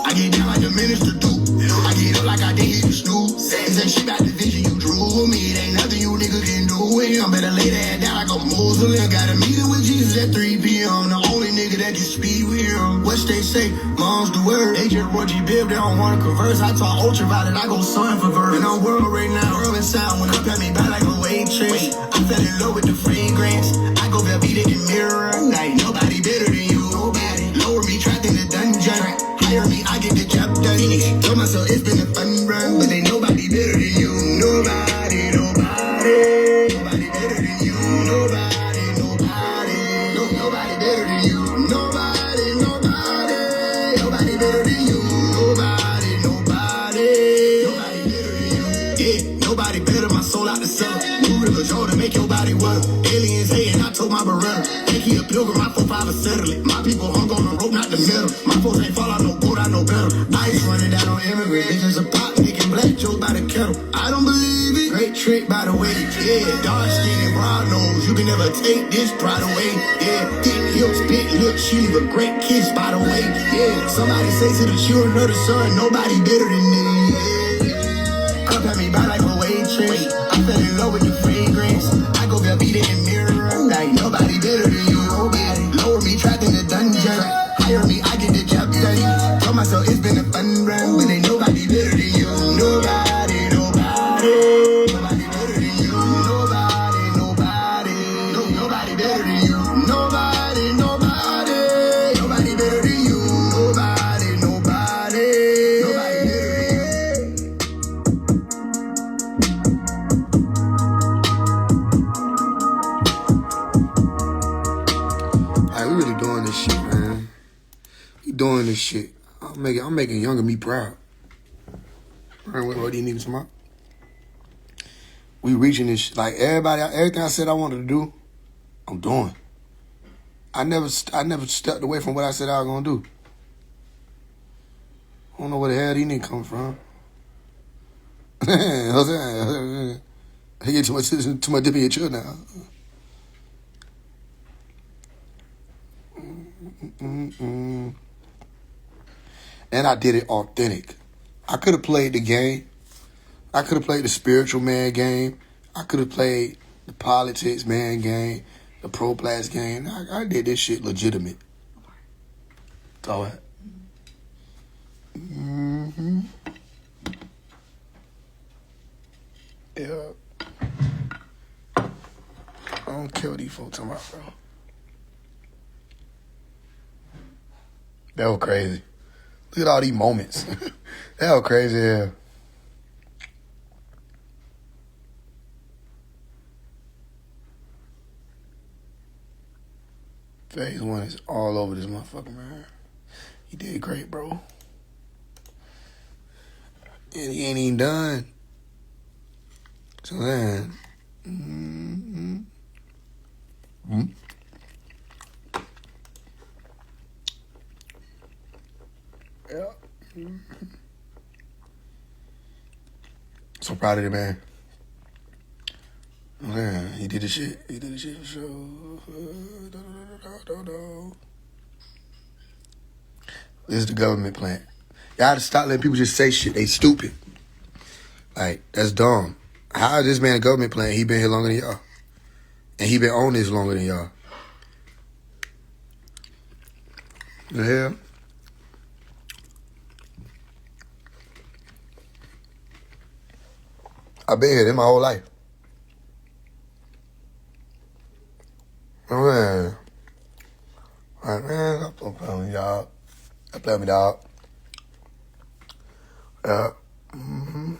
I get down like the minister do. I get up like I did hit the snooze. This ain't shit about the vision you drew with me. It ain't nothing you niggas can do with him. Better lay that down like a Muslim. Got a meeting with Jesus at 3 p.m. The only nigga that can speak with him. What they say, mom's the word. They just Roger Bibb, they don't wanna converse. I talk ultra about it, I go son for verse. And I'm world right now, urban sound. When up at me back like a waitress. I fell in love with the fragrance. I go beat it in mirror. Like nobody better than you. Nobody. Lower me, trapped in the dungeon. Hire me, I get the job done. Told myself it's been a fun run, but ain't nobody better than you. Nobody, nobody. Nobody better than you. Nobody, nobody. No, nobody better than you. Nobody, nobody. Nobody better than you. Nobody, nobody. Nobody better than you. Yeah, nobody better. My soul out the cellar. New River Jordan, make your body work. Aliens hating, I told my Beretta. Think he a pilgrim, my 4-5 a settle it. My people hung on the rope, not the middle. My folks ain't fall out no boat, I know better. Ice running down on immigrants. Bitches a pop, making black jokes by the kettle. I don't believe it. Great trick by the way. Yeah, dark skin and broad nose. You can never take this pride away. Yeah, thick hips, big lips. She leave a great kiss by the way. Yeah, somebody say to the children of the sun, nobody better than me. Yeah. Cup at me by like a waitress. I fell in love with the fragrance. I go beat it in mirror. Like nobody better than you. Nobody. Lower me, trapped in the dungeon. Hire me, I get the job done. Told myself it's been a fun run, but ain't nobody better than you. Nobody, nobody. Nobody better than you. Nobody, nobody. No, nobody better than you. Nobody, nobody. Nobody better than you. Nobody, nobody. Nobody better than you. Like, we really doing this shit, man. We doing this shit. I'm making younger me proud. What do you need to come out? We reaching this shit. Like everything I said I wanted to do, I'm doing. I never stepped away from what I said I was gonna do. I don't know where the hell these niggas come from. I get too much dip in your chill now. And I did it authentic. I could have played the game. I could have played the spiritual man game. I could have played the politics man game, the pro-blast game. I did this shit legitimate. That's all that. Mm-hmm. Yeah. I don't care what these folks talking about, bro. That was crazy. Look at all these moments. That was crazy, yeah. Phase 1 is all over this motherfucker, man. He did great, bro. And he ain't even done. So then, yeah. So proud of the man. Man, he did the shit. He did the shit for sure. This is the government plan. Y'all gotta stop letting people just say shit. They stupid. Like, that's dumb. How is this man a government plan? He been here longer than y'all. And he been on this longer than y'all. The hell? I've been here my whole life. Oh, man. All right, man. Don't play with me, dog. Don't play with me, dog. Yeah. Mm-hmm.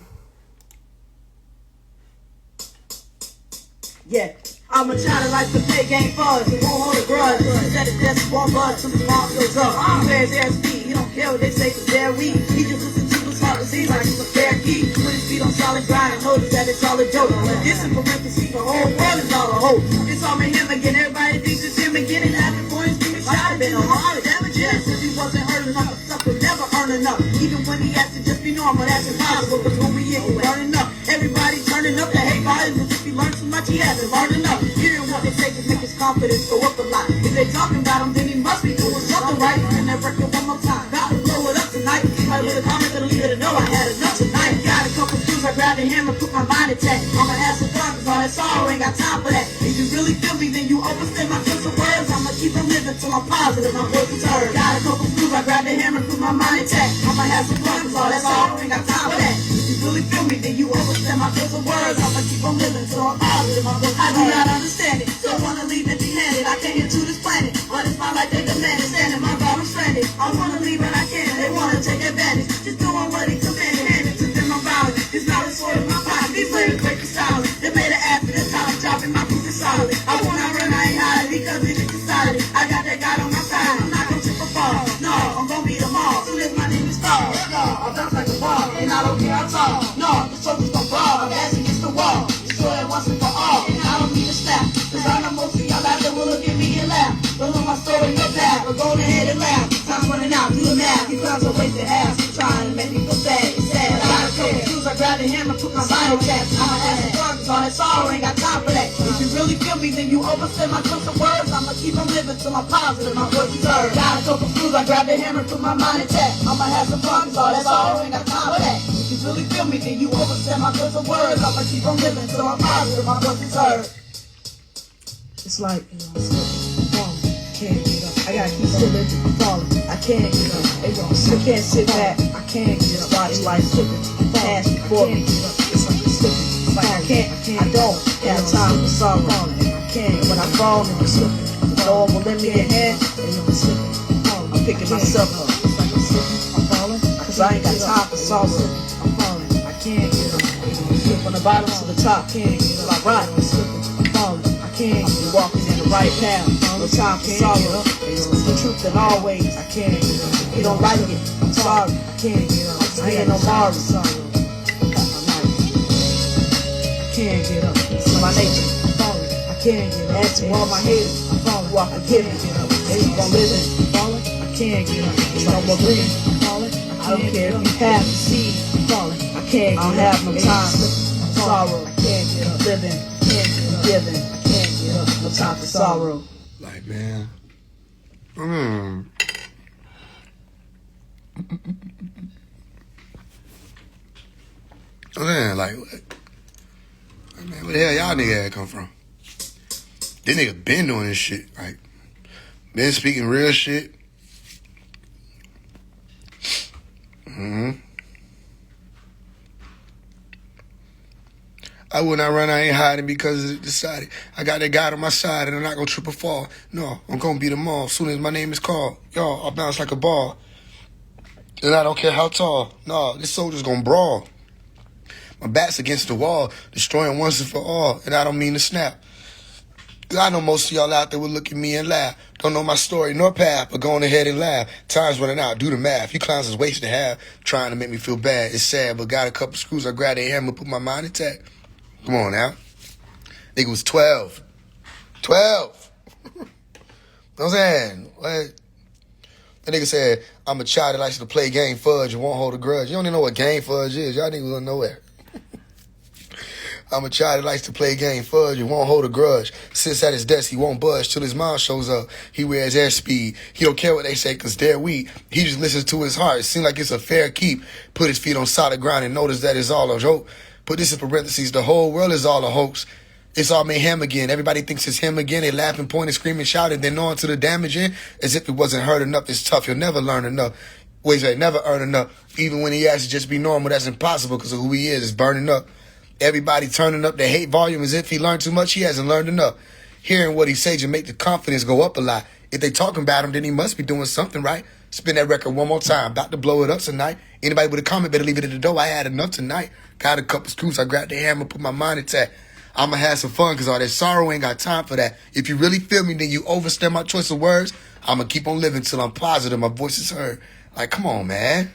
Yeah, I'm a child that likes to play game fuzz. Won't hold a grudge. Set it desk, one bud, some small goes up. He wears airspeed, he don't care what they say, cause they're weak. He just listens to his heart, he like he's a fair key. Put his feet on solid ground and notice that it's all a joke. This in parentheses, the whole world is all a hope. It's all with him again, everybody thinks it's him again. And after for his being shot, been a lot of damages. Since he wasn't hurt enough, the sucker never earn enough. Even when he has to just be normal, that's impossible. But when we ain't burning up, everybody turning up the hate volume. If you learn too much, he hasn't learned enough. Hearing what they say just make his confidence go up a lot. If they talking about him, then he must be doing something right. And that record one more time, about to blow it up tonight. Somebody with a comment that'll leave it to know I had enough tonight. Got a couple views, I grabbed a hammer, put my mind attack. I'ma have some fun, cause all that sorrow ain't got time for that. If you really feel me, then you overstand my sense of words. I'ma keep on living till I'm positive my voice is heard. Got a couple views, I grabbed a hammer, put my mind attack. I'ma have some fun, cause all that sorrow ain't got time for that. If you really feel me, then you overstand my sense of words. I'ma keep on living till I'm positive my voice is heard. I do not understand it, don't wanna leave empty-handed. I came here to this planet, but it's my life they demand it. Standing my ground, I'm stranded. I wanna leave when I can, they wanna take advantage. Just doing what he commanded, handed to them I'm violent. It's not a sword in my pocket, these lyrics break the silence. They made an ass in the top, dropping my proof is solid. I will not run, I ain't hiding because it is decided. I got that God on my side, I'm not gonna trip or fall. No, I'm gonna beat them all, soon as my name is called. No, I'll bounce like a ball, and I don't care at all. No, the soldier's gonna brawl, I'm ass against the wall. Destroy it once and for all, and I don't need a snap. Cause I know most of y'all out there will look at me and laugh. Don't know my story, no path, but go ahead and laugh. Time's running out, do the math, you clowns are wasted ass. You're trying to make me feel bad, it's sad. I got a couple shoes, I grabbed a hammer, put my mind attack. I'ma have some fun, cause all that sorrow ain't got time for that. If you really feel me, then you overstand my choice of words. I'ma keep on living till I'm positive my voice is heard. Got a couple screws, I grabbed a hammer, put my mind attack. I'ma have some fun, cause all that sorrow ain't got time for that. If you really feel me, then you overstand my choice of words. I'ma keep on living till I'm positive my voice is heard. It's like, you know, falling, can't get up. I gotta keep slipping, falling, I can't get up. I can't sit back, I can't get up. It's like slipping, past before me. It's like slipping, it's like I don't have time for sorrow. I can't, when I fall and I'm slipping, the Lord will lend me a hand, and I'm slipping, I'm picking myself up. It's like I'm slipping, I'm falling, cause I ain't got time for sorrow. I'm falling, I can't get up. Slip from the bottom to the top, can't get up. Like right, I'm slipping, I'm falling, I can't get up. Walking in the right path, no time for sorrow. It's the truth and always, I can't get up. If you don't like it, I'm sorry, I can't get up. I ain't no Mari, sorrow. I can't get up. It's my nature, I'm falling, I can't get up. Add to all my haters, I'm falling, walk and get it. They keep on living, I'm falling, I can't get up. It's no more breathing, I'm falling, I don't care if you have the seed, I'm falling, I can't get up. I don't have no time, I'm sorrow, I can't get up. Living, can't get up. Giving, I can't get up. No time for sorrow. Like, man. Man, like, what? Man, where the hell y'all nigga had come from? This nigga been doing this shit. Like, been speaking real shit. I will not run, I ain't hiding because it decided. I got that God on my side and I'm not gonna trip or fall. No, I'm gonna beat them all as soon as my name is called. Y'all, I'll bounce like a ball. And I don't care how tall. No, this soldier's gonna brawl. My back's against the wall, destroying once and for all. And I don't mean to snap. I know most of y'all out there will look at me and laugh. Don't know my story nor path, but going ahead and laugh. Time's running out, do the math. You clowns is wasting half, trying to make me feel bad. It's sad, but got a couple screws. I grabbed a hammer, put my mind intact. Come on now. Nigga was 12. 12. You know what I'm saying? What? The nigga said, I'm a child that likes to play game fudge and won't hold a grudge. You don't even know what game fudge is. Y'all niggas don't know that. I'm a child that likes to play game fudge and won't hold a grudge. Sits at his desk, he won't budge till his mom shows up. He wears airspeed. He don't care what they say because they're weak. He just listens to his heart. It seems like it's a fair keep. Put his feet on solid ground and notice that it's all a joke. Put this in parentheses, the whole world is all a hoax. It's all made him again. Everybody thinks it's him again. They laughing, pointing, screaming, shouting, then on to the damaging. As if it wasn't heard enough. It's tough. You'll never learn enough. Wait, never earn enough. Even when he asks to just be normal, that's impossible because of who he is. It's burning up. Everybody turning up their hate volume as if he learned too much. He hasn't learned enough. Hearing what he says to make the confidence go up a lot. If they talking about him, then he must be doing something right. Spin that record one more time. About to blow it up tonight. Anybody with a comment better leave it at the door. I had enough tonight. Got a couple screws. I grabbed the hammer, put my mind intact. I'ma have some fun because all that sorrow ain't got time for that. If you really feel me, then you overstand my choice of words. I'ma keep on living till I'm positive my voice is heard. Like, come on, man.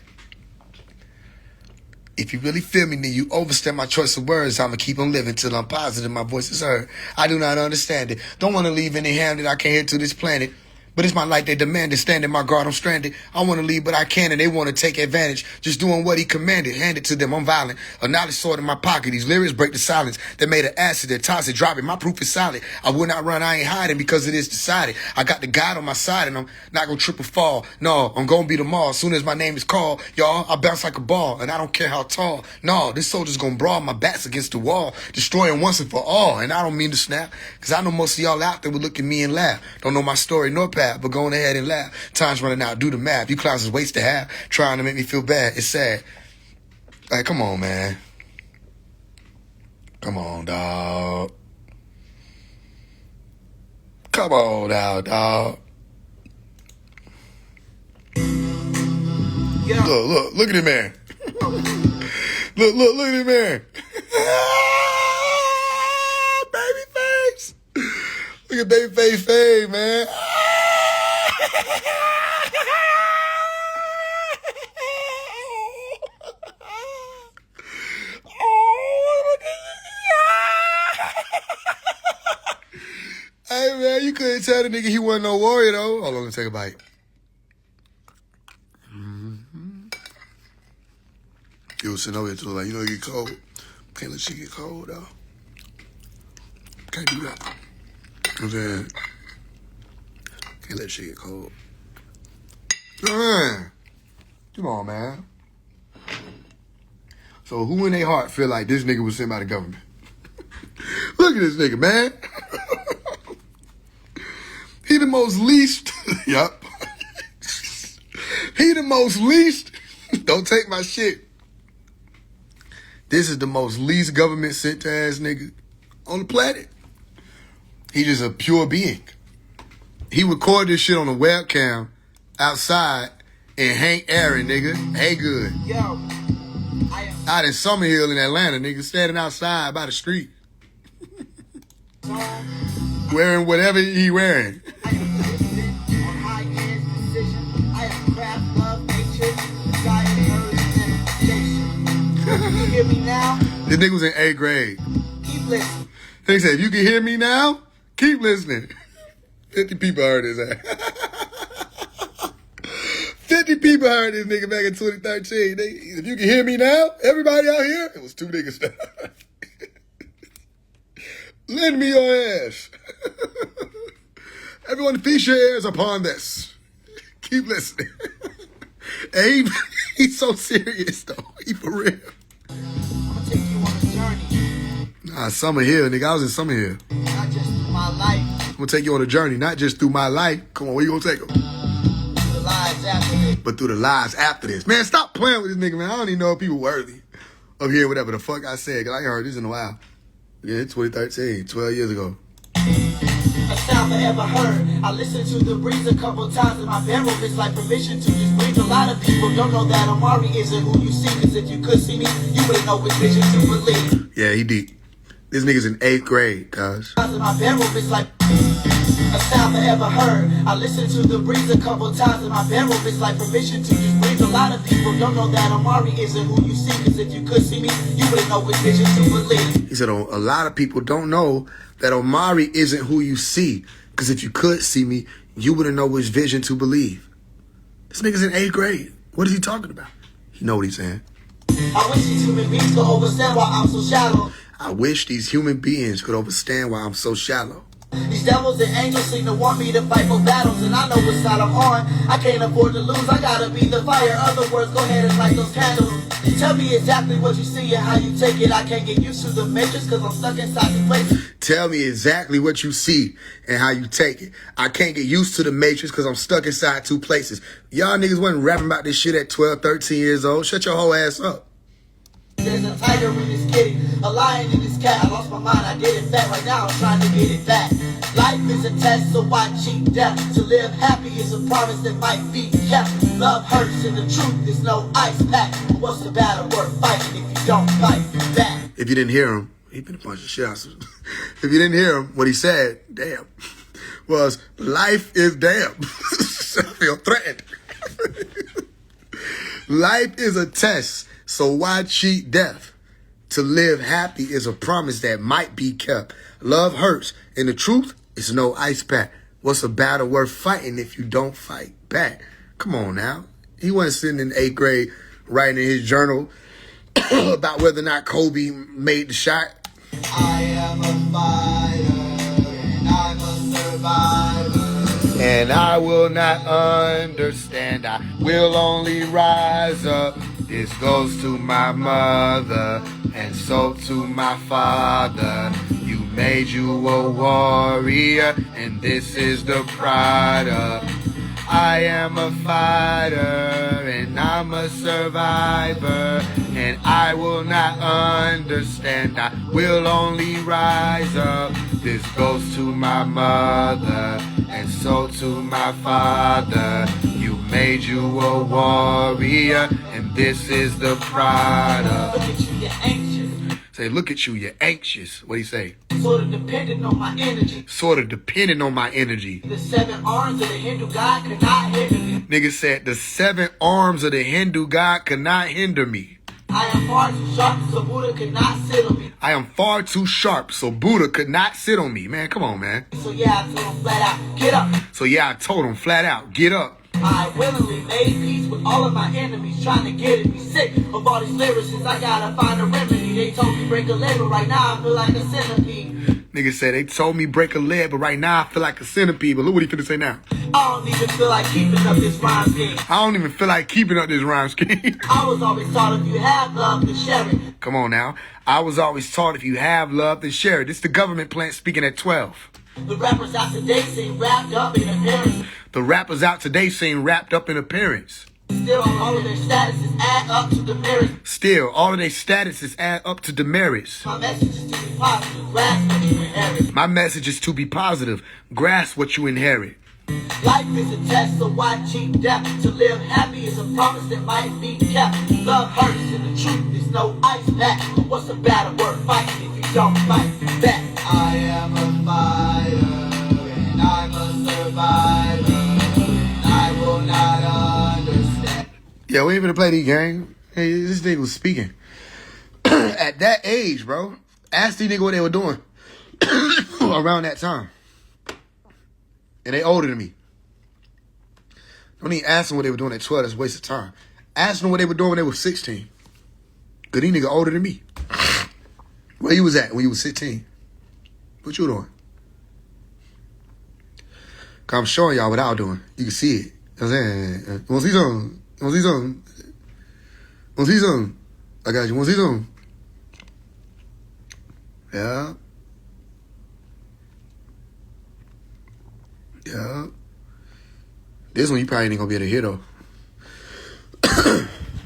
If you really feel me, then you overstand my choice of words. I'ma keep on living till I'm positive my voice is heard. I do not understand it. Don't want to leave any hand that I can't hear to this planet. But it's my life they demanded. Standing my guard, I'm stranded. I want to leave, but I can't, and they want to take advantage. Just doing what he commanded. Hand it to them, I'm violent. A knowledge sword in my pocket. These lyrics break the silence. They made an acid, they're toxic, dropping. My proof is solid. I will not run, I ain't hiding because it is decided. I got the God on my side, and I'm not gonna trip or fall. No, I'm gonna be the mall. As soon as my name is called, y'all, I bounce like a ball, and I don't care how tall. No, this soldier's gonna brawl my backs against the wall, destroying once and for all. And I don't mean to snap, cause I know most of y'all out there would look at me and laugh. Don't know my story nor path, but going ahead and laugh. Time's running out, do the math. You clowns is waste to have, trying to make me feel bad. It's sad. Like, come on, man. Come on, dog. Come on now, dog. Yeah. Look at him, man. look at him, man. Babyface. Look at Babyface fade, man. Hey, man, you couldn't tell the nigga he wasn't no warrior, though. Hold on, let me take a bite. You was sitting over here to like, you know, you get cold. Can't let shit get cold, though. Can't do that. You know what I'm saying? Can't let shit get cold. Man. Come on, man. So who in their heart feel like this nigga was sent by the government? Look at this nigga, man. He the most least. Yup. He the most least. Don't take my shit. This is the most least government sent to ass nigga on the planet. He just a pure being. He recorded this shit on a webcam outside in Hank Aaron, nigga. Hey, good. Yo. Out in Summerhill in Atlanta, nigga, standing outside by the street. Wearing whatever he wearing. I am consistent on high-end precision. I am craft, love, nature, desire, urge, manifestation. You hear me now? This nigga was in 8th grade. Keep listening. They said, if you can hear me now, keep listening. 50 people heard his ass. 50 people heard this nigga back in 2013. If you can hear me now, everybody out here, it was 2 niggas. Lend me your ass. Everyone feast your ears upon this. Keep listening. Hey, he's so serious, though. He for real. I'm gonna take you on a journey. Nah, Summerhill, nigga. I was in Summerhill. Not just through my life, I'm gonna take you on a journey, not just through my life. Come on, where you gonna take him? through the lives after this. But through the lives after this. Man, stop playing with this nigga, man. I don't even know if people worthy of hearing whatever the fuck I said, because I ain't heard this in a while. Yeah, 2013, 12 years ago. A sound forever heard. I listened to the breeze a couple times in my bedroom. It's like permission to just breathe. A lot of people don't know that Omari isn't who you see. Cause if you could see me, you wouldn't know which vision to believe. Yeah, he deep. This nigga's in 8th grade, cuz. In my bedroom, it's like a sound forever heard. I listened to the breeze a couple times in my bedroom. It's like permission to just breathe. A lot of people don't know that Omari isn't who you see. Cause if you could see me, you wouldn't know which vision to believe. He said, a lot of people don't know that Omari isn't who you see. Because if you could see me, you wouldn't know which vision to believe. This nigga's in 8th grade. What is he talking about? You know what he's saying. I wish these human beings could understand why I'm so shallow. I wish these human beings could understand why I'm so shallow. These devils and angels seem to want me to fight for battles, and I know what side I'm on. I can't afford to lose, I gotta be the fire. Other words, go ahead and light those candles. Tell me exactly what you see and how you take it. I can't get used to the matrix cause I'm stuck inside the place. Tell me exactly what you see and how you take it. I can't get used to the matrix because I'm stuck inside 2 places. Y'all niggas wasn't rapping about this shit at 12, 13 years old. Shut your whole ass up. There's a tiger in this kitty, a lion in this cat. I lost my mind, I did it back. Right now I'm trying to get it back. Life is a test, so why cheat death? To live happy is a promise that might be kept. Love hurts and the truth is no ice pack. What's the battle worth fighting if you don't fight back? If you didn't hear him, he been a bunch of shit out. If you didn't hear him, what he said, damn, was life is damn. I feel threatened. Life is a test, so why cheat death? To live happy is a promise that might be kept. Love hurts, and the truth is no ice pack. What's a battle worth fighting if you don't fight back? Come on now. He wasn't sitting in 8th grade writing in his journal about whether or not Kobe made the shot. I am a fighter and I'm a survivor. And I will not understand. I will only rise up. This goes to my mother and so to my father. You made you a warrior, and this is the pride of. I am a fighter, and I'm a survivor, and I will not understand. I will only rise up. This goes to my mother, and so to my father. You made you a warrior, and this is the pride of. Look at you, you're anxious. Say, look at you, you're anxious. What'd he say? Sort of dependent on my energy. Sort of depending on my energy. The 7 arms of the Hindu god could not hinder me. Nigga said, the 7 arms of the Hindu god could not hinder me. I am far too sharp, so Buddha could not sit on me. I am far too sharp, so Buddha could not sit on me. Man, come on, man. So yeah, I told him flat out, get up. So yeah, I told him flat out, get up. I willingly made peace with all of my enemies trying to get at me. Sick of all these lyricists, I gotta find a remedy. They told me break a leg, but right now I feel like a centipede. Nigga said they told me break a leg, but right now I feel like a centipede. But look what he finna say now. I don't even feel like keeping up this rhyme scheme. I don't even feel like keeping up this rhyme scheme. I was always taught if you have love, then share it. Come on now. I was always taught if you have love, then share it. This the government plant speaking at 12. The rappers out today seem wrapped up in appearance. The rappers out today seem wrapped up in appearance. Still, all of their statuses add up to the merit. Still, all of their statuses add up to demerits. My message is to be positive, grasp what you inherit. My message is to be positive. Grasp what you inherit. Life is a test, so why cheat death? To live happy is a promise that might be kept. Love hurts and the truth is no ice pack. But what's a battle worth fighting if you don't fight back? I am a fighter and I'm a survivor. And I will not understand. Yeah, we ain't gonna play these games. Hey, this nigga was speaking. At that age, bro. Ask these niggas what they were doing around that time. And they older than me. Don't even ask them what they were doing at 12. That's a waste of time. Ask them what they were doing when they were 16. Because these niggas older than me. Where you was at when you was 16? What you doing? Cause I'm showing y'all what I was doing. You can see it. You know what I'm saying? You want to see something? You want to see something? You want to see something? I got you. You want to see something? Yeah. Yeah. This one you probably ain't gonna be able to hear though.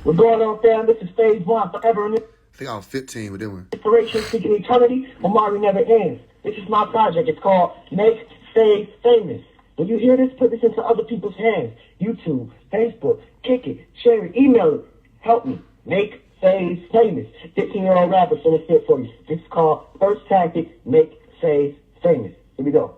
What's going on, fam? This is phase 1, forever in I think I was 15 with this one. inspiration, seeking eternity. Omari never ends. This is my project. It's called Make, Save, Famous. When you hear this, put this into other people's hands. YouTube, Facebook, kick it, share it, email it. Help me. Make, Save, Famous. 15-year-old rapper, so it's fit for you. This is called First Tactic, Make, Save, Famous. Here we go.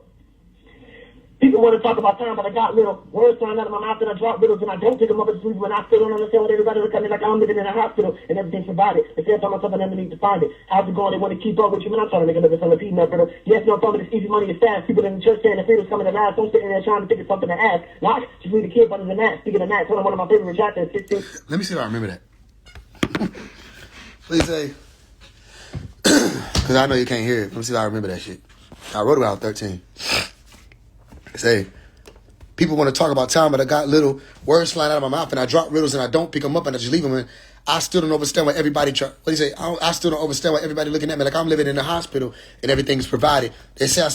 People want to talk about time, but I got little words flying out of my mouth and I drop riddles and I don't pick them up and sleep when I still don't understand what everybody look at me like I'm living in a hospital and everything's provided. They say I tell myself I never need to find it. How's it going? They want to keep up with you, man. I'm trying to make another centipede nut brittle. Yes, no fun, but it's easy money, it's fast. People in the church saying the freedom's coming at last. Don't sit in there trying to think of something to ask. Lock, just leave the kid under the mat. Speaking of that, one of my favorite chapters, 16. Let me see if I remember that. Please say. Because I know you can't hear it. Let me see if I remember that shit. I wrote it when I was 13. Say, people want to talk about time, but I got little words flying out of my mouth, and I drop riddles, and I don't pick them up, and I just leave them. And I still don't understand what everybody. What do you say? I still don't understand what everybody looking at me like I'm living in a hospital, and everything's provided. They say I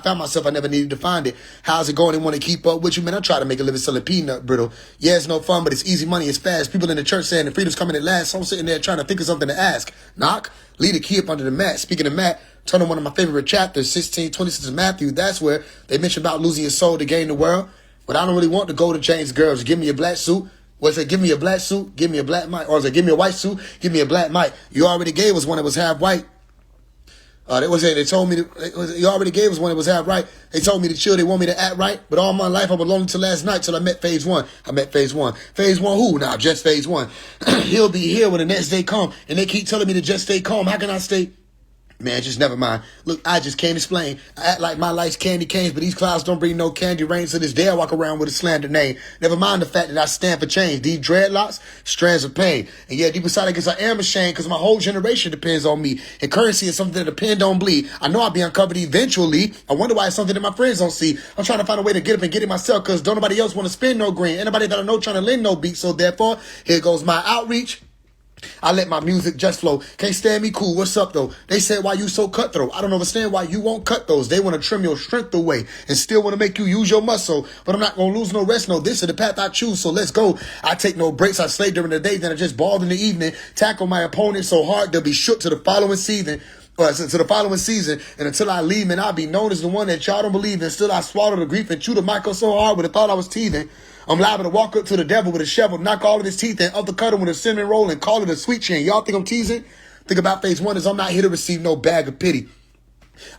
found myself. I never needed to find it. How's it going? They want to keep up with you, man. I try to make a living selling peanut brittle. Yeah, it's no fun, but it's easy money. It's fast. People in the church saying the freedom's coming at last. So I'm sitting there trying to think of something to ask. Knock. Leave the key up under the mat. Speaking of mat, turn on one of my favorite chapters, 16:26 of Matthew. That's where they mention about losing your soul to gain the world. But I don't really want to go to James Girls. Give me a black suit. Was it give me a black suit? Give me a black mic. Or is it give me a white suit? Give me a black mic. You already gave us one that was half white. They told me you already gave us one that was half right. They told me to chill. They want me to act right. But all my life I was lonely till last night till I met phase 1. I met phase 1. Phase 1 who? Nah, just phase 1. He'll be here when the next day come. And they keep telling me to just stay calm. How can I stay? Man, just never mind. Look, I just can't explain. I act like my life's candy canes, but these clouds don't bring no candy rain. So this day I walk around with a slander name. Never mind the fact that I stand for change. These dreadlocks, strands of pain. And yeah, deep inside I guess I am ashamed because my whole generation depends on me. And currency is something that depend on bleed. I know I'll be uncovered eventually. I wonder why it's something that my friends don't see. I'm trying to find a way to get up and get it myself because don't nobody else want to spend no green. Anybody that I know trying to lend no beat. So therefore, here goes my outreach. I let my music just flow. Can't stand me, cool. What's up, though? They said, why you so cutthroat? I don't understand why you won't cut those. They want to trim your strength away and still want to make you use your muscle. But I'm not going to lose no rest. No, this is the path I choose. So let's go. I take no breaks. I slay during the day. Then I just ball in the evening. Tackle my opponent so hard they'll be shook to the following season. To the following season, and until I leave, man, I'll be known as the one that y'all don't believe in. Still, I swallow the grief and chew the mic so hard with the thought I was teething. I'm liable to walk up to the devil with a shovel, knock all of his teeth and uppercut him with a cinnamon roll and call it a sweet chin. Y'all think I'm teasing? Think about phase one is I'm not here to receive no bag of pity.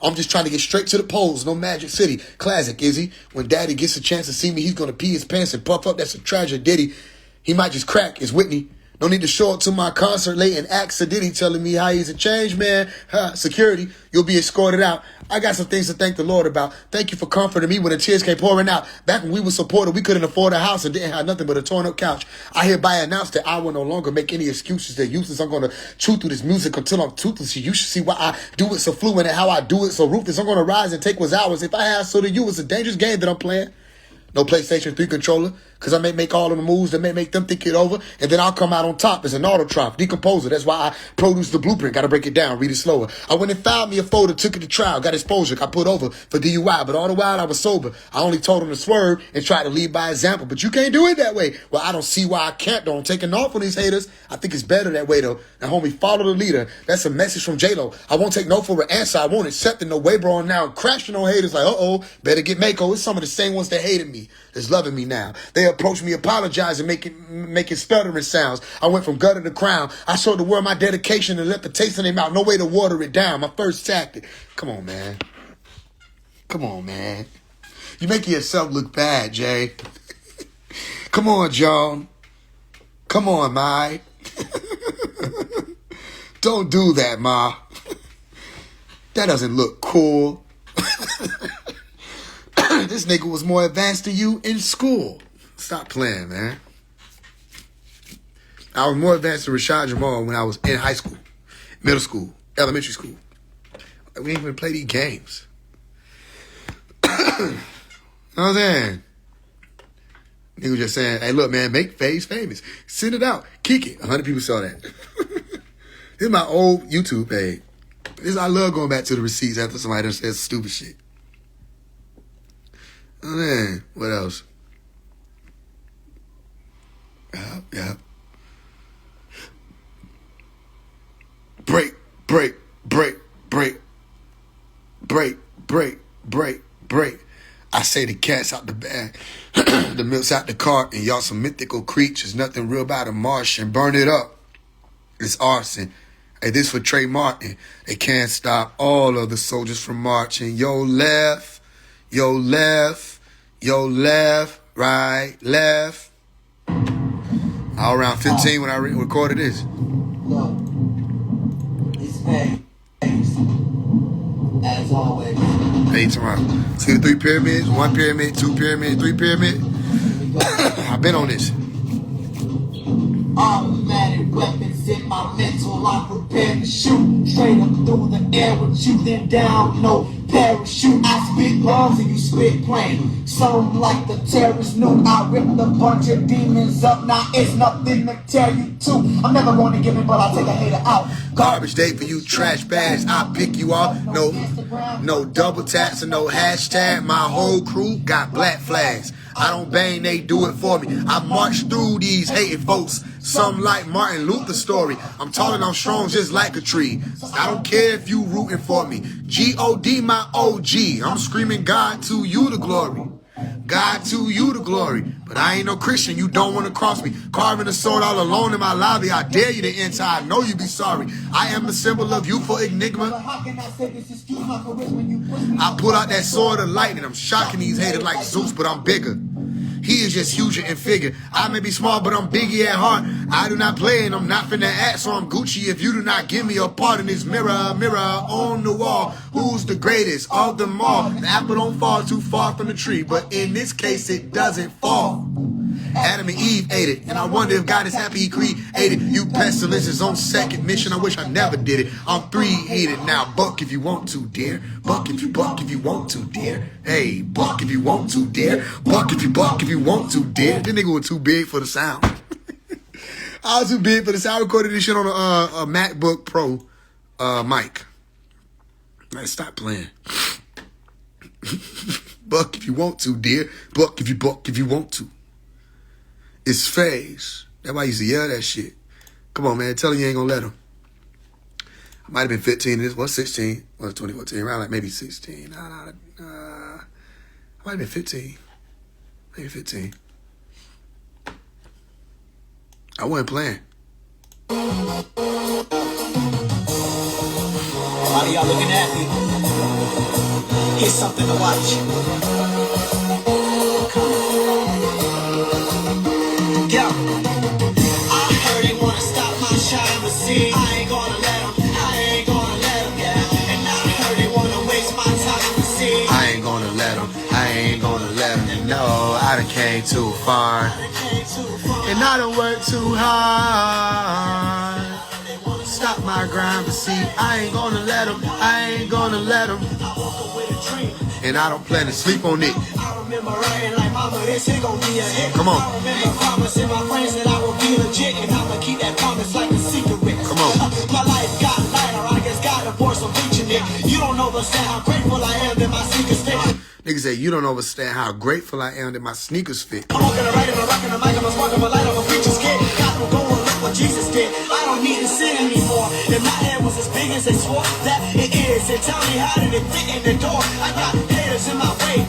I'm just trying to get straight to the polls, no Magic City. Classic, Izzy. When daddy gets a chance to see me, he's going to pee his pants and puff up. That's a tragedy. He might just crack. It's Whitney. No need to show up to my concert late and ask Sadiddy telling me how he's a changed man. Security, you'll be escorted out. I got some things to thank the Lord about. Thank you for comforting me when the tears came pouring out. Back when we were supported, we couldn't afford a house and didn't have nothing but a torn up couch. I hereby announce that I will no longer make any excuses. They're useless. I'm going to chew through this music until I'm toothless. You should see why I do it so fluent and how I do it so ruthless. I'm going to rise and take what's ours. If I have so do you, it's a dangerous game that I'm playing. No PlayStation 3 controller, because I may make all of the moves that may make them think it over, and then I'll come out on top as an autotroph, decomposer. That's why I produce the blueprint. Got to break it down, read it slower. I went and filed me a folder, took it to trial, got exposure, got put over for DUI, but all the while I was sober. I only told them to swerve and try to lead by example, but you can't do it that way. Well, I don't see why I can't, though. I'm taking off on these haters. I think it's better that way, though. Now, homie, follow the leader. That's a message from J-Lo. I won't take no for an answer. I won't accept it no way, bro. I'm now crashing on haters like, uh-oh, better get Mako. It's some of the same ones that hated me that's loving me now. They approach me apologizing, making stuttering sounds. I went from gutter to crown. I showed the world my dedication and let the taste in their mouth. No way to water it down. My first tactic. Come on, man. Come on, man. You making yourself look bad, Jay. Come on, John. Come on, Ma. Don't do that, Ma. That doesn't look cool. This nigga was more advanced than you in school. Stop playing, man. I was more advanced than Rashad Jamal when I was in high school, middle school, elementary school. We ain't even play these games. You know what I'm saying? Nigga just saying, hey, look, man, make FaZe famous. Send it out. Kick it. 100 people saw that. This is my old YouTube page. I love going back to the receipts after somebody done said stupid shit. Oh, man, what else? Yeah. Break. I say the cat's out the bag, the milk's out the cart, and y'all some mythical creatures. Nothing real about a Martian. Burn it up. It's arson. Hey, this for Trey Martin. They can't stop all of the soldiers from marching. Yo left, right, left. All around 15 when I recorded this. Look, it's FaZe. As always. Hey, tomorrow. See the 3 pyramids, 1 pyramid, 2 pyramid, 3 pyramid. I've been on this. Automatic weapons in my mental, I'm prepared to shoot. Straight up through the air with you, then down, no parachute. I spit bombs and you spit plain. Some like the terrorist nuke. I ripped a bunch of demons up, now it's nothing to tell you to. I'm never going to give it, but I'll take a hater out. Garbage day for you trash bags. I pick you off. No double taps and no hashtag. My whole crew got black flags. I don't bang, they do it for me. I march through these hating folks. Some like Martin Luther's story. I'm tall and I'm strong just like a tree. I don't care if you rooting for me. G-O-D my OG. I'm screaming God to you the glory. God to you the glory. But I ain't no Christian, you don't want to cross me. Carving a sword all alone in my lobby. I dare you to enter, I know you be sorry. I am the symbol of youthful enigma. I pull out that sword of lightning. I'm shocking these haters like Zeus, but I'm bigger. He is just huger in figure. I may be small, but I'm biggie at heart. I do not play and I'm not finna act, so I'm Gucci if you do not give me a part in this mirror, mirror on the wall. Who's the greatest of them all? The apple don't fall too far from the tree, but in this case it doesn't fall. Adam and Eve ate it, and I wonder if God is happy he created you. Pestilence is on second mission. I wish I never did it. I'm three-headed now. Buck if you want to, dear. Buck if you want to, dear. Hey, buck if you want to, dear. Buck if you want to, dear. This nigga was too big for the sound. I was too big for the sound. I recorded this shit on a MacBook Pro mic. Man, stop playing. Buck if you want to, dear. Buck if you want to. It's phase. That's why I used to yell that shit. Come on, man. Tell him you ain't gonna let him. I might have been 15. This was 16. Was 2014. Around like maybe 16. I might have been 15. Maybe 15. I wasn't playing. A lot of y'all looking at me. Here's something to watch. Yo, I heard they wanna stop my shine, but see, I ain't gonna let them, yeah. And I heard they wanna waste my time, but see, I ain't gonna let them, no, I done came too far, and I done worked too hard. Stop my grind, but see, I ain't gonna let them, and I don't plan to sleep on it. remember writing like mama, this here gon' be a hit. Come on. I remember promising my friends that I would be legit, and I'ma keep that promise like a secret. Come on. My life got lighter, I guess God divorced some reaching it. You don't understand how grateful I am that my sneakers fit. Niggas say, you don't understand how grateful I am that my sneakers fit. I'm walking around and I'm rocking the mic, I'm sparking my light, I'm a preacher's kid. Got them going, look what Jesus did. I don't need to sin anymore. If my head was as big as they swore that it is, and tell me how did it fit in the door? I got haters in my way.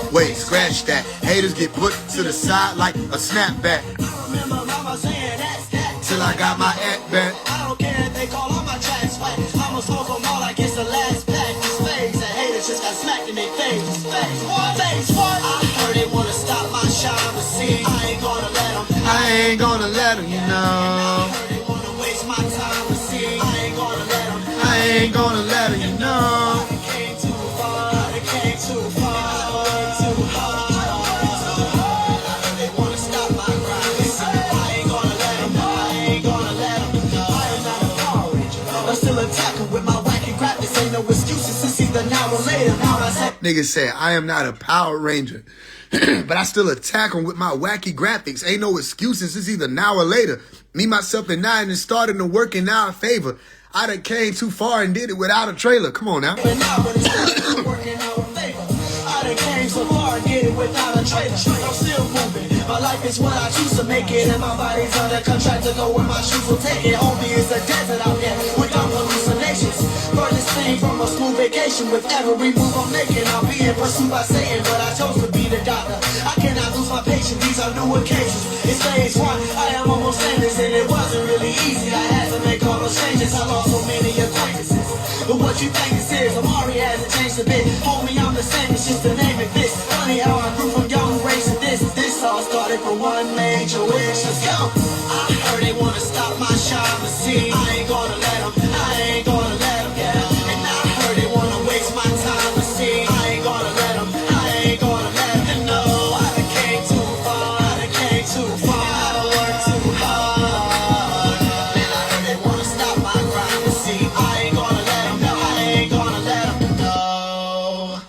Wait, scratch that. Haters get put to the side like a snapback. I remember mama saying that's that. Till I got my act back. I don't care if they call all my tracks whack. I'ma smoke them all like it's the last pack. This phase, the haters just got smacked in their face. Phase one. I heard they wanna stop my shine, but see, I ain't gonna let them. I ain't gonna let them, you know. I heard they wanna waste my time, but see, I ain't gonna let them. I ain't gonna let them, you know. They came too far, they came too far. Too hard. I heard they wanna stop my grind, but see, I ain't gonna let them. I ain't gonna let them. I am not a Power Ranger. I'm still attacking with my wacky graphics. Ain't no excuses. It's either now or later. Now I say. Niggas say, I am not a Power Ranger. But I still attack them with my wacky graphics. Ain't no excuses. It's either now or later. Me, myself, and I, and starting to work in our favor. I done came too far and did it without a trailer. Come on now. But now, but it's still working out in favor. I done came so far and did it without a trailer. I'm still moving. My life is what I choose to make it, and my body's under contract to go where my shoes will take it. Homie, it's a desert out there without hallucinations. Furthest thing from a smooth vacation. With every move I'm making, I'll be in pursuit by Satan, but I chose to be the doctor. I cannot lose my patience. These are new occasions. It's phase one. I am almost famous, and it wasn't really easy. I had to make all those changes. I lost so many acquaintances. But what you think this is? Amari hasn't changed a bit. Homie, I'm the same. It's just the name of this. Funny how I grew from young race to this. This all started from one major wish. Let's go. I heard they wanna stop my shine, but see, I ain't gonna let them. I ain't gonna let them, yeah. And I heard they wanna waste my time, but see, I ain't gonna let them. I ain't gonna let them. And no, I done came too far. I done came too far. I done worked too hard. Man, I heard they wanna stop my grind, but see, I ain't gonna let them. No, I ain't gonna let them. No.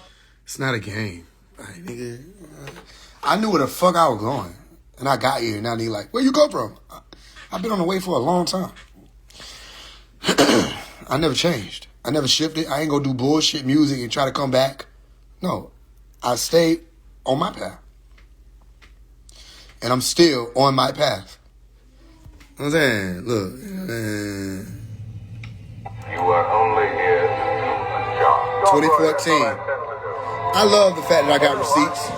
It's not a game. Like, nigga, I knew where the fuck I was going. And I got here, and now they like, where you go from? I've been on the way for a long time. I never changed. I never shifted. I ain't gonna do bullshit music and try to come back. No. I stayed on my path. And I'm still on my path. You know what I'm saying? Look. You were only here to do a job. 2014. I love the fact that I got receipts.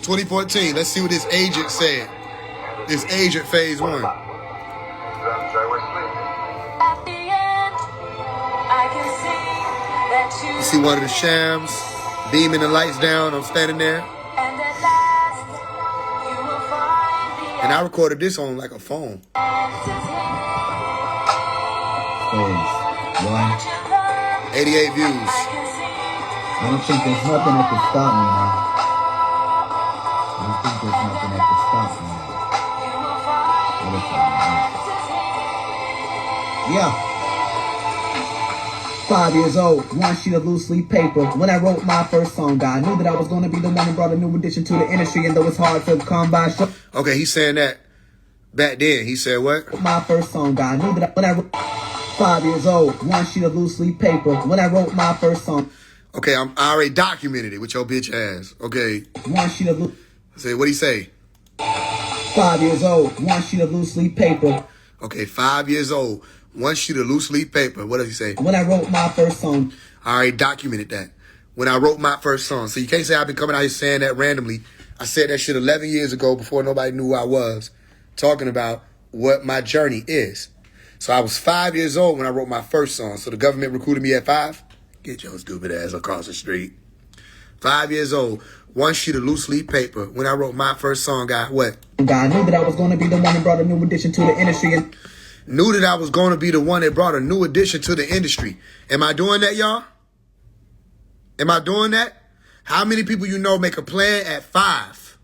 2014. Let's see what this agent said. This agent phase one. You see one of the shams beaming the lights down. I'm standing there. And I recorded this on like a phone. Phase 1. 88 views. I don't think there's nothing that can stop me now. I don't think there's nothing that can stop me now. Yeah. 5 years old, one sheet of loose leaf paper. When I wrote my first song, I knew that I was going to be the one who brought a new addition to the industry. And though it's hard to come by, Okay, he's saying that back then. He said what? my first song, I knew that when I wrote 5 years old, one sheet of loose leaf paper. When I wrote my first song. Okay, I already documented it with your bitch ass. Okay. One sheet of loose. Say, what'd he say? 5 years old, one sheet of loose leaf paper. Okay, 5 years old, one sheet of loose leaf paper. What does he say? When I wrote my first song. I already documented that. When I wrote my first song. So you can't say I've been coming out here saying that randomly. I said that shit 11 years ago before nobody knew who I was, talking about what my journey is. So I was 5 years old when I wrote my first song. So the government recruited me at 5. Get your stupid ass across the street. 5 years old, one sheet of loose leaf paper. When I wrote my first song, I what? I knew that I was going to be the one who brought a new addition to the industry. And knew that I was going to be the one that brought a new addition to the industry. Am I doing that, y'all? Am I doing that? How many people you know make a plan at 5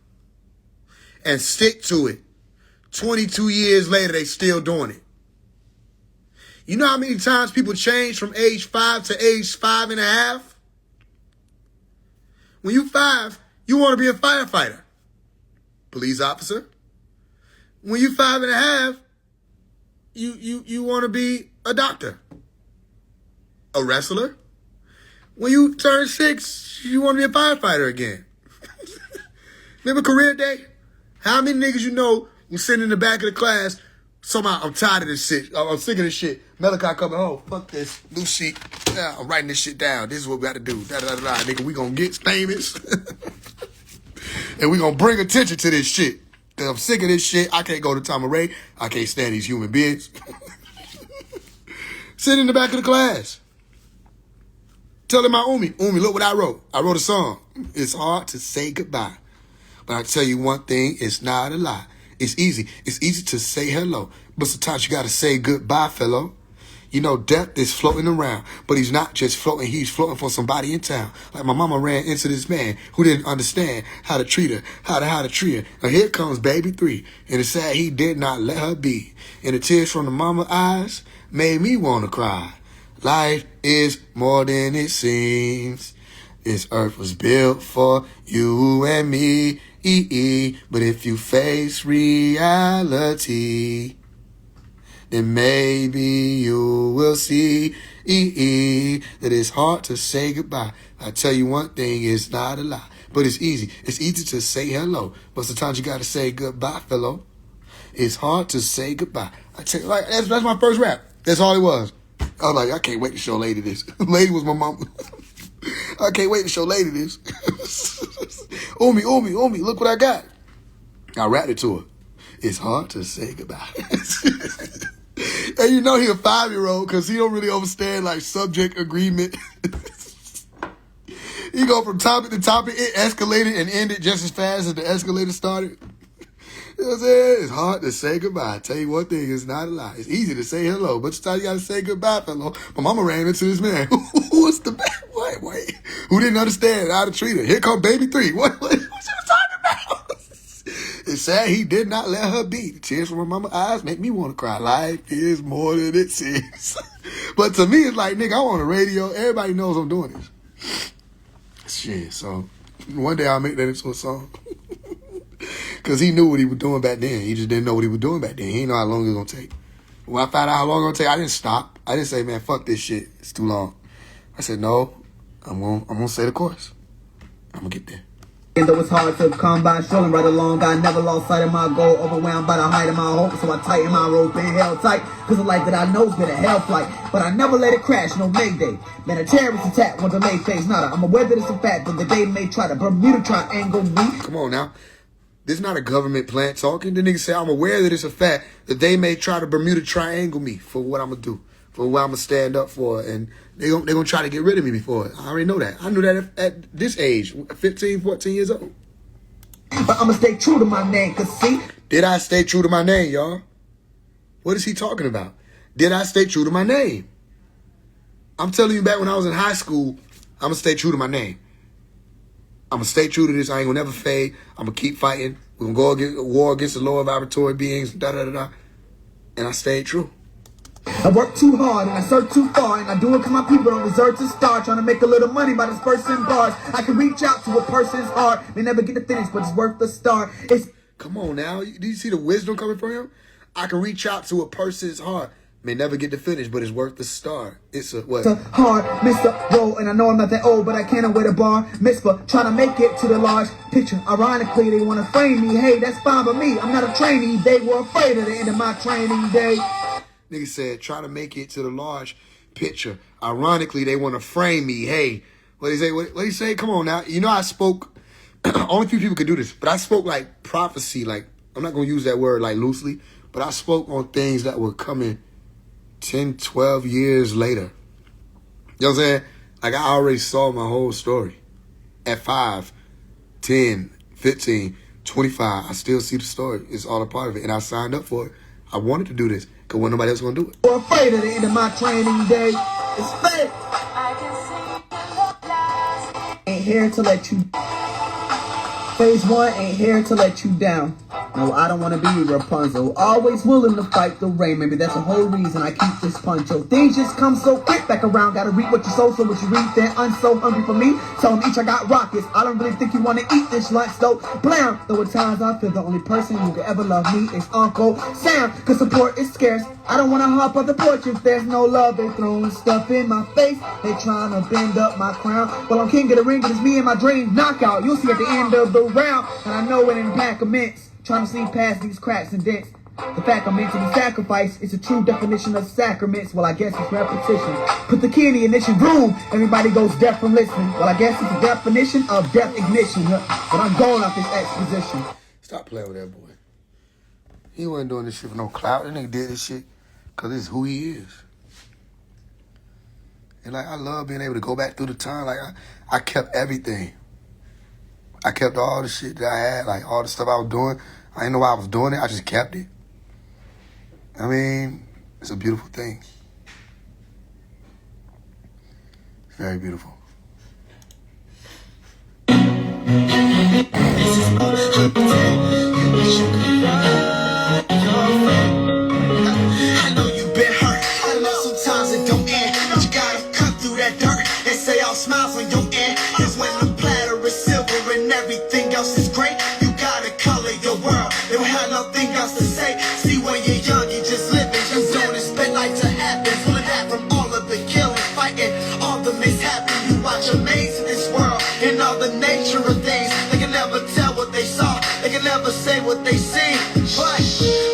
and stick to it? 22 years later, they still doing it. You know how many times people change from age 5 to age 5.5? When you 5, you want to be a firefighter, police officer. When you 5.5, you want to be a doctor, a wrestler. When you turn 6, you want to be a firefighter again. Remember career day? How many niggas you know were sitting in the back of the class? Somehow I'm tired of this shit. I'm sick of this shit. Malachi coming home. Fuck this. New sheet. Yeah, I'm writing this shit down. This is what we got to do. Da da da da. Nigga, we gonna get famous. And we gonna bring attention to this shit. Cause I'm sick of this shit. I can't go to Tom Ray. I can't stand these human beings. Sit in the back of the class. Telling my Umi, look what I wrote. I wrote a song. It's hard to say goodbye. But I tell you one thing, it's not a lie. It's easy. It's easy to say hello. But sometimes you gotta say goodbye, fellow. You know, death is floating around, but he's not just floating, he's floating for somebody in town. Like my mama ran into this man who didn't understand how to treat her, how to treat her. Now here comes baby 3, and it's sad he did not let her be. And the tears from the mama eyes made me wanna cry. Life is more than it seems. This earth was built for you and me. But if you face reality, then maybe you will see that it's hard to say goodbye. I tell you one thing, it's not a lie, but it's easy. It's easy to say hello, but sometimes you got to say goodbye, fellow. It's hard to say goodbye. I tell you, like that's my first rap. That's all it was. I was like, I can't wait to show Lady this. Lady was my mom. I can't wait to show Lady this. Umi, look what I got. I rapped it to her. It's hard to say goodbye. And you know he a 5-year-old because he don't really understand like subject agreement. He go from topic to topic. It escalated and ended just as fast as the escalator started. You know what I'm saying? It's hard to say goodbye. I tell you one thing, it's not a lie. It's easy to say hello, but sometimes you gotta say goodbye, fellow. My mama ran into this man. What's the bad? Wait. Who didn't understand how to treat her? Here come baby 3. What you talking about? It's sad he did not let her be. The tears from her mama's eyes make me want to cry. Life is more than it seems. But to me, it's like, nigga, I'm on the radio. Everybody knows I'm doing this. Shit, so one day I'll make that into a song. Because he knew what he was doing back then. He just didn't know what he was doing back then. He didn't know how long it was going to take. When I found out how long it was going to take, I didn't stop. I didn't say, man, fuck this shit. It's too long. I said, no, I'm gonna say the course. I'm going to get there. And though it's hard to come by, strolling right along, I never lost sight of my goal, overwhelmed by the height of my hope, so I tighten my rope and held tight, cause the life that I know's been a hell flight, but I never let it crash, no mayday. Man, a terrorist attack won't delay phase, nada. I'm aware that it's a fact, but the day may try to Bermuda Triangle me. Come on now. This is not a government plant talking. The nigga say, I'm aware that it's a fact that they may try to Bermuda Triangle me for what I'm going to do, for what I'm going to stand up for, and they're going to try to get rid of me before. I already know that. I knew that at this age, 15, 14 years old. But I'ma stay true to my name, cause see, Did I stay true to my name, y'all? What is he talking about? Did I stay true to my name? I'm telling you, back when I was in high school, I'm going to stay true to my name. I'm going to stay true to this. I ain't going to never fade. I'm going to keep fighting. We're going to go against war against the lower vibratory beings, da-da-da-da. And I stayed true. I work too hard and I search too far, and I do it cause my people don't deserve to start trying to make a little money by dispersing bars. I can reach out to a person's heart, they never get to finish, but it's worth the start. It's Come on now, do you see the wisdom coming from him? I can reach out to a person's heart, may never get to finish, but it's worth the start. It's a what? a hard Mr. Roll, and I know I'm not that old, but I can't avoid a bar mitzvah, trying to make it to the large picture. Ironically, they want to frame me. Hey, that's fine by me. I'm not a trainee. They were afraid of the end of my training day. Nigga said, try to make it to the large picture. Ironically, they want to frame me. Hey, what he say? What he say? Come on now. You know I spoke, only few people could do this, but I spoke like prophecy. Like, I'm not going to use that word like loosely, but I spoke on things that were coming 10, 12 years later. You know what I'm saying? Like, I already saw my whole story. At 5, 10, 15, 25, I still see the story. It's all a part of it. And I signed up for it. I wanted to do this because wasn't nobody else going to do it. We're afraid of the end of my training day. It's fake. Ain't here to let you. Phase 1 ain't here to let you down. No, I don't want to be Rapunzel. Always willing to fight the rain. Maybe that's the whole reason I keep this poncho. Things just come so quick back around. Gotta reap what you sow, so what you reap. Then I'm so hungry for me. Tell them each I got rockets. I don't really think you want to eat this lunch though. Blam! Though at times I feel the only person who could ever love me is Uncle Sam. Cause support is scarce. I don't want to hop on the porch if there's no love. They throwing stuff in my face. They trying to bend up my crown. Well, I'm king of the ring, and it's me and my dream knockout. You'll see at the end of the round. And I know it in pack of mints. Trying to see past these cracks and dents. The fact I'm meant to be sacrificed is a true definition of sacraments. Well, I guess it's repetition. Put the key in the ignition room. Everybody goes deaf from listening. Well, I guess it's a definition of death ignition. But I'm going off this exposition. Stop playing with that boy. He wasn't doing this shit for no clout. That nigga did this shit because it's who he is. And like, I love being able to go back through the time. Like, I kept everything. I kept all the shit that I had, like all the stuff I was doing. I didn't know why I was doing it. I just kept it. I mean, it's a beautiful thing. It's very beautiful. I know you've been hurt. I know sometimes it don't end, but you gotta cut through that dirt and say all smiles on your end. Cause when the platter is silver and everything else is great, you gotta color your world. They don't have nothing else to say. See, when you're young, you just living. You don't expect life to happen. Full of that from all of the killing, fighting, all the mishaps. You watch amazing this world and all the nature of things. They can never tell what they saw. They can never say what they see. But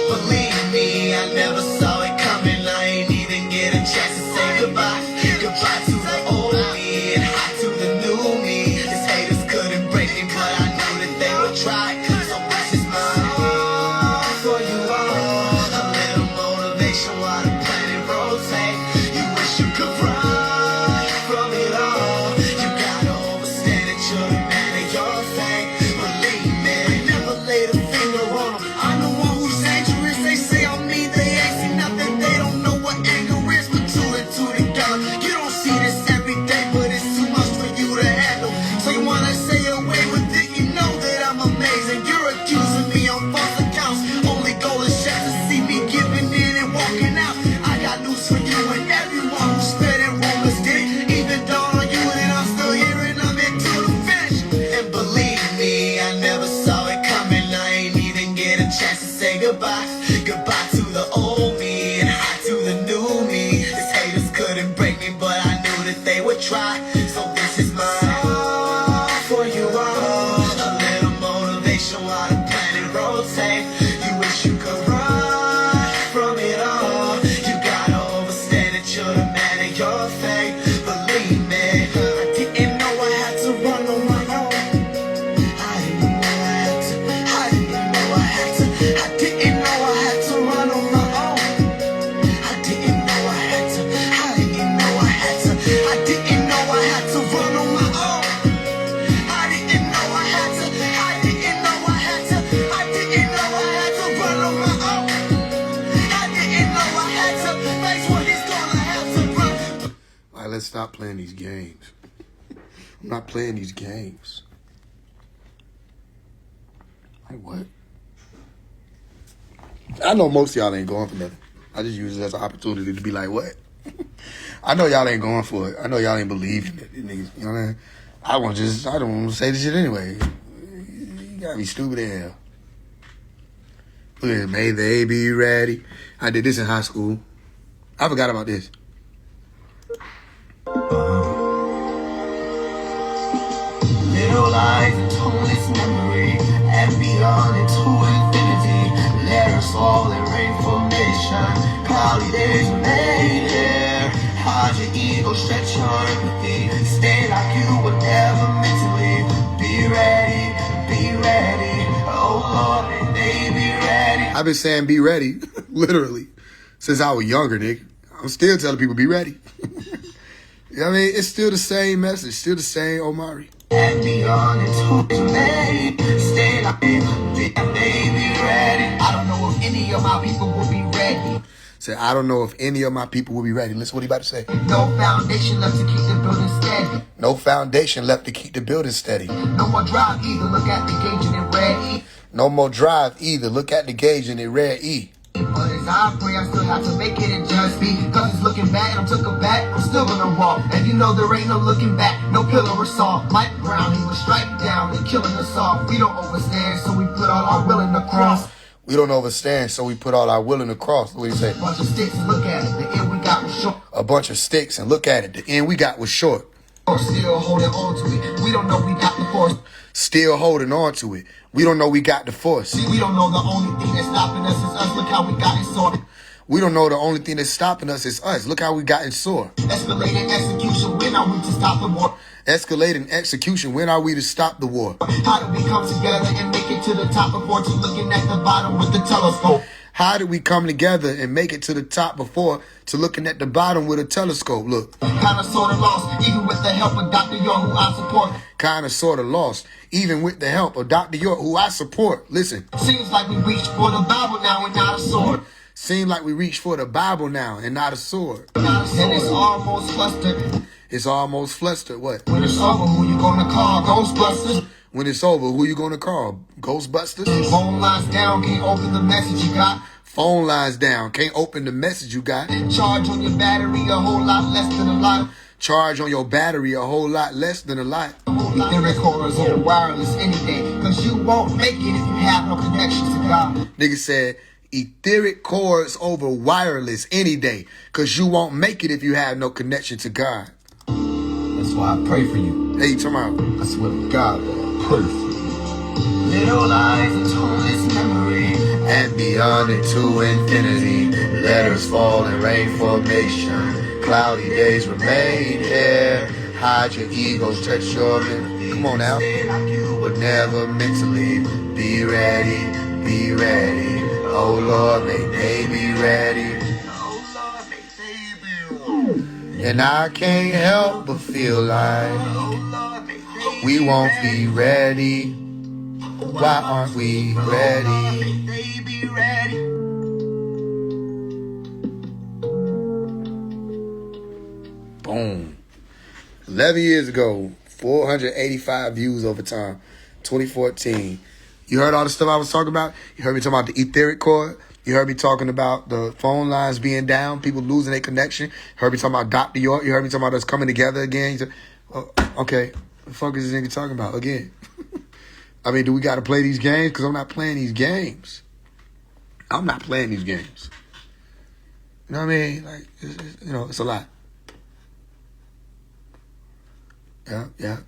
believe me, I never saw it coming. I ain't even get a chance to say goodbye. Goodbye to the old me and hi to the new me. These haters couldn't break me, but I knew that they would try. So this is mine for you all. A little motivation while the planet rotate. You wish you could run from it all. You gotta understand that you're the man of your fate. Believe me, I never laid a finger on them. I'm the one who's dangerous. They say on me, they ain't seen nothing. They don't know what anger is, but two and two together. You don't see this every day, but it's too much for you to handle. So you wanna say away with it, you know that I'm amazing. You're accusing me on false accounts. Only goal is just to see me giving in and walking out. I got news for you and everyone who's spreading rumors. Did it even dawn on you that I'm still here and I'm into the finish? And believe me, I never saw it coming. I ain't even get a chance to say goodbye. Goodbye to the old me and hi to the new me. These haters couldn't break me, but I knew that they would try. So this is mine for you all. A little motivation while the planet rotates. You wish you could run from it all. You gotta understand that you're the man of your fate. Believe me, I didn't know I had to run on my own. I didn't know I had to. I didn't know I had to. I didn't know I had to run on my own. I didn't know I had to. I didn't know I had to. I didn't know I had to run on my own. I didn't stop playing these games. I'm not playing these games. Like what? I know most of y'all ain't going for nothing. I just use it as an opportunity to be like, what? I know y'all ain't going for it. I know y'all ain't believing it. You know what I mean? I don't want to say this shit anyway. You gotta be stupid as hell. Look at this. May they be ready. I did this in high school. I forgot about this. Little lies and toneless memory, and beyond into infinity. Let us all in rain formation. Cloudy days are made here. Hide your ego, stretch your empathy. Stay like you were never mentally. Be ready, be ready. Oh Lord, may they be ready. I've been saying be ready, literally, since I was younger, nigga. I'm still telling people be ready. You know what I mean? It's still the same message, still the same Omari. And beyond into made. Stay like you, be ready. I don't know if any of my people will be ready. Say, I don't know if any of my people will be ready. Listen what he about to say. No foundation left to keep the building steady. No foundation left to keep the building steady. No more drive either, look at the gauge and it red E. No more drive either. Look at the gauge and it red E. But as I pray, I still have to make it and just be. Cause it's looking back and I'm took aback. I'm still gonna walk. And you know there ain't no looking back, no pillar or saw. Mike Brown, he was striped down and killing us all. We don't overstand, so we put all our will in the cross. We don't overstand, so we put all our will in the cross. What do you say? Bunch of sticks, look at it, the end we got was short. A bunch of sticks, and look at it. The end we got was short. Still holding on to it. We don't know we got the force. Still holding on to it. We don't know we got the force. See, we don't know the only thing that's stopping us is us. Look how we got it sorted. We don't know the only thing that's stopping us is us. Look how we gotten sore. Escalating execution, when are we to stop the war? Escalating execution, when are we to stop the war? How do we come together and make it to the top before to looking at the bottom with the telescope? How did we come together and make it to the top before to looking at the bottom with a telescope? Look. Kinda sorta lost, even with the help of Dr. York, who I support. Kinda sorta lost, even with the help of Dr. York, who I support. Listen. Seems like we reached for the Bible now and not a sword. Seems like we reached for the Bible now and not a sword. And it's almost flustered. It's almost flustered. What? When it's over, who you gonna call? Ghostbusters? When it's over, who you gonna call? Ghostbusters? Phone lines down, can't open the message you got. Phone lines down, can't open the message you got. Charge on your battery a whole lot less than a lot. Charge on your battery a whole lot less than a lot. The recorders on wireless any day, cause you won't make it if you have no connection to God. Nigga said, etheric cords over wireless any day, cause you won't make it if you have no connection to God. That's why I pray for you. Hey, you talking about? I swear to God that I pray for you. Little lies and toneless memory, And beyond into infinity, letters fall in rain formation. Cloudy days remain here. Hide your ego, stretch your empathy. Come on now. But never mentally. Be ready, be ready. Oh Lord, may they be ready. And I can't help but feel like we won't be ready. Why aren't we ready? Boom. 11 years ago, 485 views over time, 2014. You heard all the stuff I was talking about? You heard me talking about the etheric cord? You heard me talking about the phone lines being down, people losing their connection. You heard me talking about Dr. York. You heard me talking about us coming together again. You said, okay, what the fuck is this nigga talking about again? I mean, do we got to play these games? Because I'm not playing these games. I'm not playing these games. You know what I mean? Like, it's a lot. Yeah.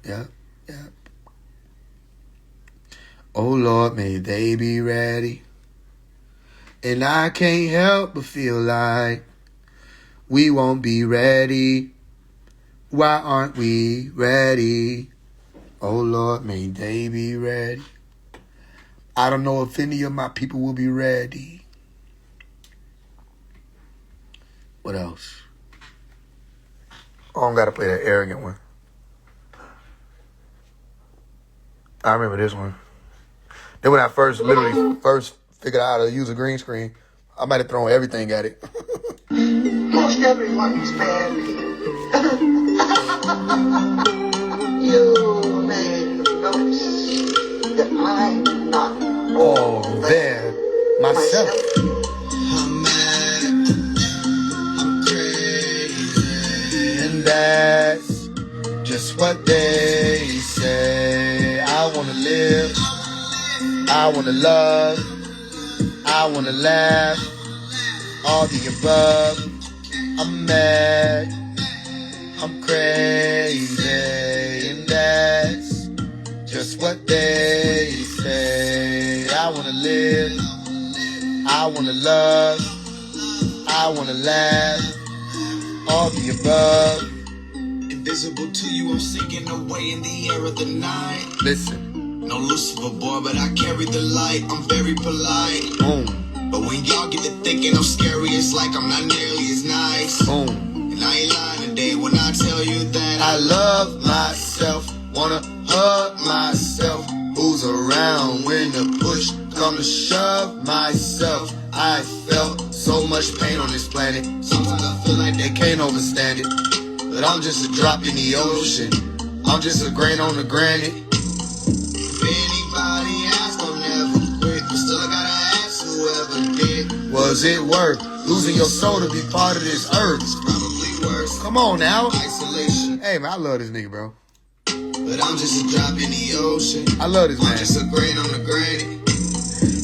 Oh, Lord, may they be ready. And I can't help but feel like we won't be ready. Why aren't we ready? Oh, Lord, may they be ready. I don't know if any of my people will be ready. What else? Oh, I don't got to play that arrogant one. I remember this one. Then when I first figured out how to use a green screen, I might have thrown everything at it. Most everyone is bad. You may notice that I'm not Oh, there. Myself. I'm mad, I'm crazy. And that's just what they say. I wanna live. I wanna love. I wanna laugh. All the above. I'm mad. I'm crazy. And that's just what they say. I wanna live. I wanna love. I wanna laugh. All the above. Invisible to you, I'm sinking away in the air of the night. Listen. No Lucifer boy, but I carry the light. I'm very polite. Boom. But when y'all get to thinking I'm scary, it's like I'm not nearly as nice. Boom. And I ain't lying today when I tell you that I love myself. Wanna hug myself. Who's around when the push come to shove myself? I felt so much pain on this planet. Sometimes I feel like they can't understand it. But I'm just a drop in the ocean. I'm just a grain on the granite. if anybody asks, I'll never quit. But still I gotta ask whoever did. Was it worth losing your soul to be part of this earth? It's probably worse. Come on now. Isolation. Hey man, I love this nigga, bro. But I'm just a drop in the ocean. I love this I'm man. just a grain on the granite.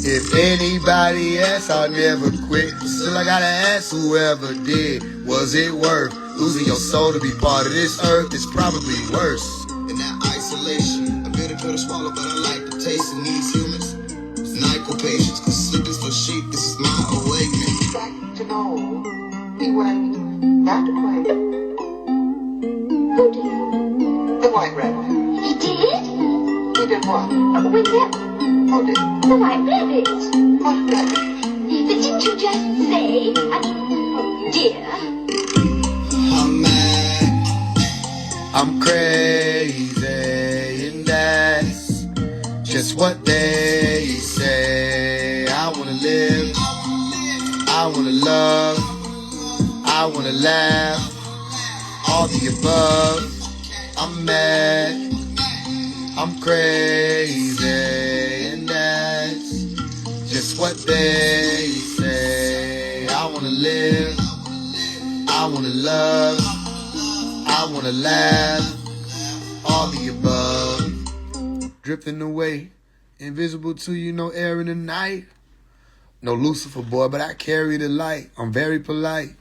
If anybody asks, I'll never quit. Still I gotta ask whoever did. Was it worth losing your soul to be part of this earth? It's probably worse. In that isolation, a bitter pill to swallow, but I like the taste in these humans. It's NyQuil patience, cause sleep is for sheep. This is my awakening. back to know he went not to play. Who did? The white rabbit. He did? He did what? With that, Who did? the white rabbit. What rabbit? But didn't you just say, oh dear. I'm mad. I'm crazy, and that's just what they say. I wanna live, I wanna love, I wanna laugh, all the above. I'm mad, I'm crazy, and that's just what they say. I wanna live, I wanna love, I wanna laugh, all the above. Drifting away, invisible to you, no air in the night. No Lucifer boy, but I carry the light. I'm very polite.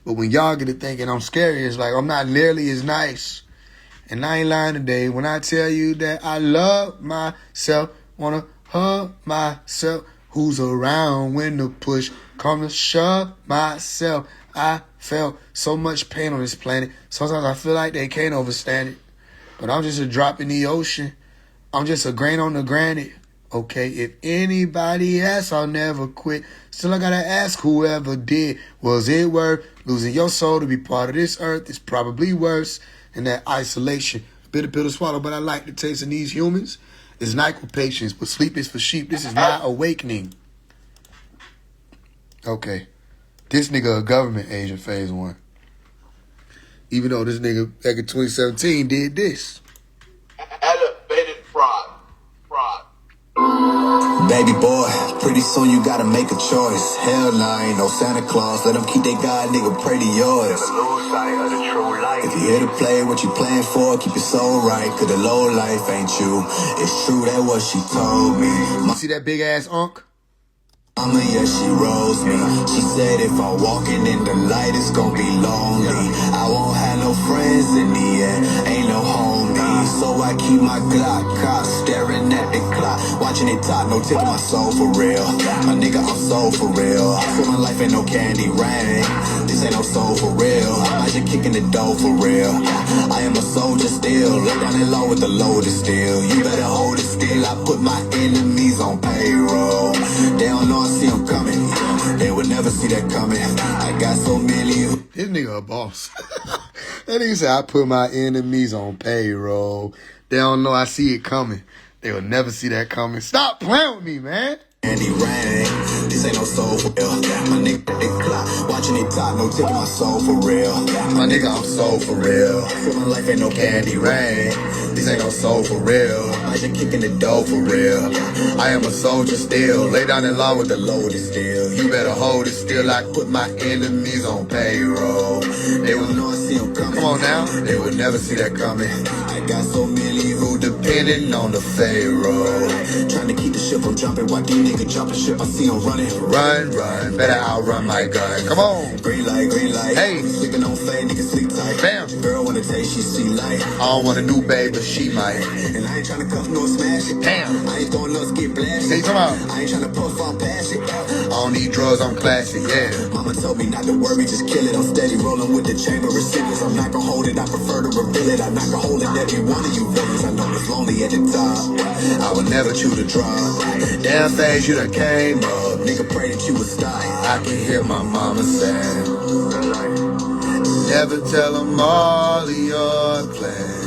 But when y'all get to thinking I'm scary, it's like I'm not nearly as nice. And I ain't lying today when I tell you that I love myself, wanna hug myself. Who's around when the push come to shove myself? I felt so much pain on this planet. Sometimes I feel like they can't understand it. But I'm just a drop in the ocean. I'm just a grain on the granite. Okay, if anybody asks, I'll never quit. Still, I gotta ask whoever did. Was it worth losing your soul to be part of this earth? It's probably worse than that isolation. Bitter pill to swallow, but I like the taste of these humans. It's NyQuil patience, but sleep is for sheep. This is my awakening. Okay. This nigga a government agent, phase one. Even though this nigga back in 2017 did this. Elevated fraud. Baby boy, pretty soon you gotta make a choice. Hell nah, ain't no Santa Claus. Let them keep their God, nigga, pray to yours. Lose sight of the true light. If you here to play what you playing for, keep your soul right. Cause the low life ain't you. It's true, that what she told me. You see that big ass unk? Mama, yeah, she rose me. She said if I'm walking in the light, it's gonna be lonely. I won't have no friends in the end, ain't no homies. So I keep my Glock cocked, staring at the clock, watching it talk, no taking my soul for real. My nigga, I'm soul for real. So my life ain't no candy rain. This ain't no soul for real. I just kicking the dough for real. I am a soldier still, lay down the low with the load is still. You better hold it still. I put my enemies on payroll. They don't know I see them coming. They would never see that coming. I got so many. This nigga a boss. That nigga said I put my enemies on payroll. They don't know I see it coming. They will never see that coming. Stop playing with me, man. Candy rain, this ain't no soul for real. My nigga, they clock, watching it top, no taking my soul for real. My nigga, I'm soul for real. My life ain't no candy rain, this ain't no soul for real. I just kicking the dough for real. I am a soldier still, lay down in law with the loaded steel. You better hold it still, I put my enemies on payroll. They will not see them coming. Come on now, they would never see that coming. I got so many who depending on the pharaoh. Trying to keep the ship from jumping, why these niggas jumping ship? I see them running. Run, run, better outrun my gun. Come on. Green light, hey. Sleeping on fade, niggas sleep tight. Bam. Girl wanna taste, she see light. I don't want a new babe, but she might. And I ain't trying to cuff nor smash it. Damn. I ain't throwing nuts, get blasted. Say come on. I ain't trying to puff, I'll pass it. I don't need drugs, I'm classic, yeah. Mama told me not to worry, just kill it. I'm steady rolling with the chamber receivers. I'm not gonna hold it, I prefer to reveal it. I'm not gonna hold it, every one of you villains. I know it's lonely at the top. I would never choose to drop. Damn fast, you done came up. Nigga, pray that you would stop. I can hear my mama say, never tell them all of your plans.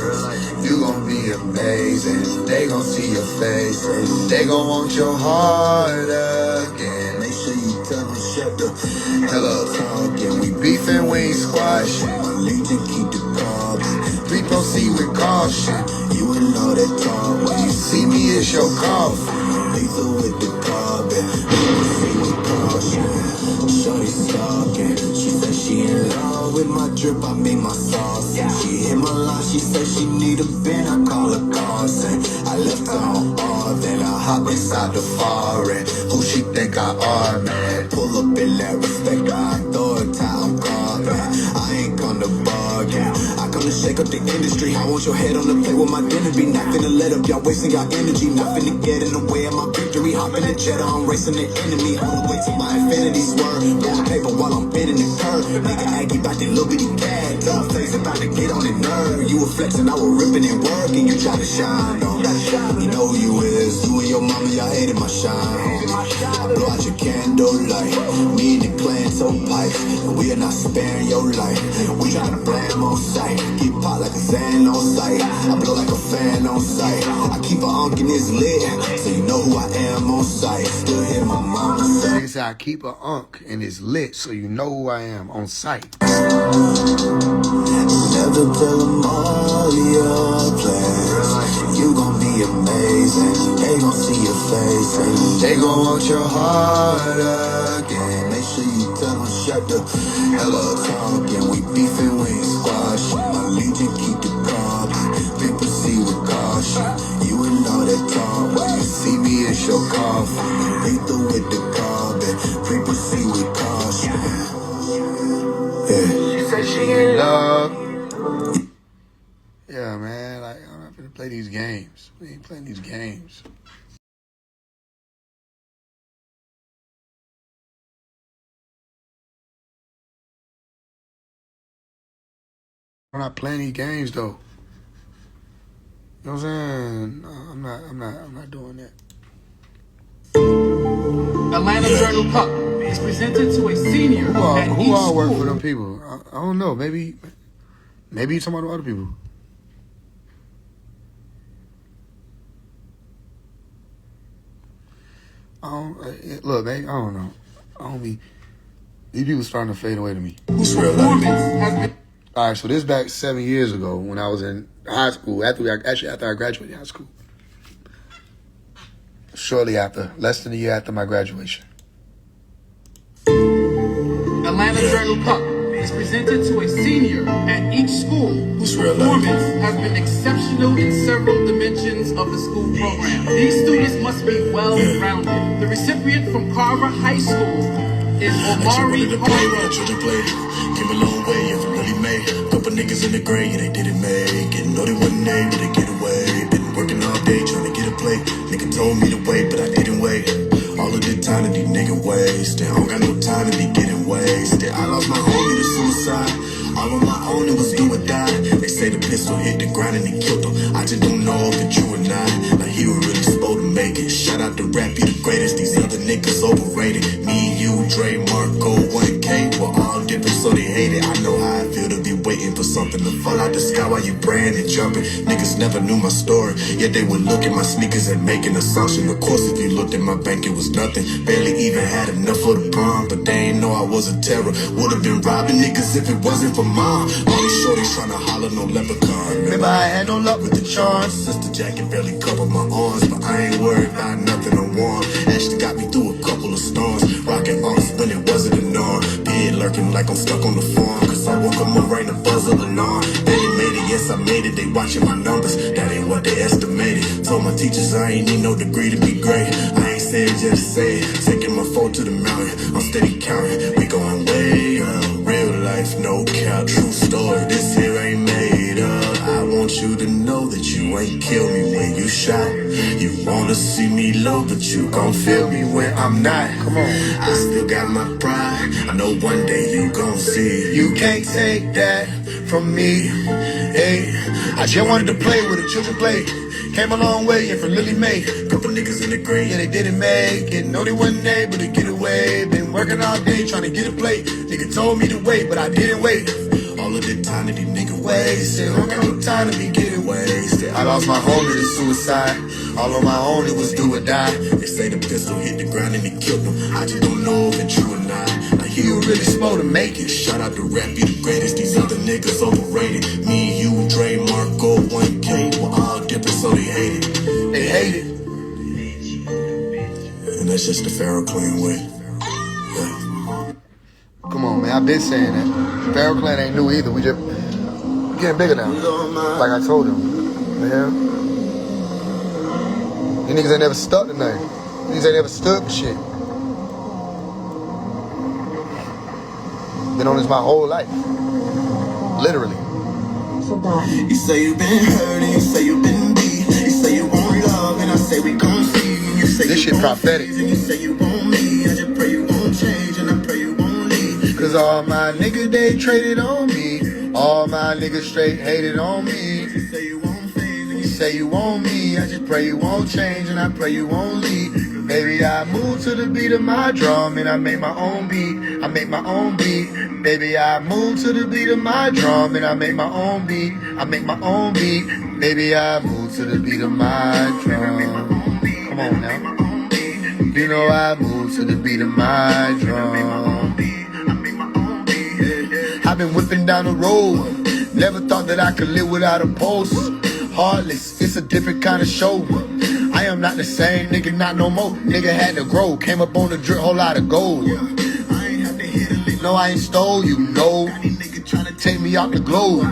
You gon' be amazing. They gon' see your face. They gon' want your heart again. Make sure you tell them shut the hell up talking. We beefing, we ain't squashing. My legion keep the carbs. We proceed with caution. You and all that talk. When you see me, it's your coffin. Lethal with the carbon. Proceed with caution. Shorty stalking. She said she in love with my drip. I mean my sauce. She hit my line. She said she need a bin. I call her Carson. I left her on all. Then I hop inside the foreign. Who she think I are, man? Pull up in that respect. I authority. I'm carbon. I ain't come to bargain. I come to shake up the industry. I want your head on the plate with my dinner. Be not finna let up. Y'all wasting y'all energy. Not finna get in the way of my victory. Hopping the jet. I'm racing the enemy. Hold away till my infinity swerve. More paper while I'm bending the curve. Nigga Aggie about that little bitty cat. Tough face about to get on the nerve. You were flexing, I was ripping and working. You try to shine on. You know who you is. You and your mama, y'all hated my shine. I blow out your candlelight. Me and the clan so pipe. And we are not sparing your life. We tryna blame on sight. Get pop like a Zan on sight. I blow like a fan on sight. I keep a unk in this lit. So you know who I am on sight. Still hear my mama say. Nigga say I keep a unk and it's lit, so you know who I am on sight. Never tell them all your plans. You gon' be amazing. They gon' see your face. They gon' want your heart again. Make sure you tell them shut the hell up talking. We beefing, we ain't squashing. My legion keep the carbs. People see with caution. You and all that talk. When you see me, it's your coffin. Lethal with the carbon. People see with caution. Yeah. She said she in love. Yeah, man, like, I'm not gonna play these games. We ain't playing these games. I'm not playing these games, though. You know what I'm saying? No, I'm not doing that. Atlanta Journal Cup is presented to a senior at each Who all work school. for them people? I don't know. Maybe you're talking about other people. Look, man, I don't know. These people starting to fade away to me. Who's real life? All right, so this back 7 years ago when I was in high school, after I graduated high school. Shortly after, less than a year after my graduation. Atlanta Journal Cup is presented to a senior at each school whose performance has been exceptional in several dimensions of the school program. These students must be well-rounded. The recipient from Carver High School is Omari Harrow. Came a long way if it really made. Couple niggas in the gray, yeah, they didn't make it. Know they wasn't able to get away. Been working all day trying to get a plate. Nigga told me to wait, but I didn't wait. All of the time that these niggas wasted. I don't got no time to be getting wasted. I lost my homie to suicide. All on my own, it was do or die. They say the pistol hit the ground and it killed him. I just don't know if it's true or not. Like he was really supposed to make it. Shout out to Rap, he the greatest. These other niggas overrated. Me, you, Dre, Marco, 1K, we're all different, so they hate it. I know how I feel to be waiting for something to fall out the sky while you praying and jumping. Niggas never knew my story. Yet they would look at my sneakers and make an assumption. Of course, if you looked at my bank, it was nothing. Barely even had enough for the prom, but they ain't know I was a terror. Would've been robbing niggas if it wasn't for mom. All these shorties tryna holler, no leprechaun. Remember, I had no luck with the charms. Sister jacket barely covered my arms, but I ain't worried about nothing, I'm warm. Ashley got me through a couple of storms. Rocking off when it wasn't a norm. Bid lurking like I'm stuck on the farm. Cause I woke up more right in the buzzer than on. Barely made it, yes I made it. They watching my numbers, that ain't what they estimated. Told my teachers I ain't need no degree to be great. I ain't say it just to say it. Taking my phone to the mountain, I'm steady counting. We going way up. Real life, no cap, true story. This here ain't made up. I want you to know that you ain't kill me when you shot. You wanna see me low, but you gon' feel me when I'm not. Come on. I still got my pride. I know one day you gon' see. You can't take that from me. Hey, I just wanted to play with the children play. Came a long way, and from Lily Mae. Couple niggas in the grave, yeah, they didn't make it. No, they wasn't able to get away. Been working all day trying to get a plate. Nigga told me to wait, but I didn't wait. All of the time that these niggas wasted. Don't got no time to be getting wasted. I lost my homie to suicide. All on my own, it was do or die. They say the pistol hit the ground and it killed him. I just don't know if it's true or not. Now you really supposed to make it. Shout out to Rap, you the greatest. These other niggas overrated. Me, you, Dre, Marco, 1K, we're all different, so they hate it. They hate it. And that's just the Pharaoh Clan way. Yeah. Come on, man. I've been saying that. Pharaoh Clan ain't new either. We just getting bigger now. Like I told him. Man. These niggas ain't never stuck to nothing. These ain't never stood for shit. Been on this my whole life. Literally. You say you been hurt and you say you been beat. You say you want love and I say we gon' see. You say this shit prophetic. And you say you want me. I just pray you won't change and I pray you won't leave. Cause all my niggas, they traded on me. All my niggas straight hated on me. You say you won't phase and You say you want me. I just pray you won't change and I pray you won't leave. Baby, I move to the beat of my drum and I make my own beat. I make my own beat. Baby, I move to the beat of my drum and I make my own beat. I make my own beat. Baby, I move to the beat of my drum. Come on now. You know I move to the beat of my drum. I've been whipping down the road. Never thought that I could live without a pulse. Heartless, it's a different kind of show. I am not the same nigga, not no more. Nigga had to grow, came up on the drip, whole lot of gold. No, I ain't stole you, no. Nigga tryna take me off the globe.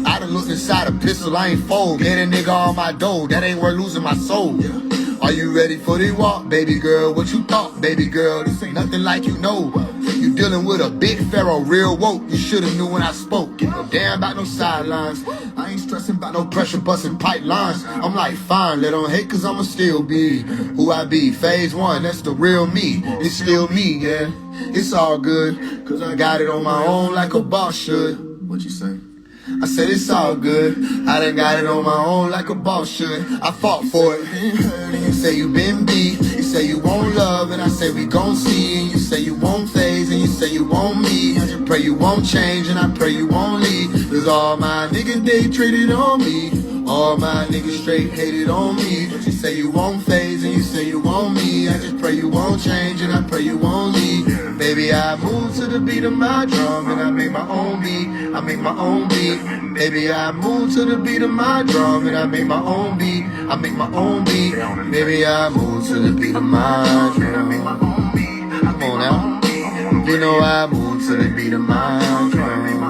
I done looked inside a pistol, I ain't fold. Get a nigga on my dough, that ain't worth losing my soul. Are you ready for the walk, baby girl? What you thought, baby girl? This ain't nothing like you know. You dealing with a big pharaoh, real woke. You should've knew when I spoke. Give no damn about no sidelines. I ain't stressing about no pressure busting pipelines. I'm like, fine, let on hate cause I'ma still be who I be. Phase 1, that's the real me. It's still me, yeah. It's all good, cause I got it on my own like a boss should. What you say? I said it's all good. I done got it on my own like a boss should. I fought for it. You say you been beat. You say you want love, and I say we gon' see. And you say you won't phase, and you say you want me. I just pray you won't change, and I pray you won't leave. Cause all my niggas, they traded on me. All my niggas straight hated on me. You say you won't phase, and you say you want me. I just pray you won't change, and I pray you won't leave. Baby, I move to the beat of my drum, and I make my own beat. I make my own beat. Baby, I move to the beat of my drum, and I make my own beat. I make my own beat. Baby, I move to the beat of my drum. Come on now. You know I move to the beat of my drum.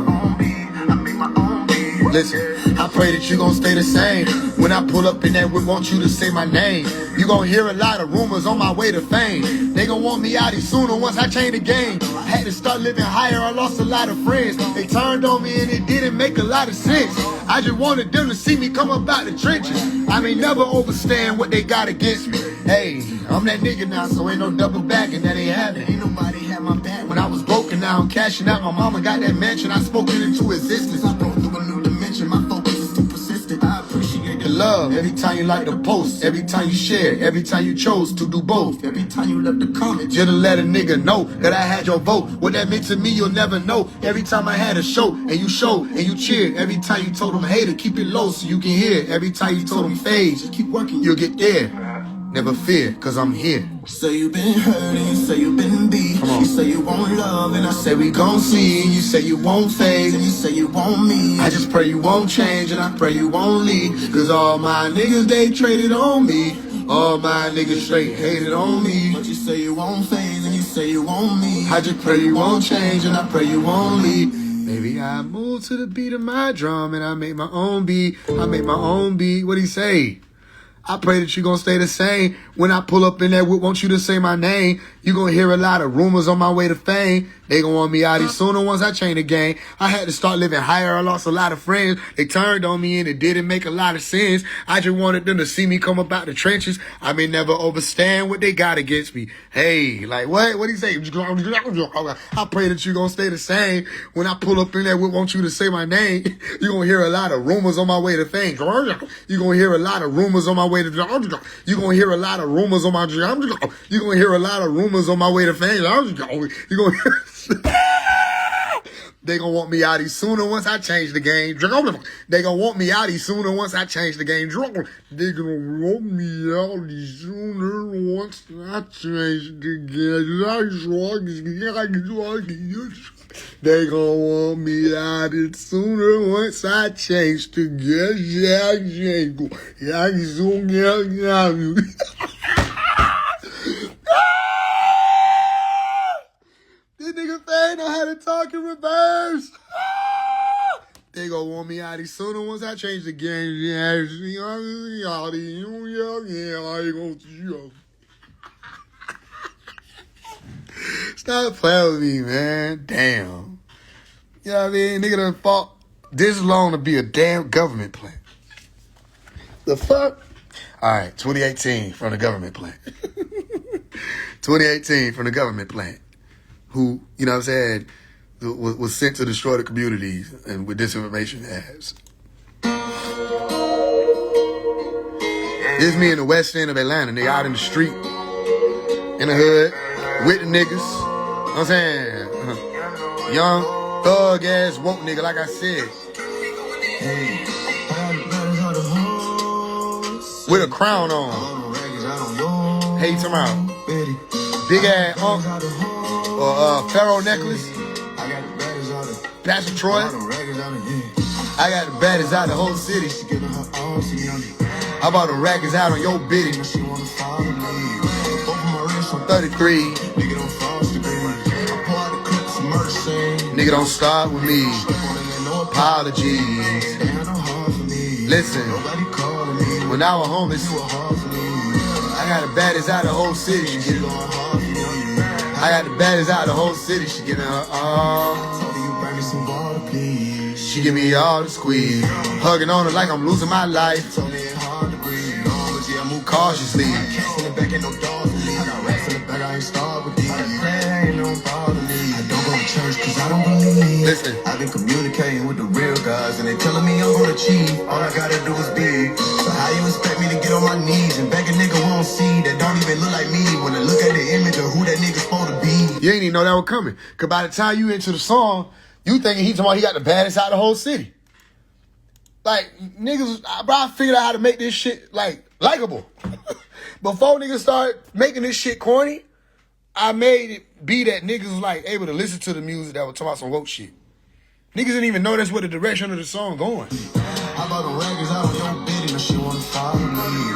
Listen, I pray that you gon' stay the same. When I pull up in that whip, want you to say my name. You gon' hear a lot of rumors on my way to fame. They gon' want me out here sooner once I change the game. I had to start living higher, I lost a lot of friends. They turned on me and it didn't make a lot of sense. I just wanted them to see me come up out the trenches. I may never understand what they got against me. Hey, I'm that nigga now, so ain't no double backing, that ain't happening. Ain't nobody had my back when I was broken, now I'm cashing out. My mama got that mansion, I spoke it into existence. I broke through a new dimension, my focus is too persistent. I appreciate the love, every time you like the post, every time you share, every time you chose to do both, every time you left a comment, just to let a nigga know that I had your vote. What that meant to me, you'll never know. Every time I had a show, and you showed, and you cheered. Every time you told them, hater, keep it low so you can hear. Every time you told them, fade, just keep working, you'll get there. Never fear, cause I'm here. Say you been hurt and you say you been beat. You say you want love and I say we gon' see. You say you won't phase and you say you want me. I just pray you won't change and I pray you won't leave. Cause all my niggas, they traded on me. All my niggas straight hated on me. But you say you won't phase and you say you want me. I just pray you won't change and I pray you won't leave. Maybe I move to the beat of my drum and I make my own beat. I make my own beat. What'd he say? I pray that you gonna stay the same. When I pull up in there, want you to say my name. You gonna hear a lot of rumors on my way to fame. They gonna want me out here sooner once I change the game. I had to start living higher. I lost a lot of friends. They turned on me and it didn't make a lot of sense. I just wanted them to see me come up out the trenches. I may never understand what they got against me. Hey, like what? What'd he say? I pray that you gonna stay the same. When I pull up in there, want you to say my name. You gonna hear a lot of rumors on my way to fame. You gonna hear a lot of rumors on my way to. You gonna hear a lot of rumors on my. You gonna hear a lot of rumors on my way to fame. You gonna hear. They gonna want me out here sooner once I change the game. They gonna want me out here sooner once I change the game. They gonna want me out here sooner once I change the game. They gonna want me out here sooner once I change the game. This nigga Faye know how to talk in reverse. They gonna want me out here sooner once I change the game. Stop playing with me, man. Damn. You know what I mean? Nigga done fought this long to be a damn government plant. The fuck? All right, 2018 from the government plant. 2018 from the government plant. Who, you know what I'm saying, was sent to destroy the communities and with disinformation ads. Here's me in the west end of Atlanta. They out in the street, in the hood, with the niggas. You know what I'm saying? Young, thug-ass, woke nigga, like I said. With a crown on. Hey, tomorrow. Big ass unk. Or Pharaoh necklace. Pastor Troy. I got the baddest out of the whole city. How about the rackets out on your bitty? 33. Nigga don't start with me. Apologies. Listen. When I was homeless, I got the baddest out of the whole city. I got the baddest out of the whole city. She giving her all. She give me all the squeeze. Hugging on her like I'm losing my life. Move cautiously. Listen. I've been communicating with the real guys and they telling me I'm gonna achieve. All I gotta do is be. So how you expect me to get on my knees and beg a nigga won't see that don't even look like me when I look at the image of who that nigga's supposed to be? You ain't even know that was coming. Cause by the time you into the song, you thinking he talking about he got the baddest out of the whole city. Like niggas, bro, I figured out how to make this shit like likable. Before niggas start making this shit corny, I made it be that niggas was like able to listen to the music that was talking about some woke shit. Niggas didn't even know that's where the direction of the song going. How about the raggers out on your bitty and she wanna follow me?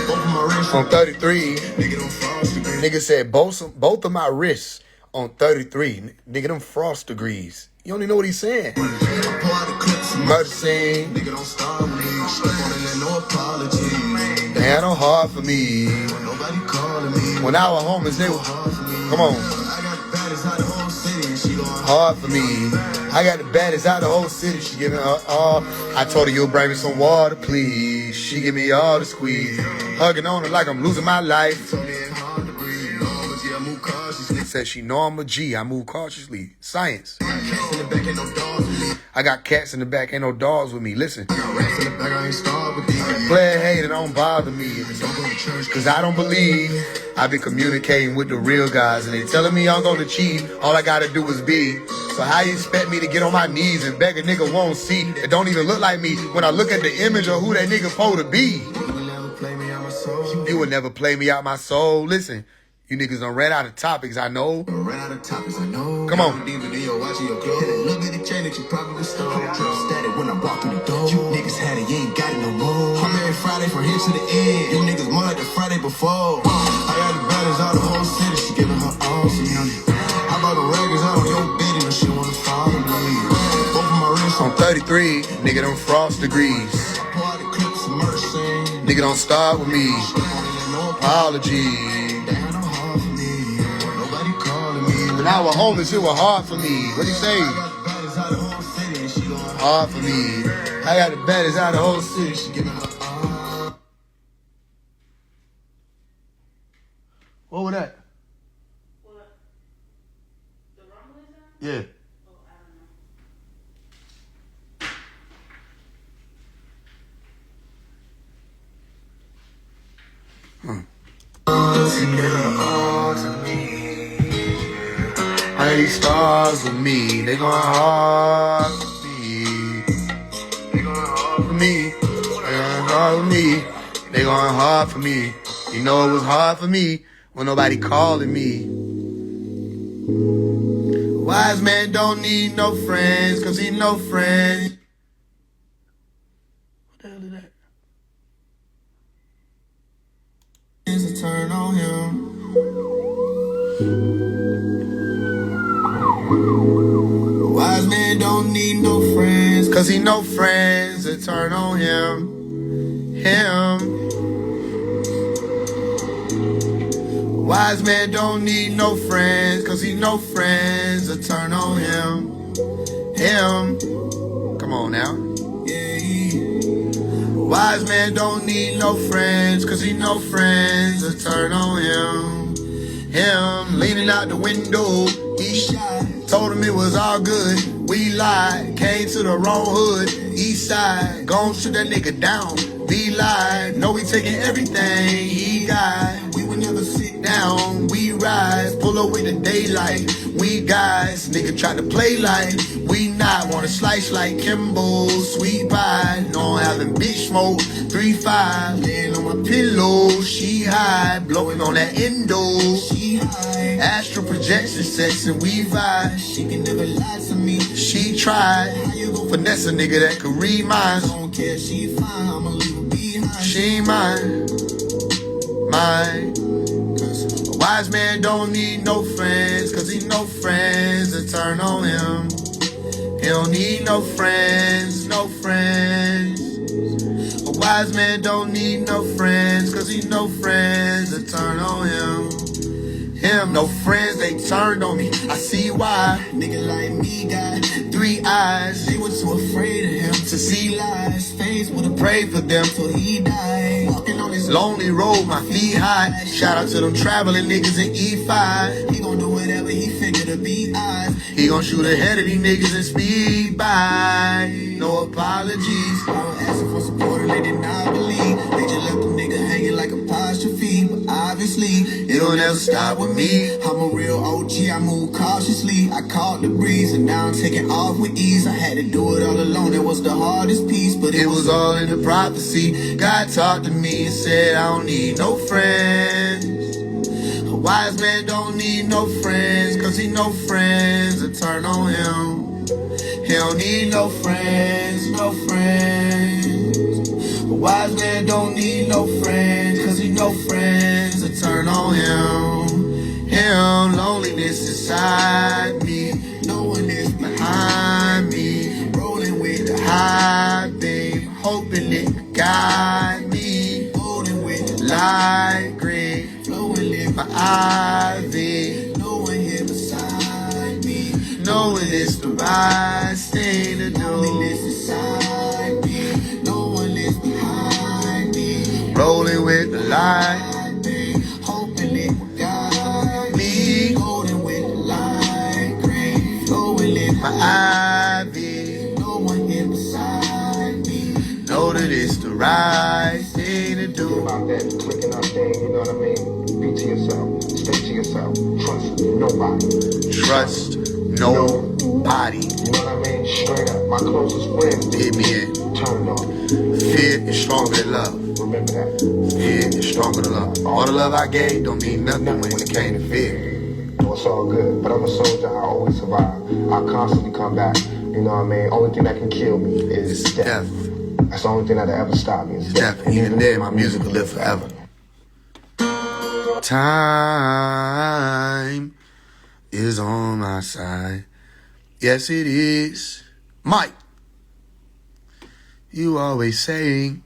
Open my wrist on 33. Nigga don't frost degrees. Nigga said both of my wrists on 33. Nigga, them frost degrees. You don't even know what he's saying. Murder scene. Nigga don't start with me. No apology. They had no heart for me. Nobody calling me. When I was homeless, they were. Come on. I got the baddest out of the whole city and she going hard for me. I got the baddest out of the whole city. She giving her all. I told her you'll bring me some water, please. She give me all the squeeze. Hugging on her like I'm losing my life. Said she know I'm a G. I move cautiously. Science. I got cats in the back, ain't no dogs with me. Listen. I got rats in the back, I ain't starved with these. Player hater don't bother me. Cause I don't believe I've been communicating with the real guys and they telling me I'm gonna cheat. All I gotta do is be. So how you expect me to get on my knees and beg a nigga won't see? It don't even look like me when I look at the image of who that nigga supposed to be. You would never play me out my soul. Listen, you niggas done ran out of topics, I know. Ran out of topics, I know. Come on. Deep in your watching your clothes. Look at the chain that you probably stole. Static when I walk through the door. You niggas had it, you ain't got it no more. I'm every Friday from here to the end. You niggas more like the Friday before. I got the baddest out of the whole city. She giving her all to me. I bought the records out on your bed and she wanna follow me. Both of my wrists On 33, nigga them frost degrees. pour out the clips of mercy. Nigga don't start with me. Apology. Nobody calling me. When I was homeless, it was hard for me. What do you say? I got the baddest out of the whole city and she going Hard for me. I got the baddest out of the whole city. she giving her all. What was that? What? The rumbling sound? Yeah. Oh, I don't know. I got these stars with me. They going hard for me. They going hard for me. They going hard for me. They going hard for me. You know it was hard for me when nobody calling me. Wise man don't need no friends, cause he no friends. What the hell is that? To turn on him. Wise man don't need no friends. Cause he no friends that turn on him. Him. Wise man don't need no friends. Cause he no friends that turn on him. Him. Come on now. Wise man don't need no friends, cause he no friends that turn on him. Him leaning out the window, he shy. Told him it was all good, we lied. Came to the wrong hood, east side. Gon' shoot that nigga down, be lied. Know we taking everything he got. We would never sit down, we rise. Pull up with the daylight, we guys. Nigga try to play like we not. Wanna slice like Kimbo, sweet pie. No, I'm having bitch smoke, 3-5. Laying on my pillow, she high. Blowing on that endo, she high. Astral projection sex and we vibe. She can never lie to me. She tried. Finesse a nigga that could read minds. I don't care, she fine. I'ma leave her behind. She ain't mine. Mine. Cause a wise man don't need no friends. Cause he no friends that turn on him. He don't need no friends, no friends. A wise man don't need no friends, cause he no friends that turn on him. Him, no friends, they turned on me. I see why. Nigga like me got 3 eyes. They were too afraid of him to see lies. Face would've prayed for them till he died. Walking on this lonely road, my feet high. Shout out to them traveling niggas in E5. He gon' do whatever he figure to be eyes. He gon' shoot ahead of these niggas and speed by. No apologies. I was asking for support and they did not believe. They just left the nigga hanging like apostrophe. But obviously, it'll never stop with me. I'm a real OG, I move cautiously. I caught the breeze and now I'm taking off with ease. I had to do it all alone, that was the hardest piece. But it was all in the prophecy. God talked to me and said I don't need no friends. A wise man don't need no friends, cause he no friends that turn on him. He don't need no friends, no friends. A wise man don't need no friends, cause he no friends that turn on him. Him, loneliness inside me. No one is behind me. Rolling with the high beam, hoping it could guide me. Holding with the light green, flowing in my ivy. No one here beside me. Knowing it's the right thing to do. Loneliness inside me. No one is behind me. Rolling with the light. Hoping it will guide me. Golden with the light green. Flowing in my ivy. No right thing to Think do. about that clicking up thing, you know what I mean? Be to yourself. Stay to yourself. Trust nobody. Trust nobody. You know what I mean? Straight up. My closest friends Hit me in. turn it on. Fear is stronger than love. Remember that. Fear is stronger than love. All the love I gave don't mean nothing when it came to fear. Oh, it's all good. But I'm a soldier. I always survive. I constantly come back. You know what I mean? Only thing that can kill me is It's death. death. That's the only thing that'll ever stop me. Is Death. And even then, my music will live forever. Time is on my side. Yes, it is. Mike, you always saying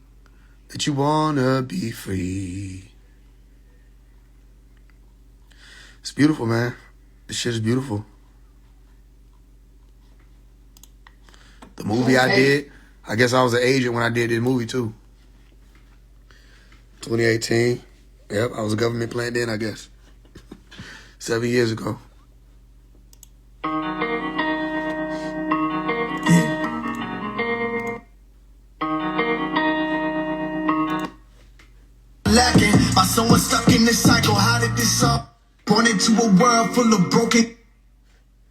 that you wanna be free. It's beautiful, man. This shit is beautiful. The movie I did, I guess I was an agent when I did this movie too. 2018. Yep, I was a government plant then, I guess. 7 years ago. Lacking by someone stuck in this cycle. How did this all born into a world full of broken?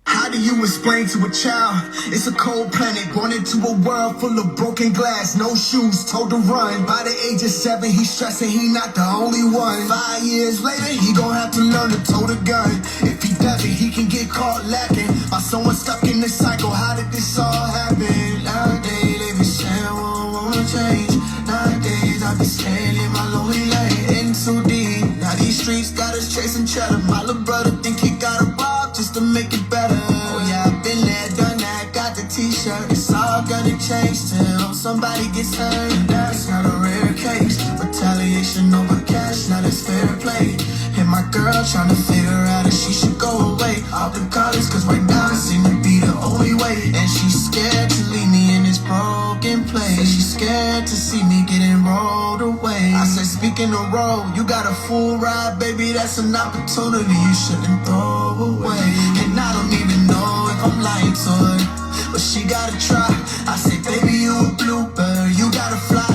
How do you explain to a child it's a cold planet, born into a world full of broken glass, no shoes, told to run? By the age of 7, he's stressing he not the only one. 5 years later, he gon' have to learn to tote a gun. If he doesn't, he can get caught lacking by someone stuck in this cycle. How did this all happen? Nowadays, they be saying, wanna change. Nowadays, I be staying in my lonely lane, in too deep. Now these streets got us chasing cheddar. My little brother think he got a rob just to make it better. Oh yeah, I've been there, done that, got the t-shirt. It's all gonna change till somebody gets hurt. That's not a rare case. Retaliation over cash, not as fair play. And my girl trying to figure out if she should go away off the college, cause right now it seems to be the only way. And she's scared to leave me in this broken place. She's scared to see me getting rolled away. I said, speaking of road, you got a full ride, baby, that's an opportunity you shouldn't throw away. And I don't even know if I'm lying to her, but she gotta try. I said, baby, you a bluebird, you gotta fly.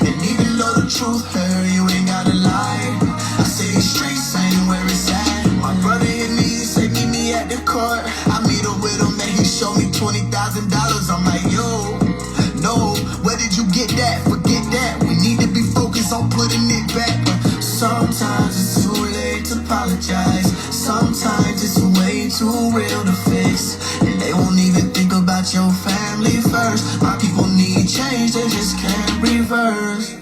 And even though the truth hurt, you ain't gotta lie. I say these streets ain't where it's at. My brother hit me, he said, meet me at the court. I meet up with him and he showed me $20,000. I'm like, yo, no, where did you get that? Forget that, we need to be focused on putting it back. But sometimes it's too late to apologize. Sometimes it's way too real to fix. And they won't even think about your family first. My people need change, they just can't reverse.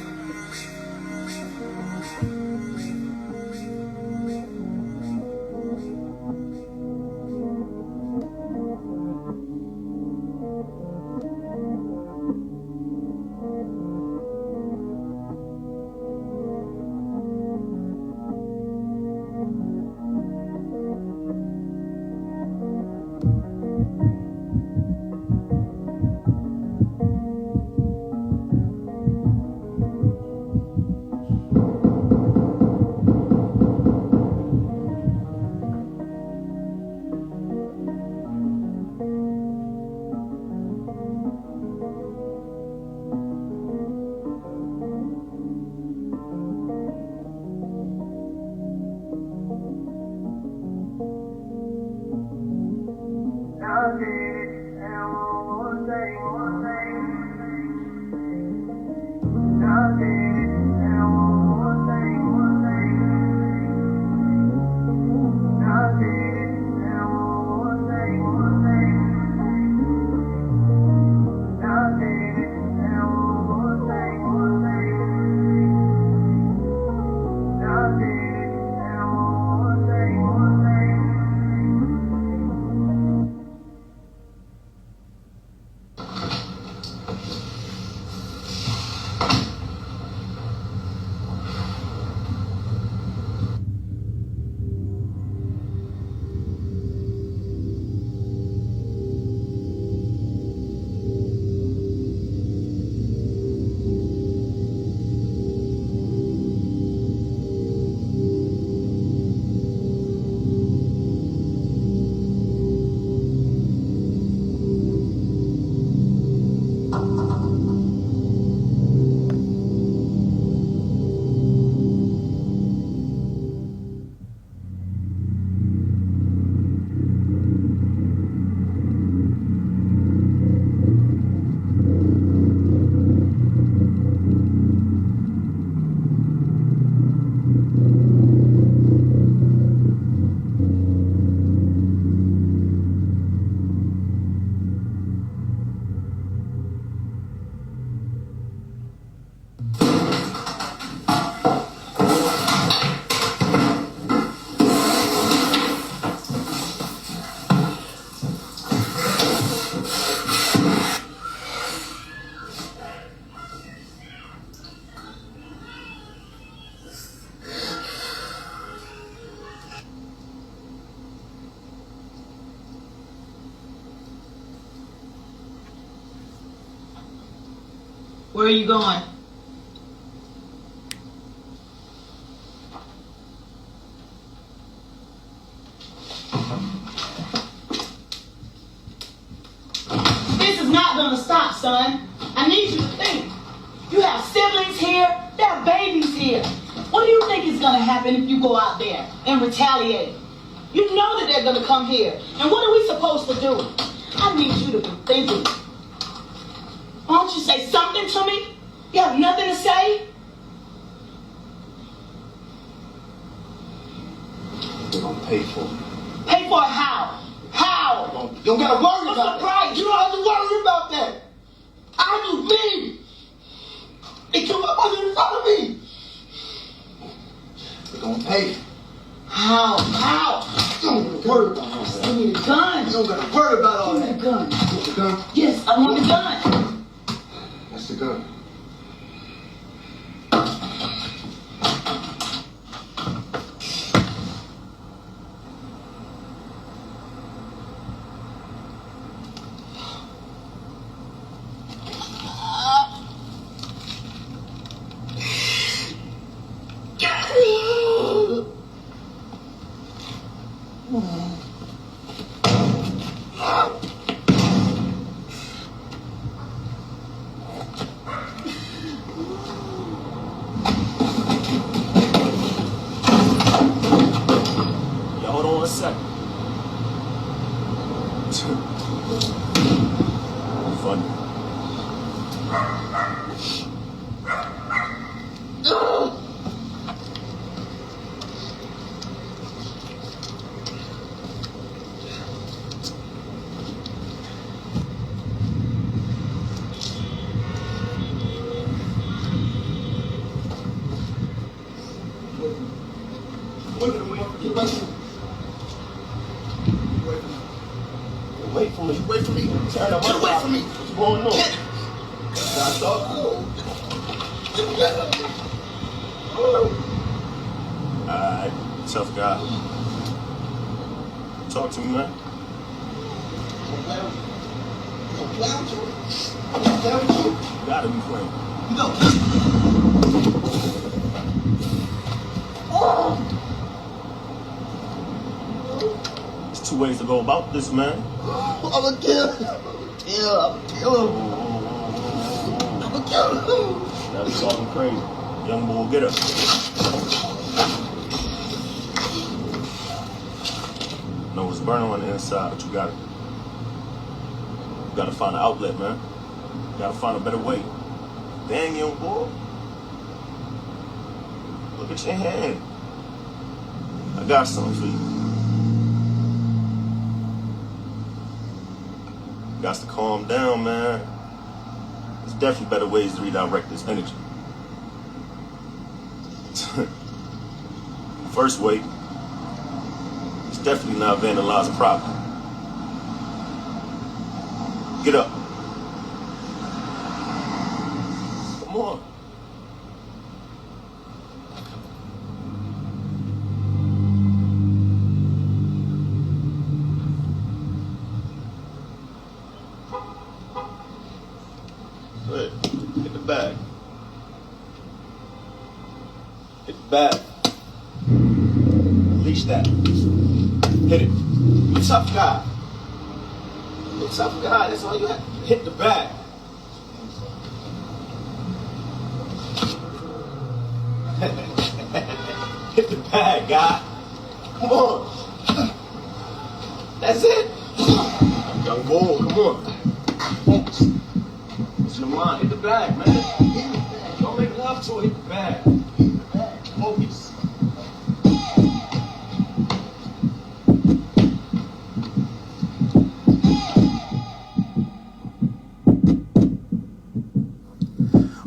Where are you going? This is not gonna stop, son. I need you to think. You have siblings here, there are babies here. What do you think is gonna happen if you go out there and retaliate? You know that they're gonna come here. And what are we supposed to do? I need you to be thinking. Why don't you say something to me? You have nothing to say? They're gonna pay for it. Pay for it how? How? You don't gotta worry What's about the that. price? You don't have to worry about that. I do me. They took my money in front of me. They're gonna pay. How? How? You don't gotta worry about all that. I need a gun. You don't gotta worry about all Give me that. a gun. You want the gun? Yes, I want the gun. That's the gun. Yo, hold on a second. Funny. Wait for me. Wait for me. Turn up. Get away from me. What's going on? That's all. Alright, tough guy. Talk to me, man. You gotta be playing. There's two ways to go about this, man. I'ma kill him. I'ma kill him. I'ma kill him. Now we talking crazy. Young boy, get up. No, it's burning on the inside, but you gotta find an outlet, man. You gotta find a better way. Dang, young boy. Look at your hand. I got something for you. Got to calm down, man. There's definitely better ways to redirect this energy. First way is definitely not vandalize property. Get up. Come on. Good. Hit the bag. Hit the bag. Release that. Hit it. You a tough guy. You a tough guy. That's all you have. Hit the bag. Hit the bag, guy. Come on. That's it. Young boy, come on. It's your mind. Hit the bag, man. Don't make love to it. Hit the bag. Focus.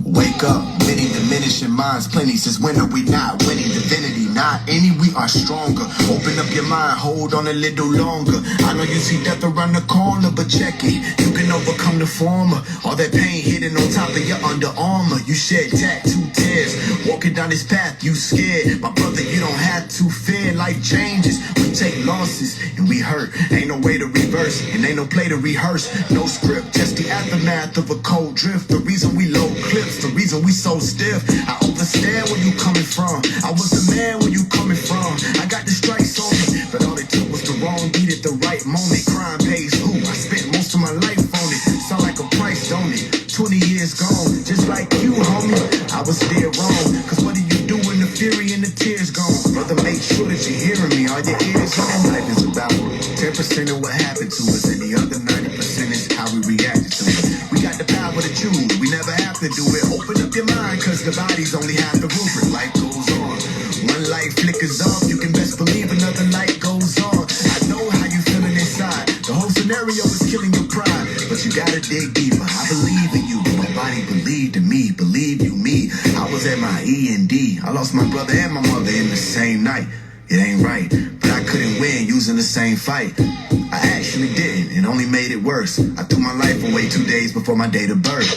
Wake up, many diminishing minds, plenty since when are we not winning divinity? Not any, we are stronger. Open up your mind, hold on a little longer. I know you see death around the corner, but check it. You can overcome the former. All that pain hidden on top of your Under Armour. You shed tattoo tears, walking down this path, you scared. My brother, you don't have to fear. Life changes, we take losses and we hurt. Ain't no way to reverse, and ain't no play to rehearse. No script, just the the aftermath of a cold drift. The reason we low clips, the reason we so stiff. I understand where you coming from. I was the man where you coming from. I got the strikes on me, but all it took was the wrong beat at the right moment. Crime pays who? I spent most of my life on it. Sound like a price, don't it? 20 years gone, just like you, homie. I was dead wrong, cause what do you do when the fury and the tears gone? Brother, make sure that you're hearing me. Are your ears on? Life is about 10% of what happened to us, and the other 90% is how we reacted to it. We got the power to choose, we never have to do it. Open up your mind, cause the body's only half the rubric. Life goes on. One light flickers off, you can best believe another light goes on. I know how you feeling inside. The whole scenario is killing your pride, but you gotta dig deeper. I believe in you. Nobody believed in me. Believe you me. I was at my E&D. I lost my brother and my mother in the same night. It ain't right, but I couldn't win using the same fight. I actually didn't, and only made it worse. I threw my life away 2 days before my date of birth.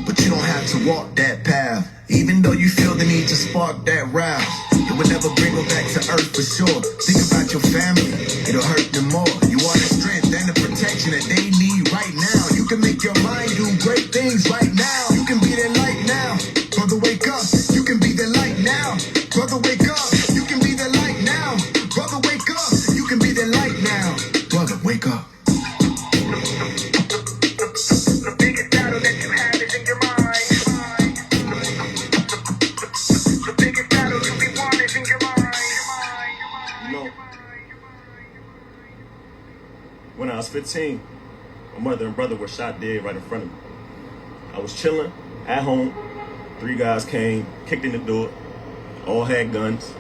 But you don't have to walk that path, even though you feel the need to spark that route. It would never bring her back to earth for sure. Think about your family, it'll hurt them more. You are the strength and the protection that they need right now. You can make your mind do great things right now. You can be their light now. Brother, wake up. You can be their light now. Brother, wake up. You can be their light now. Brother, wake up. You can be their light now. Brother, wake up. The biggest battle that you have is in your mind. The biggest battle you be won is in your mind. You know, when I was 15, my mother and brother were shot dead right in front of me. I was chilling at home. 3 guys came, kicked in the door, all had guns,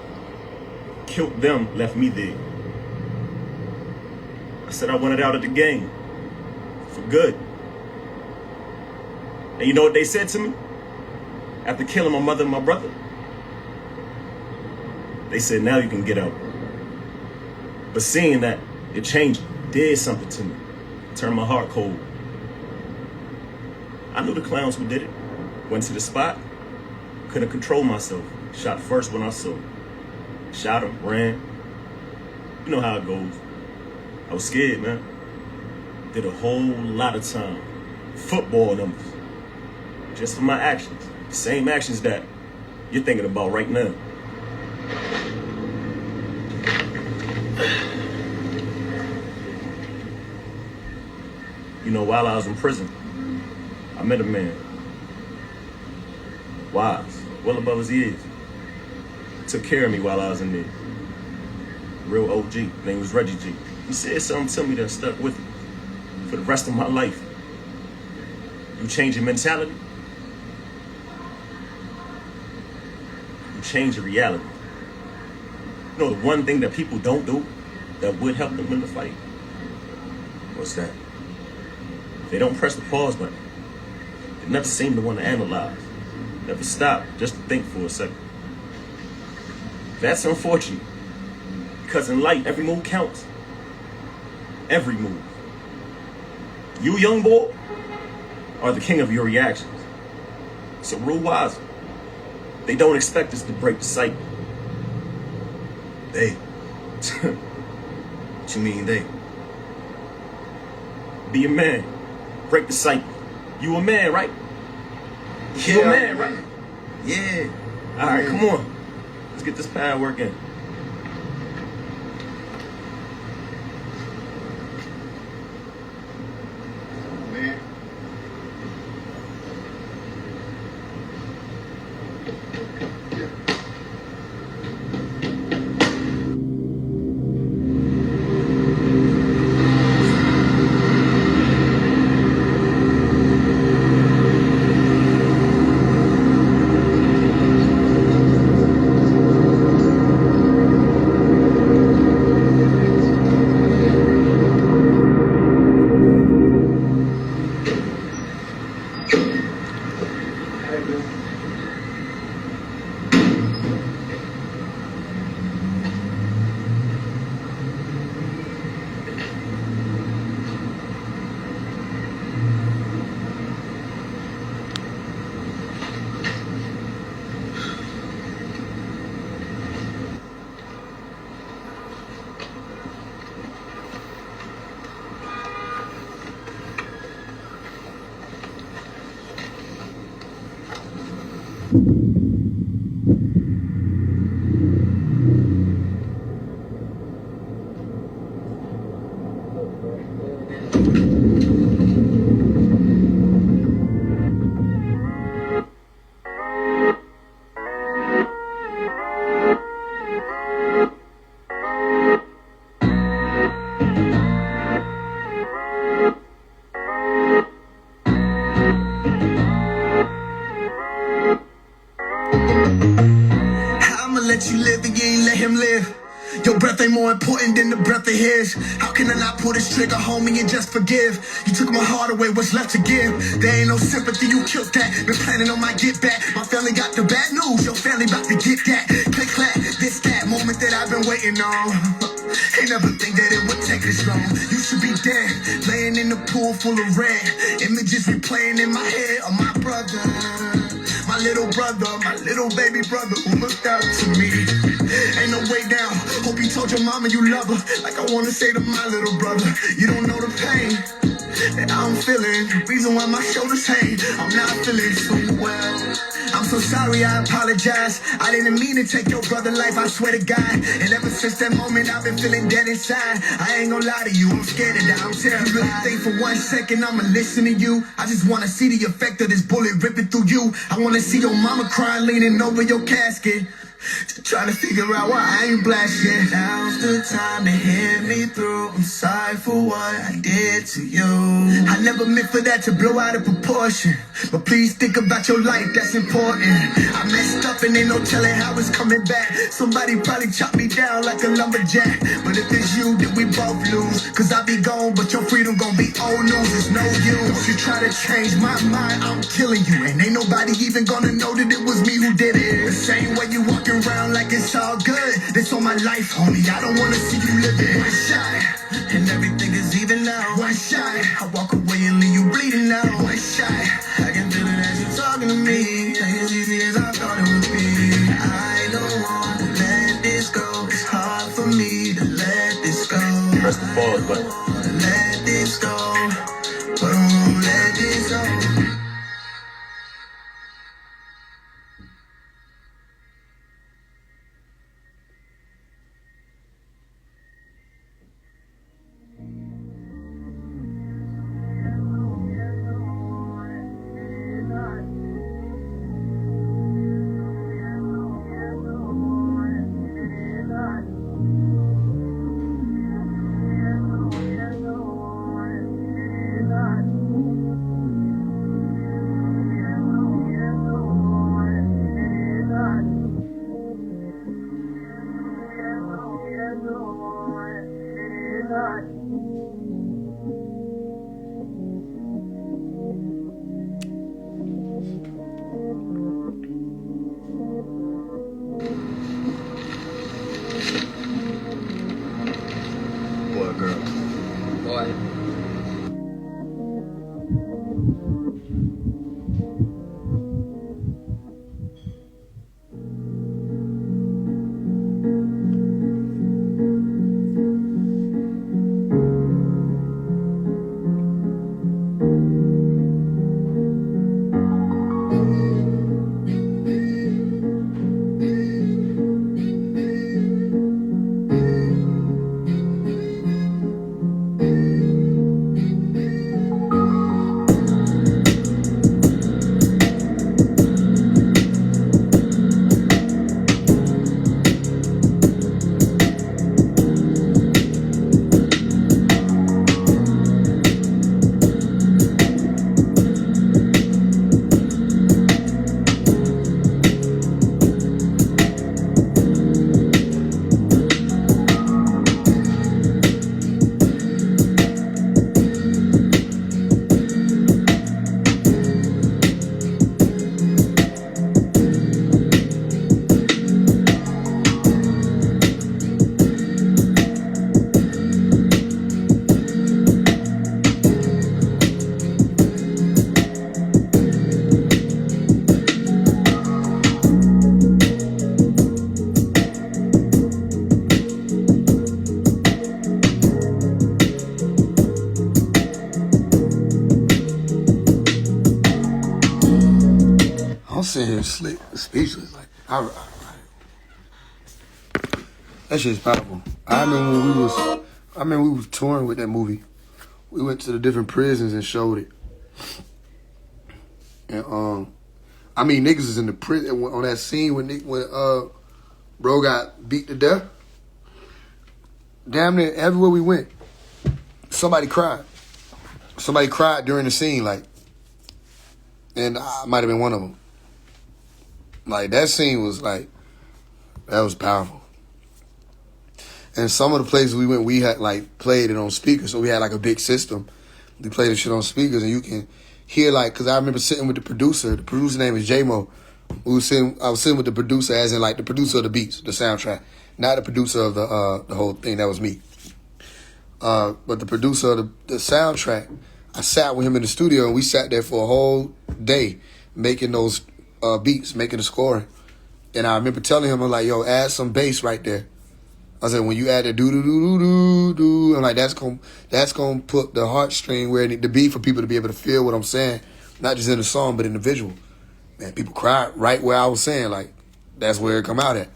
killed them, left me dead. I said I wanted out of the game for good. And you know what they said to me? After killing my mother and my brother? They said, now you can get out. But seeing that, it changed, did something to me. Turned my heart cold. I knew the clowns who did it. Went to the spot, couldn't control myself. Shot first when I saw. Shot him, ran. You know how it goes. I was scared, man. Did a whole lot of time. Football numbers. Just for my actions. The same actions that you're thinking about right now. You know, while I was in prison, I met a man. Wise, well above his years. Took care of me while I was in there. Real OG, name was Reggie G. He said something to me that stuck with me for the rest of my life. You change your mentality, you change your reality. You know the one thing that people don't do that would help them win the fight? What's that? They don't press the pause button. They never seem to want to analyze. Never stop just to think for a second. That's unfortunate. Because in life, every move counts. Every move. You, young boy, are the king of your reactions. So rule wisely. They don't expect us to break the cycle. They. What you mean they? Be a man. Break the cycle. You a man, right? You a man, right? Yeah. All right, come on. Let's get this pad working. death and you ain't let him live. Your breath ain't more important than the breath of his. How can I not pull this trigger, homie, and just forgive? You took my heart away, what's left to give? There ain't no sympathy, you killed that. Been planning on my get back. My family got the bad news, your family about to get that. Click, clack, this, that moment that I've been waiting on. Ain't never think that it would take this long. You should be dead, laying in the pool full of red. Images replaying in my head of my brother. My little brother, my little baby brother who looked out to me. Ain't no way down. Hope you told your mama you love her. Like I wanna say to my little brother, you don't know the pain that I'm feeling. The reason why my shoulders hang, I'm not feeling so well. I'm so sorry, I apologize. I didn't mean to take your brother's life, I swear to God. And ever since that moment, I've been feeling dead inside. I ain't gonna lie to you, I'm scared to die, I'm terrified. You really think for 1 second I'ma listen to you? I just wanna see the effect of this bullet ripping through you. I wanna see your mama crying, leaning over your casket. Trying to figure out why I ain't blessed yet. Now's the time to hear me through. I'm sorry for what I did to you. I never meant for that to blow out of proportion, but please think about your life, that's important. I messed up and ain't no telling how it's coming back. Somebody probably chopped me down like a lumberjack. But if it's you, then we both lose. Cause I be gone, but your freedom gon' be old news. It's no use. Don't you try to change my mind, I'm killing you. And ain't nobody even gonna know that it was me who did it. The same way you walking around like it's all good. This on my life, homie. I don't wanna see you living. One shot, and everything is even now. One shot, I walk away and leave you bleeding now. One shot, I can feel it as you're talking to me. Ain't as easy as I thought it would be. I don't want to let this go. It's hard for me to let this go. Press the pause button. Let this go, but I won't let this go. Boy, girl. Boy. I'm sitting here speechless. Like, that shit's powerful. I remember we was touring with that movie. We went to the different prisons and showed it. And I mean, niggas is in the prison on that scene when bro got beat to death. Damn near everywhere we went, somebody cried. Somebody cried during the scene, like, and I might have been one of them. Like, that scene was like, That was powerful. And some of the places we went, we had like played it on speakers. So we had like a big system. We played the shit on speakers, and you can hear like, because I remember sitting with the producer. The producer's name is J-Mo. I was sitting with the producer, as in like the producer of the beats, the soundtrack, not the producer of the whole thing. That was me. But the producer of the soundtrack, I sat with him in the studio, and we sat there for a whole day making those beats, making the scoring. And I remember telling him, I'm like, yo, add some bass right there. I said, when you add the do-do-do-do-do-do, I'm like, that's gonna put the heartstring where it need to be for people to be able to feel what I'm saying, not just in the song, but in the visual. Man, people cried right where I was saying, like, that's where it come out at.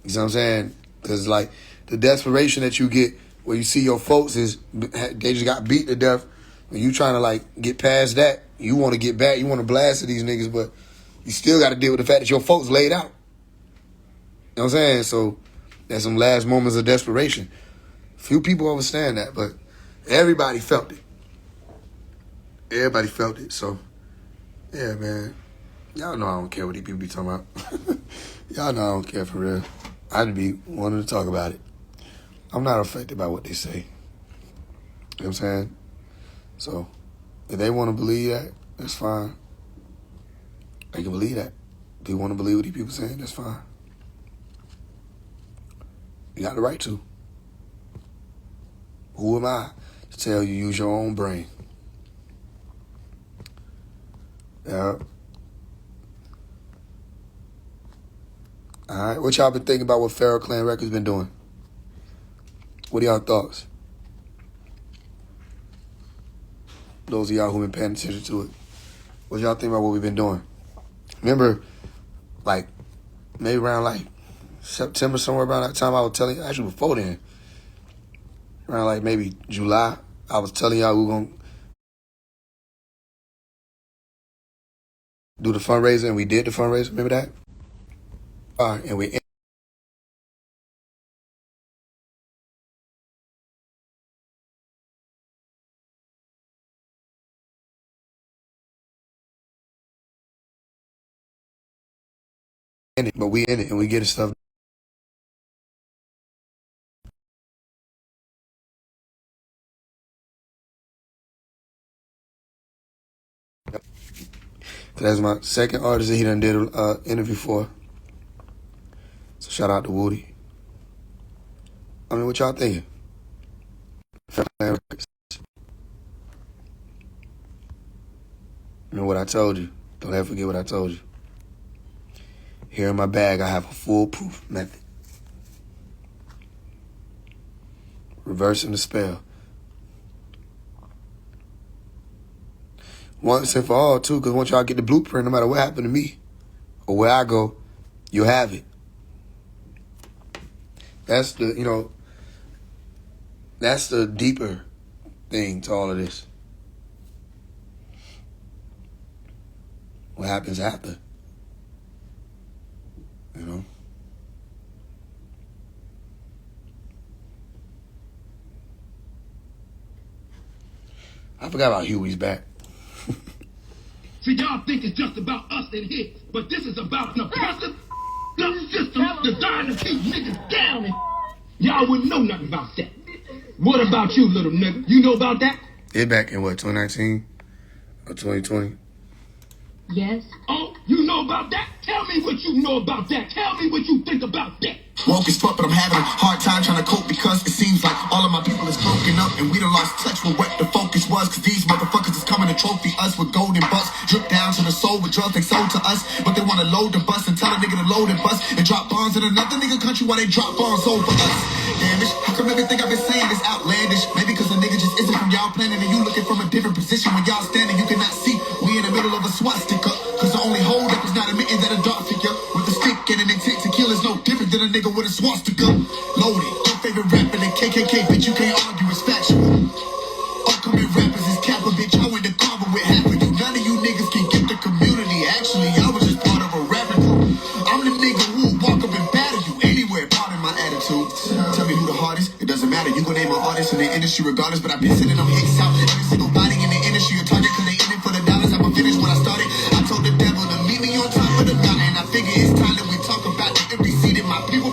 You know what I'm saying? Because, like, the desperation that you get where you see your folks is, they just got beat to death. When you trying to, like, get past that, you want to get back, you want to blast at these niggas, but you still got to deal with the fact that your folks laid out. You know what I'm saying? So there's some last moments of desperation. Few people understand that, but everybody felt it. Everybody felt it. So, yeah, man. Y'all know I don't care what these people be talking about. Y'all know I don't care for real. I'd be wanting to talk about it. I'm not affected by what they say. You know what I'm saying? So, if they want to believe that, that's fine. They can believe that. If they want to believe what these people saying, that's fine. You got the right to. Who am I to tell you use your own brain? Yeah. All right. What y'all been thinking about what Pharaoh Clan Records been doing? What are y'all thoughts? Those of y'all who been paying attention to it. What y'all think about what we've been doing? Remember, like, maybe around like September, somewhere around that time, I was telling you, actually before then, around like maybe July, I was telling y'all we were going to do the fundraiser, and we did the fundraiser. Remember that? And we in it, but we in it, and we getting stuff. That's my second artist that he done did an interview for. So shout out to Woody. I mean, what y'all thinking? Remember what I told you. Don't ever forget what I told you. Here in my bag, I have a foolproof method. Reversing the spell. Once and for all, too, because once y'all get the blueprint, no matter what happened to me or where I go, you'll have it. That's the, you know, that's the deeper thing to all of this. What happens after? You know? I forgot about Huey's back. See, y'all think it's just about us in here, but this is about an oppressive system designed to keep niggas down, and y'all wouldn't know nothing about that. What about you, little nigga? You know about that? They're back in what, 2019 or 2020? Yes. Oh, you know about that? Tell me what you know about that. Tell me what you think about that. Woke as fuck, but I'm having a hard time trying to cope because it seems like all of my people is broken up and we done lost touch with what the focus was. Cause these motherfuckers is coming to trophy us with golden bucks, drip down to the soul with drugs they sold to us. But they wanna load the bus and tell a nigga to load and bust and drop bombs in another nigga country while they drop bombs over us. Damn it, how come everything I've been saying is outlandish? Maybe cause the nigga just isn't from y'all planet and you looking from a different position. When y'all standing you cannot see we in the middle of a swastika. Cause the only hold up is not admitting that a dark figure with a stick and an intent to kill is no different than a nigga with a swastika. Loaded, your favorite rapper, the KKK, bitch, you can't argue, it's factual. Upcoming rappers is Kappa, bitch, I went to Carver with half of you. None of you niggas can get the community. Actually, I was just part of a rapping group. I'm the nigga who walk up and battle you anywhere, pardon my attitude. Tell me who the hardest, it doesn't matter. You gon' name an artist in the industry regardless, but I've been sending them hits out. Every single body in the industry a target, cause they in it for the dollars. I'ma finish what I started. I told the devil to meet me on top of the mountain. I figure it's time that we talk about it and receded my people.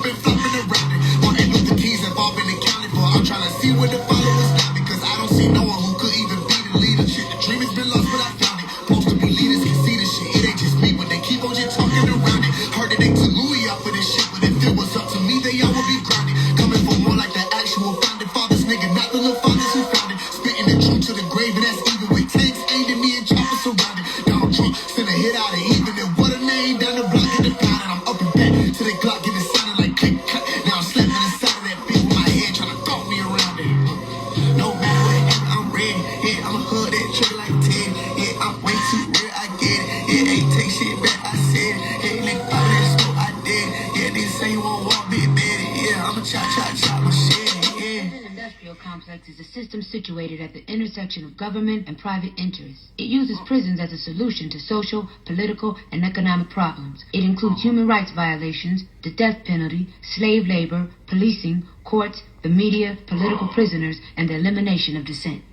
get grounded. Coming for more like the actual founding fathers, nigga, not the little fathers who founded. Spitting the truth to the grave, and that's even with tanks aimed at me and choppers surrounded. Donald Trump sent a hit out of even, and what a name down the block get the pound, and I'm up and back to the Glock, getting sounded like click cut. Now I'm slapping inside of that bitch with my head, trying to throw me around it. No matter what, I'm ready. Yeah, I'm a hood that trigger like 10. Yeah, I'm way too real, I get it. Yeah, ain't take shit back, I said it. Yeah, nigga, out of that store, I did it. Yeah, niggas say you won't walk, big daddy. Yeah, I'm a chop my shit. Yeah. This industrial complex is a system situated at the intersection of government and private interests. It uses prisons as a solution to social, political, and economic problems. It includes human rights violations, the death penalty, slave labor, policing, courts, the media, political prisoners, and the elimination of dissent.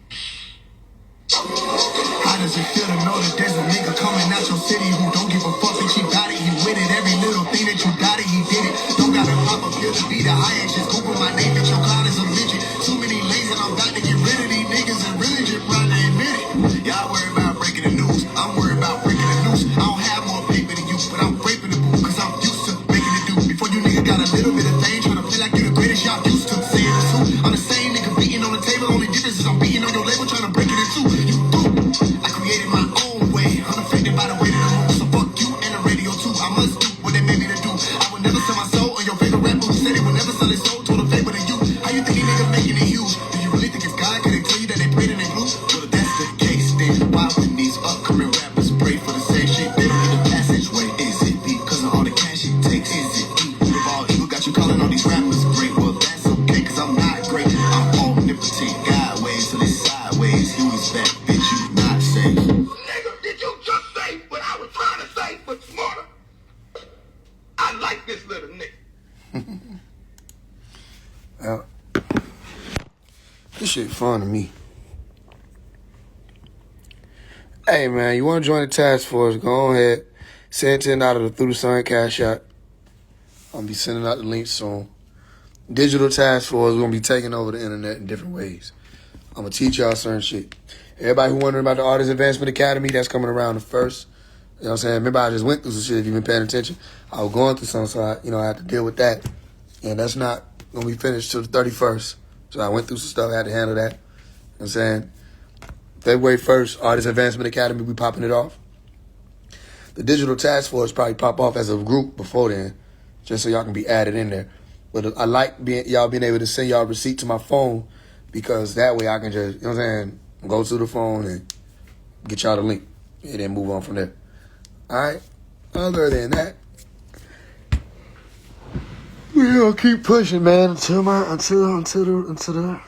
How does it feel to know that there's a nigga coming out your city who don't give a fuck and he got it, he with it, every little thing that you got it, he did it. Don't gotta pop up here to be the highest, just Google my name, bitch, your cloud is a midget. Too many lanes and I'm about to get rid of these niggas and really just proud to admit it. Y'all worry about breaking the news, I'm worried about breaking the news. I don't have more paper than you, but I'm raping the boo, cause I'm used to making it do. Before you niggas got a little bit of fame, trying to play like you the greatest, y'all used to saying it too. I'm the same nigga beating on the table, only difference is I'm beating on your label, trying to break it in two. You do. I created my own way, unaffected by the way that I move. So fuck you and the radio too. I must do what they made me to do. I will never sell my soul on your favorite rapper who said he would never sell his soul. Told a favor to you. How you think these niggas making it huge? Do you really think it's God? Can they tell you that they prayed and they blew? Well, if that's the case, then why wouldn't these upcoming rappers pray for the same shit? They don't get the passageway. Is it because of all the cash it takes? Is it root of all evil got you calling all these rappers great? Well, that's okay, cause I'm not great. I'm omnipotent, God ways till it's sideways. You expect, bitch, you not safe. Nigga, did you just say what I was trying to say, but smarter? I like this little nigga. Well, this shit fun to me. Hey, man, you want to join the task force, go ahead. Send $10 out of the Through the Sun Cash App. I'll be sending out the link soon. Digital task force, we're going to be taking over the internet in different ways. I'm going to teach y'all certain shit. Everybody who wondering about the Artist Advancement Academy, that's coming around the 1st. You know what I'm saying? Remember, I just went through some shit, if you've been paying attention. I was going through something, so I had to deal with that. And that's not going to be finished till the 31st. So I went through some stuff, I had to handle that. You know what I'm saying? February 1st, Artist Advancement Academy, we popping it off. The Digital Task Force probably pop off as a group before then, just so y'all can be added in there. But I like y'all being able to send y'all receipt to my phone, because that way I can just, you know what I'm saying, go to the phone and get y'all the link and then move on from there. All right? Other than that, we're gonna keep pushing, man, until the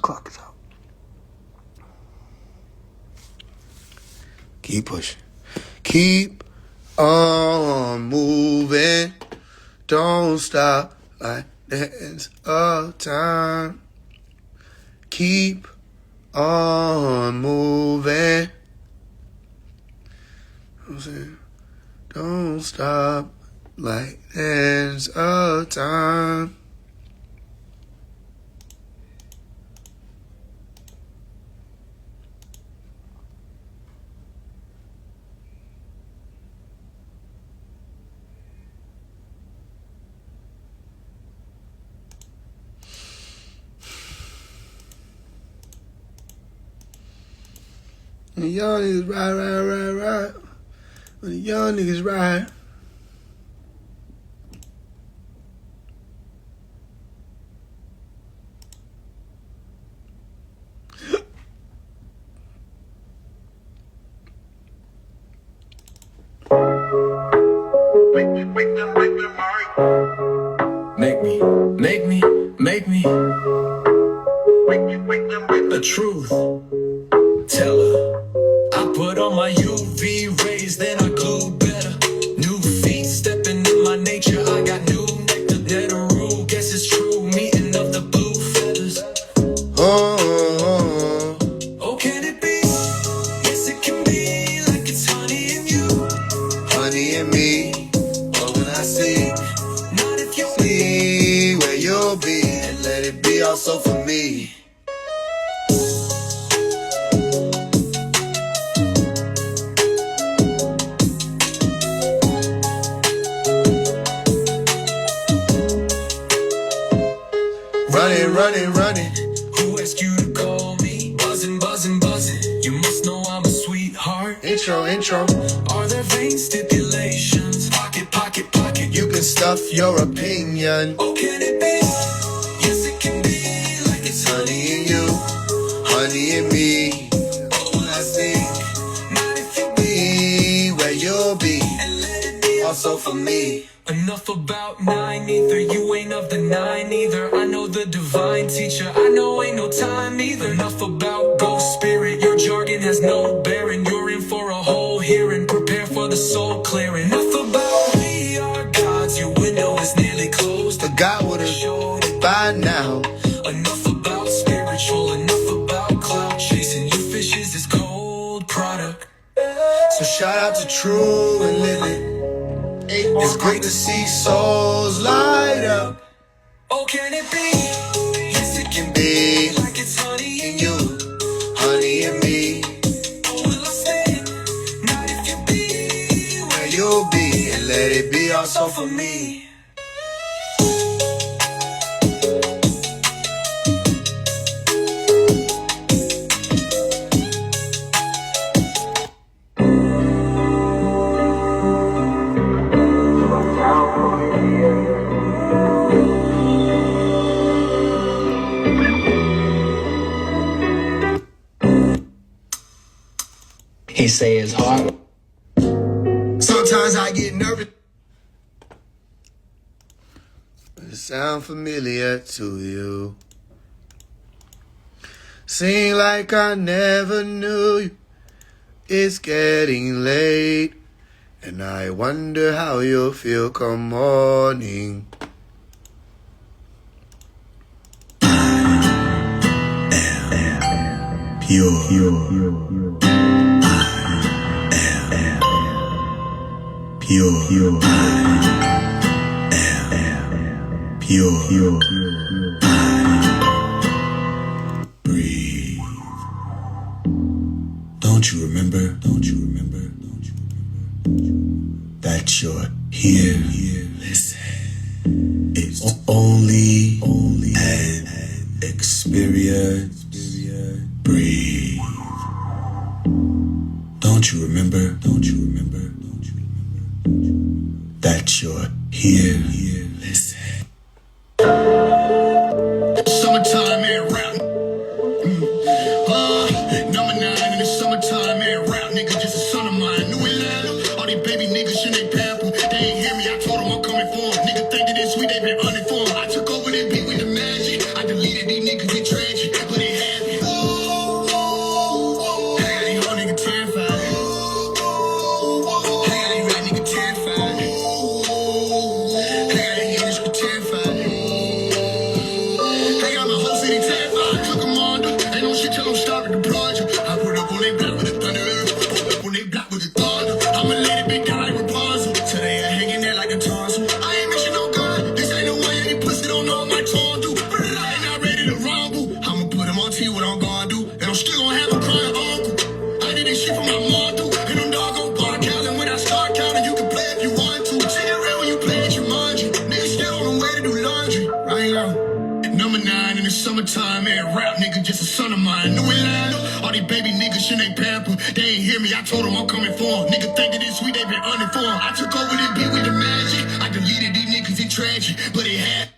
clock is out. Keep pushing. Keep on moving. Don't stop like the ends of time. Keep on moving. I'm saying, don't stop like the ends of time. When the young niggas ride. When the young niggas ride. Make me the truth. Tell her I put on my UV rays, then I glue better. New feet stepping in my nature. I got new nectar. Let a rule, guess it's true. Meeting of the blue feathers. Oh, can it be? Yes, it can be. Like it's honey in you, honey in me. What when I see? Not if you See where you'll be, and let it be also for me. Running. Who asked you to call me? Buzzing. You must know I'm a sweetheart. Intro. Are there vain stipulations? Pocket. You can stuff your opinion. Oh, can it be? Yes, it can be. Like it's Honey in you, honey in me. Oh, well, I think. Not if you Be where you'll be. and let it be Also for me. Enough about 9 either. You ain't of the 9 either. I know the divine teacher. I know ain't no time either. Enough about ghost spirit. Your jargon has no bearing. You're in for a whole hearing. Prepare for the soul clearing. Enough about we are gods. Your window is nearly closed. The God would have Showed it by now. Enough about spiritual. Enough about cloud chasing. You fishes is cold product. So shout out to True and Living. It's great to see souls light up. Oh, can it be? Yes, it Can be like it's honey in in you, honey in me. Oh, will I stay? Not if you be Where you'll be and let it be also for me. He say it's hard. Sometimes I get nervous. It sound familiar to you. Seem like I never knew you. It's getting late, and I wonder how you'll feel come morning. Pure. Breathe. Don't you remember that you're here? Listen. It's only an experience. Breathe. Don't you remember that you're here? Listen. Summertime air rap. Number 9 in the summertime air rap. Nigga, just a son of mine. New Atlanta. All these baby niggas shit they pamper. They ain't hear me. I told them I'm coming for 'em. Nigga think that it's sweet. They been uninformed. I took over that beat with the magic. I deleted these niggas. They tragic, but they happy. I got these whole niggas terrified. I got these rap niggas terrified. I got these niggas terrified. They got my whole city terrified. Took them on, ain't no shit till I'm starting to project. I put up on they block with the thunder. Put up on they block with the thunder. I'ma let it be down like Rapunzel. Today I hanging there like a tonsil. I ain't missing no gun. This ain't no way any pussy don't know what my tongue do. But I ain't not ready to rumble. I'ma put him on T what I'm gonna do. And I'm still gonna have a crying uncle. I did this shit for my mom do. And them dog gon' bar counting. When I start counting, you can play if you want to. See it real when you play it, you mind you. Niggas still on the way to do laundry. Right now. Number 9 in the summertime, air rap nigga, just a son of mine. New Atlanta, all these baby niggas shit they pamper. They ain't hear me, I told them I'm coming for 'em. Nigga think that it's sweet, they been uninformed. I took over the beat with the magic. I deleted these niggas, it tragic, but it had.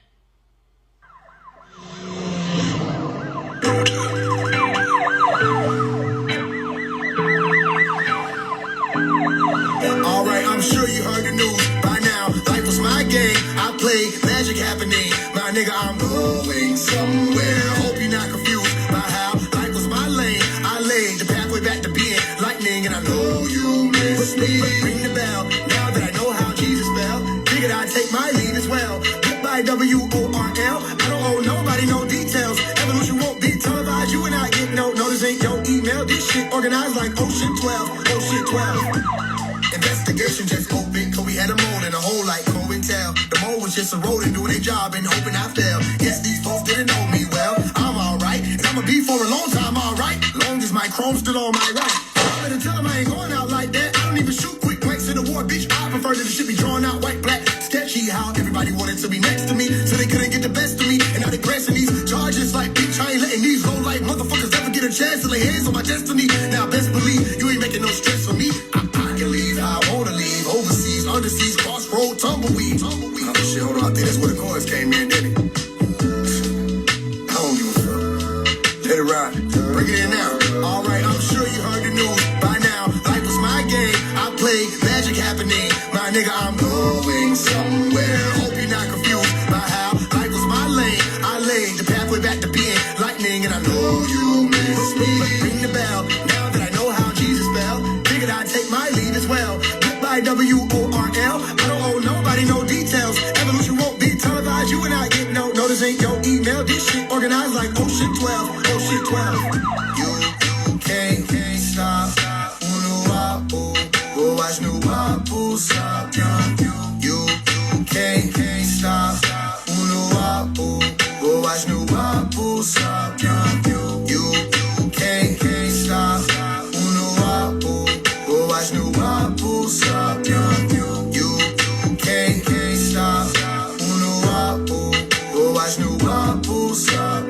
Alright, I'm sure you heard the news by now. Life was my game, I played magic happening. My nigga, I'm going somewhere. Hope you're not confused by how life was my lane. I laid the pathway back to being lightning, and I know you miss me. Ring the bell, now that I know how Jesus fell. Figured I'd take my lead as well. Goodbye, WORL. I don't owe nobody no details. Evolution won't be televised. You and I get no notice, ain't your email. This shit organized like Ocean 12. Ocean 12. Investigation just open, cause we had a moan and a hole like COINTEL. The mole was just a rodent doing their job and hoping I fail. Guess these folks didn't know me well. I'm alright, and I'ma be for a long time, alright. Long as my chrome still on my right. I better tell them I ain't going out like that. I don't even shoot quick blanks in the war, bitch. I prefer that it should be drawn out white, black. Sketchy how everybody wanted to be next to me, so they couldn't get the best of me. And now they pressing these chance to lay hands on my destiny. Now best believe you ain't making no stress for me. I can leave how I wanna leave. Overseas, underseas, crossroad, tumbleweed. Oh shit, hold on, I think that's where the chorus came in, didn't it? I don't give a fuck. Let it ride. Bring it in now. Alright, I'm sure you heard the news by now. Life was my game. I played magic happening. My nigga, I'm going somewhere. Hope you're not confused by how life was my lane. I laid the pathway back to being lightning, and I know you miss me. Ring the bell. Now that I know how Jesus spelled, figured I'd take my lead as well. Goodbye, WORL. I don't owe nobody no details. Evolution won't be televised. You and I get no notice, ain't your email. This shit organized like Ocean 12. Ocean 12. You can't stop. Watch new wapu stop. You can't stop. Watch new wapu stop. You can't stop. Watch new wapu stop. You can't stop. Watch new wapu stop.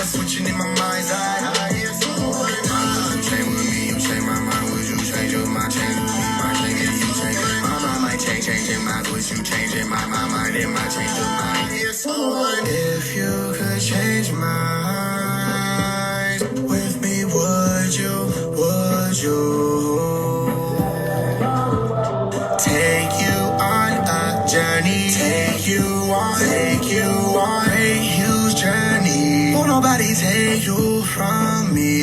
Switching in my mind's eye. You change with me, you change my mind. Would you change your mind? Change with me, my change and you change it. My mind might change your mind. Would you change it? My mind, it might change your mind. If you could change my mind with me, would you? Take you on a journey. Take you on a huge journey. Won't nobody take you from me.